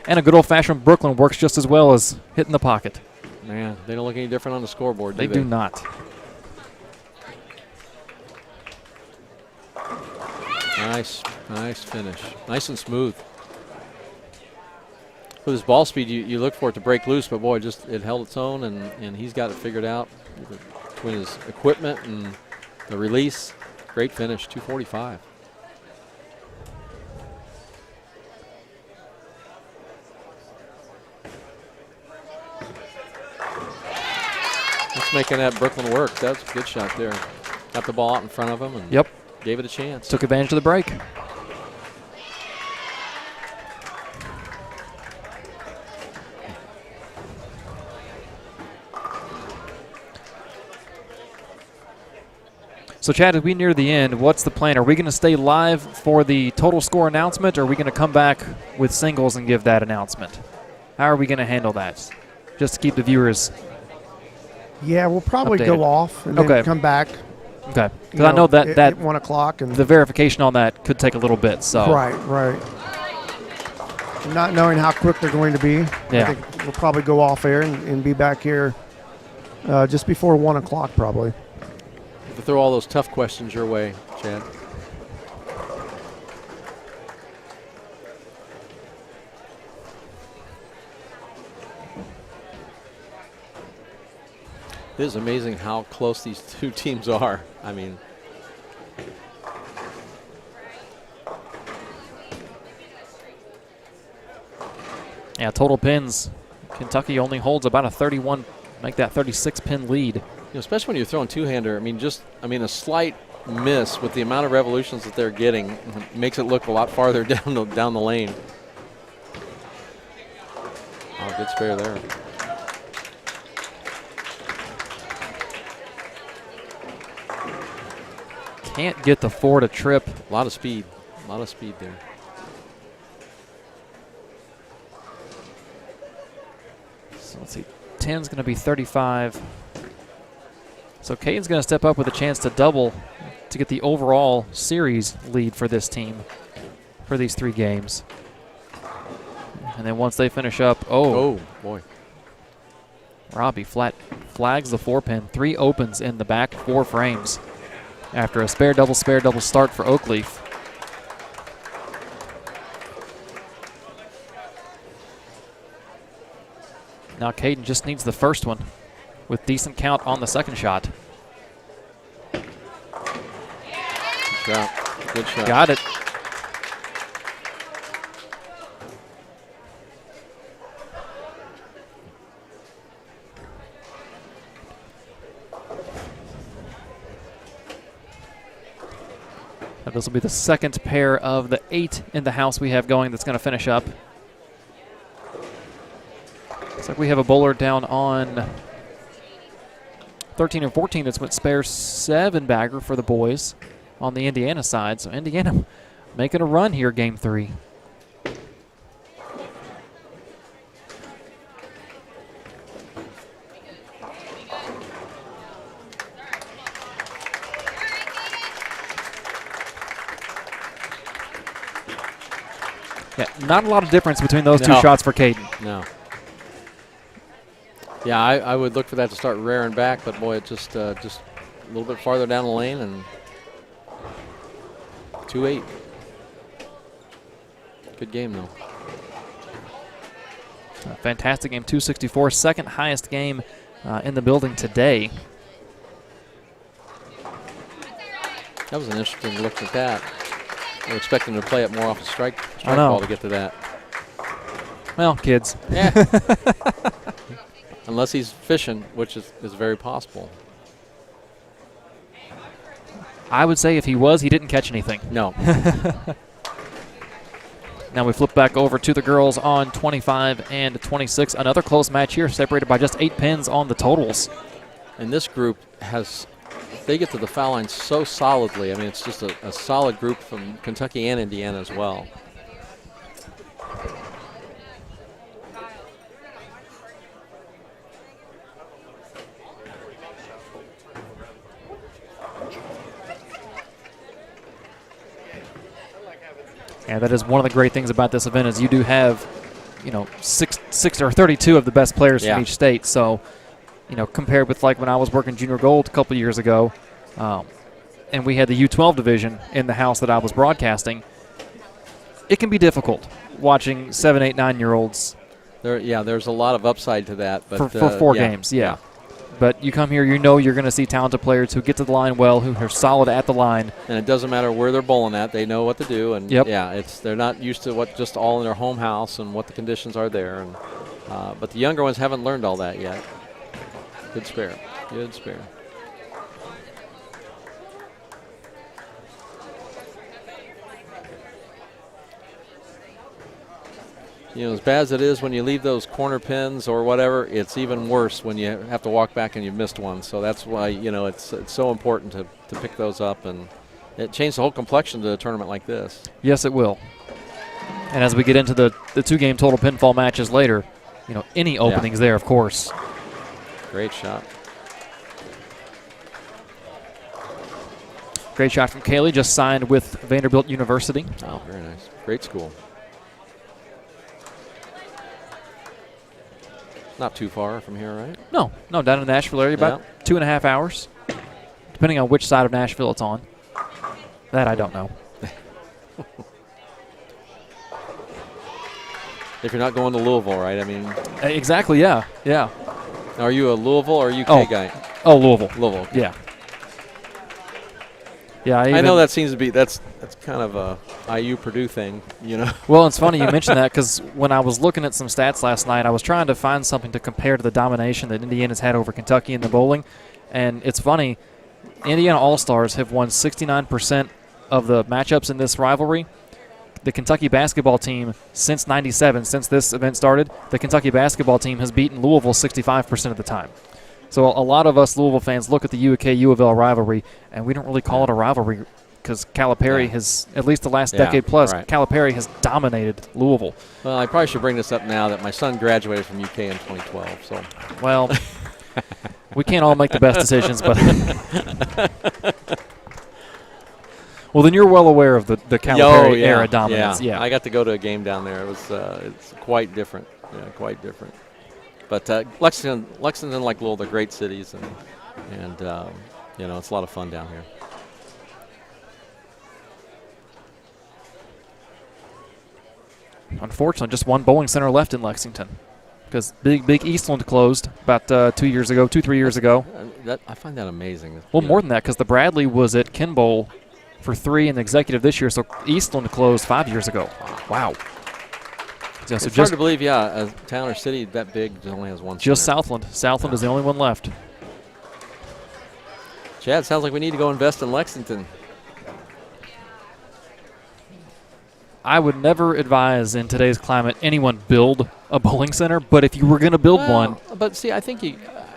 And a good old-fashioned Brooklyn works just as well as hitting the pocket. Man, they don't look any different on the scoreboard, They do not. Nice finish. Nice and smooth. With his ball speed, you look for it to break loose, but boy, it held its own, and he's got it figured out between his equipment and the release. Great finish, 245. Just making that Brooklyn work. That's a good shot there. Got the ball out in front of him and gave it a chance. Took advantage of the break. So, Chad, as we near the end, what's the plan? Are we going to stay live for the total score announcement, or are we going to come back with singles and give that announcement? How are we going to handle that? Just to keep the viewers Yeah, we'll probably updated. go off and then come back. Okay. Because I know that at 1 o'clock and the verification on that could take a little bit. So right. Not knowing how quick they're going to be, I think we'll probably go off air and be back here just before 1 o'clock probably. To throw all those tough questions your way, Chad. It is amazing how close these two teams are. I mean, yeah, total pins. Kentucky only holds about a 31, make that 36-pin lead. you know, especially when you're throwing two-hander. I mean, a slight miss with the amount of revolutions that they're getting makes it look a lot farther down the lane. Oh, good spare there. Can't get the 4 to trip. A lot of speed there. So let's see, 10's going to be 35. So Caden's going to step up with a chance to double to get the overall series lead for this team for these 3 games. And then once they finish up, oh boy. Robbie flags the 4-pin. 3 opens in the back 4 frames after a spare double start for Oakleaf. Now Caden just needs the first one with decent count on the second shot. Good shot. Good shot. Got it. This will be the second pair of the 8 in the house we have going that's going to finish up. Looks like we have a bowler down on 13 and 14 that's went spare 7-bagger for the boys on the Indiana side. So Indiana making a run here, game 3. Yeah, not a lot of difference between those 2 shots for Caden. No. Yeah, I would look for that to start rearing back, but boy, it just a little bit farther down the lane and 2-8. Good game though. A fantastic game, 264, second highest game in the building today. That was an interesting look at that. I was expecting to play it more off a strike ball to get to that. Well, kids. Yeah. Unless he's fishing, which is very possible. I would say if he was, he didn't catch anything. No. Now we flip back over to the girls on 25 and 26. Another close match here, separated by just 8 pins on the totals. And this group they get to the foul line so solidly. I mean, it's just a solid group from Kentucky and Indiana as well. And that is one of the great things about this event is you do have, six or 32 of the best players from each state. So, compared with like when I was working junior gold a couple years ago, and we had the U12 division in the house that I was broadcasting, it can be difficult watching 7, 8, 9-year-olds. There's a lot of upside to that. But for 4 games, yeah. But you come here, you're going to see talented players who get to the line well, who are solid at the line. And it doesn't matter where they're bowling at; they know what to do. And yep. They're not used to what just all in their home house and what the conditions are there. And but the younger ones haven't learned all that yet. Good spare. Good spare. As bad as it is when you leave those corner pins or whatever, it's even worse when you have to walk back and you've missed one. So that's why, it's so important to pick those up. And it changed the whole complexion to a tournament like this. Yes, it will. And as we get into the 2-game total pinfall matches later, any openings there, of course. Great shot. Great shot from Kaylee, just signed with Vanderbilt University. Oh, very nice. Great school. Not too far from here, right? No, down in the Nashville area, about 2.5 hours, depending on which side of Nashville it's on. That I don't know. If you're not going to Louisville, right? I mean, exactly. Yeah. Are you a Louisville or UK guy? Oh, Louisville. Louisville. Yeah. Yeah, I know that seems to be that's kind of a IU Purdue thing, you know. Well, it's funny you mentioned that because when I was looking at some stats last night, I was trying to find something to compare to the domination that Indiana's had over Kentucky in the bowling. And it's funny, Indiana All-Stars have won 69% of the matchups in this rivalry. The Kentucky basketball team, since '97, since this event started, the Kentucky basketball team has beaten Louisville 65% of the time. So a lot of us Louisville fans look at the UK-U of L rivalry, and we don't really call it a rivalry because Calipari has, at least the last decade plus, Calipari has dominated Louisville. Well, I probably should bring this up now that my son graduated from UK in 2012. So, well, we can't all make the best decisions, but well, then you're well aware of the Calipari era dominance. Yeah, I got to go to a game down there. It was it's quite different. Yeah, quite different. But Lexington, like Louisville, they're great cities, and you know, it's a lot of fun down here. Unfortunately, just one bowling center left in Lexington because Big Eastland closed about 3 years ago. I find that amazing. Well, more than that, because the Bradley was at Ken Bowl for 3 and the executive this year, so Eastland closed 5 years ago. Wow. Yeah, so it's hard to believe, a town or city that big only has one just center. Southland. Southland is the only one left. Chad, sounds like we need to go invest in Lexington. I would never advise in today's climate anyone build a bowling center, but if you were going to build one. But see, I think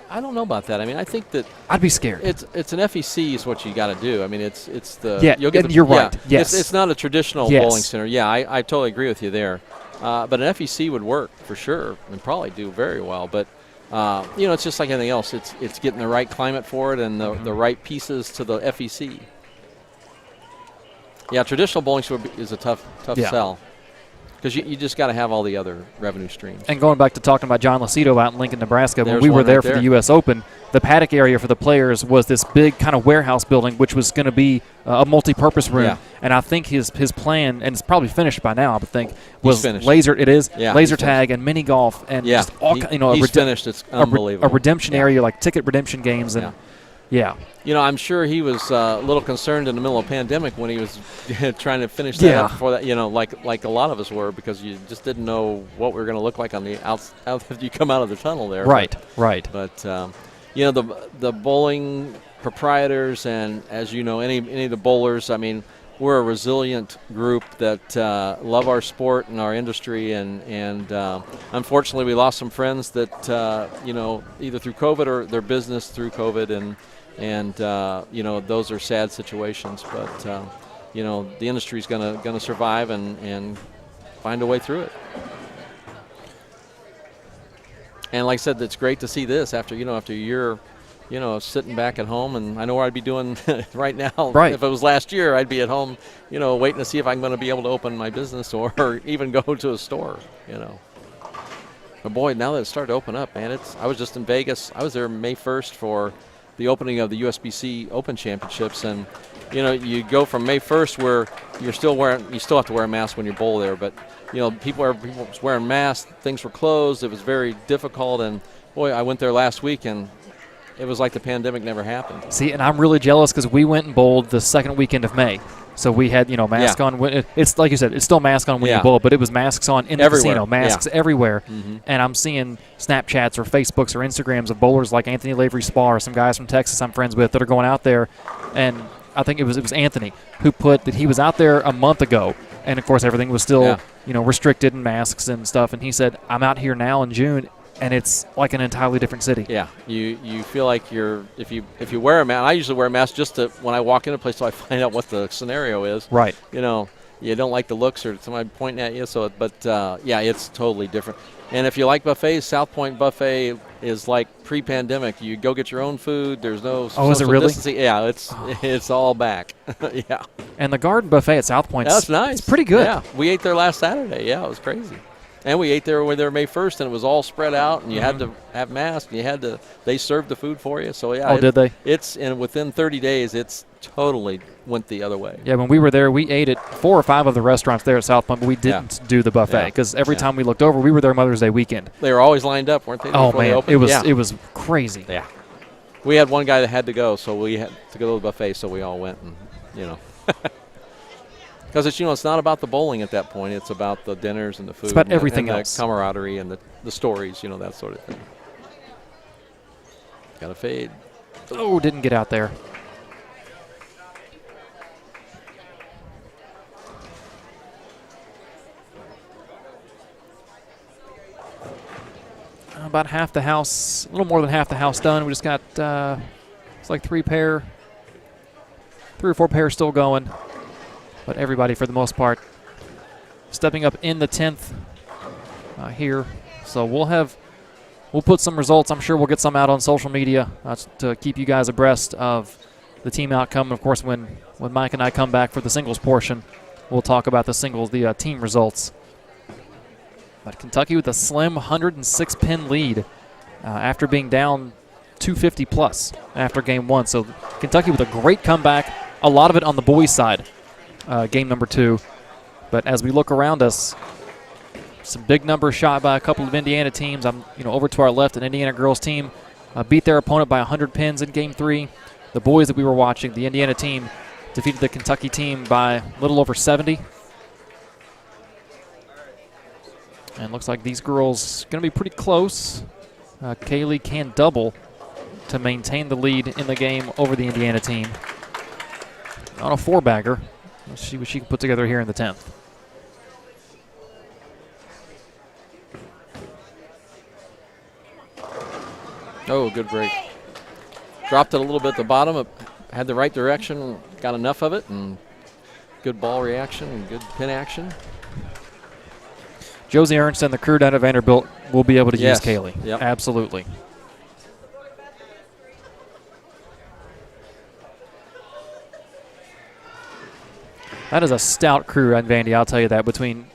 I don't know about that. I mean, I think that I'd be scared. It's an FEC is what you got to do. I mean, it's the you're right. Yes, it's not a traditional bowling center. Yeah, I totally agree with you there. But an FEC would work for sure and probably do very well. But you know, it's just like anything else. It's getting the right climate for it and the right pieces to the FEC. Yeah, traditional bowling is a tough sell because you just got to have all the other revenue streams. And going back to talking about John Lacido out in Lincoln, Nebraska, when we were there for the U.S. Open, the paddock area for the players was this big kind of warehouse building, which was going to be a multi-purpose room. Yeah. And I think his plan, and it's probably finished by now, I would think, was laser. It is laser tag and mini golf and just all he's finished. It's unbelievable. A redemption area like ticket redemption games and. Yeah. You know, I'm sure he was a little concerned in the middle of a pandemic when he was trying to finish that up before that, you know, like a lot of us were, because you just didn't know what we were going to look like on the out if you come out of the tunnel there. Right. But you know, the bowling proprietors and, as you know, any of the bowlers, I mean, we're a resilient group that love our sport and our industry, and unfortunately we lost some friends that, you know, either through COVID or their business through COVID, and you know, those are sad situations, but you know, the industry's gonna survive and find a way through it. And like I said, it's great to see this after a year, you know, sitting back at home, and I know where I'd be doing right now. Right. If it was last year, I'd be at home, you know, waiting to see if I'm going to be able to open my business or even go to a store, you know. But boy, now that it's started to open up, man, I was just in Vegas. I was there May 1st for the opening of the USBC Open Championships, and you know, you go from May 1st where you still have to wear a mask when you bowl there, but you know, people were wearing masks, things were closed, it was very difficult, and boy, I went there last week and it was like the pandemic never happened. See, and I'm really jealous because we went and bowled the second weekend of May. So we had, you know, mask on. It's like you said, it's still mask on when you bowl, but it was masks on in the casino, masks everywhere. Mm-hmm. And I'm seeing Snapchats or Facebooks or Instagrams of bowlers like Anthony Lavery Spa or some guys from Texas I'm friends with that are going out there. And I think it was Anthony who put that he was out there a month ago. And, of course, everything was still, you know, restricted and masks and stuff. And he said, I'm out here now in June, and it's like an entirely different city. Yeah, you feel like you're if you wear a mask. I usually wear a mask just to when I walk into a place so I find out what the scenario is. Right. You know, you don't like the looks or somebody pointing at you. So, but yeah, it's totally different. And if you like buffets, South Point Buffet is like pre-pandemic. You go get your own food. There's no is it really? Distancing. Yeah, it's all back. Yeah. And the Garden Buffet at South Point. That's nice. It's pretty good. Yeah, we ate there last Saturday. Yeah, it was crazy. And we ate there when they were May 1st, and it was all spread out, and you had to have masks, and they served the food for you. So, yeah. Did they? And within 30 days, it's totally went the other way. Yeah, when we were there, we ate at 4 or 5 of the restaurants there at South Point, but we didn't do the buffet because every time we looked over, we were there Mother's Day weekend. They were always lined up, weren't they? Oh, man, it was crazy. Yeah. we had one guy that had to go, so we had to go to the buffet, so we all went, and because it's it's not about the bowling at that point. It's about the dinners and the food. It's about and everything the else. camaraderie and the stories, that sort of thing. Got to fade. Oh, didn't get out there. About half the house, a little more than half the house done. We just got, it's like 3 or 4 pairs still going. But everybody, for the most part, stepping up in the 10th here. So we'll put some results. I'm sure we'll get some out on social media to keep you guys abreast of the team outcome. Of course, when Mike and I come back for the singles portion, we'll talk about the team results. But Kentucky with a slim 106-pin lead after being down 250 plus after game 1. So Kentucky with a great comeback, a lot of it on the boys' side, game number 2. But as we look around us, some big numbers shot by a couple of Indiana teams. Over to our left, an Indiana girls team beat their opponent by 100 pins in game 3. The boys that we were watching, the Indiana team, defeated the Kentucky team by a little over 70. And looks like these girls going to be pretty close. Kaylee can double to maintain the lead in the game over the Indiana team. On a 4-bagger. Let's see what she can put together here in the 10th. Oh, good break. Dropped it a little bit at the bottom. Had the right direction, got enough of it, and good ball reaction and good pin action. Josie Ernst and the crew down at Vanderbilt will be able to use Kaylee. Yep. Absolutely. That is a stout crew at Vandy, I'll tell you that, between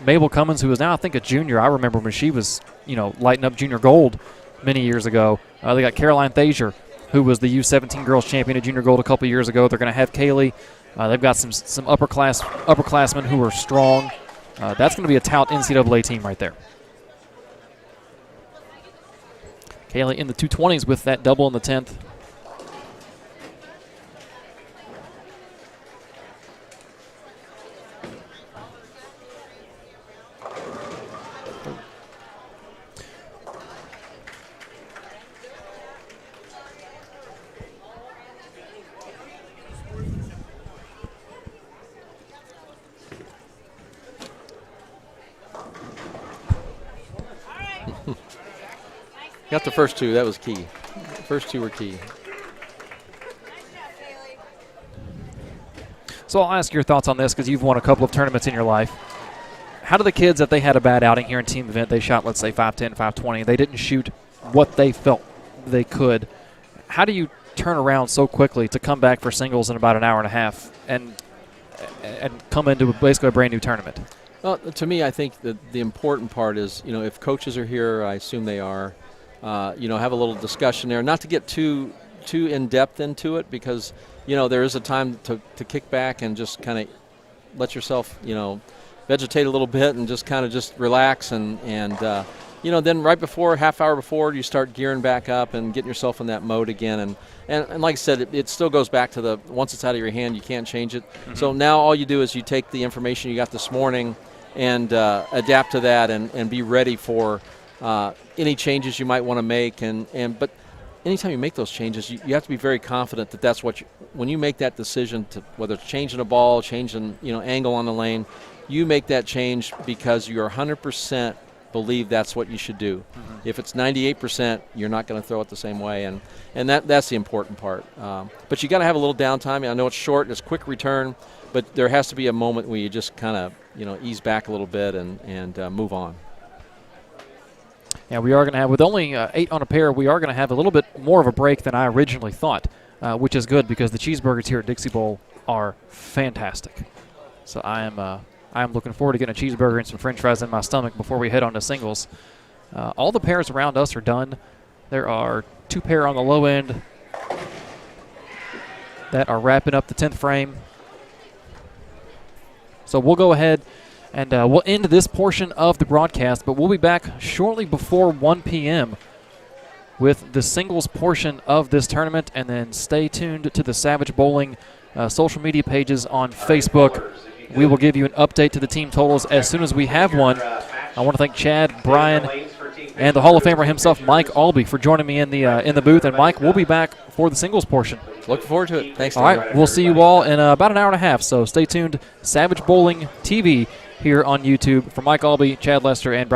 Mabel Cummins, who is now, I think, a junior. I remember when she was, lighting up junior gold many years ago. They got Caroline Thazier, who was the U17 girls champion at junior gold a couple years ago. They're going to have Kaylee. They've got some upperclassmen who are strong. That's going to be a tout NCAA team right there. Kaylee in the 220s with that double in the 10th. Got the first 2. That was key. First 2 were key. So I'll ask your thoughts on this because you've won a couple of tournaments in your life. How do the kids that they had a bad outing here in team event, they shot, let's say, 510, 520, they didn't shoot what they felt they could. How do you turn around so quickly to come back for singles in about an hour and a half and come into basically a brand new tournament? Well, to me, I think that the important part is, if coaches are here, I assume they are, have a little discussion there. Not to get too in-depth into it because, there is a time to kick back and just kind of let yourself, vegetate a little bit and just kind of just relax and then right before, half hour before, you start gearing back up and getting yourself in that mode again. And like I said, it still goes back to once it's out of your hand, you can't change it. Mm-hmm. So now all you do is you take the information you got this morning and adapt to that and be ready for any changes you might want to make. But anytime you make those changes, you have to be very confident that that's what when you make that decision, to whether it's changing a ball, changing angle on the lane, you make that change because you're 100% believe that's what you should do. Mm-hmm. If it's 98%, you're not going to throw it the same way, and that's the important part. But you got to have a little downtime. I know it's short, it's quick return, but there has to be a moment where you just kind of ease back a little bit and move on. Yeah, we are going to have, with only 8 on a pair, we are going to have a little bit more of a break than I originally thought, which is good because the cheeseburgers here at Dixie Bowl are fantastic. So I am looking forward to getting a cheeseburger and some french fries in my stomach before we head on to singles. All the pairs around us are done. There are 2 pair on the low end that are wrapping up the 10th frame. So we'll go ahead and we'll end this portion of the broadcast, but we'll be back shortly before 1 p.m. with the singles portion of this tournament. And then stay tuned to the Savage Bowling social media pages on Facebook. We will give you an update to the team totals as soon as we have one. I want to thank Chad, Brian, and the Hall of Famer himself, Mike Aulby, for joining me in the booth. And Mike, we'll be back for the singles portion. Looking forward to it. Thanks. All right, we'll see you all in about an hour and a half. So stay tuned. Savage Bowling TV here on YouTube. For Mike Aulby, Chad Lester, and Brian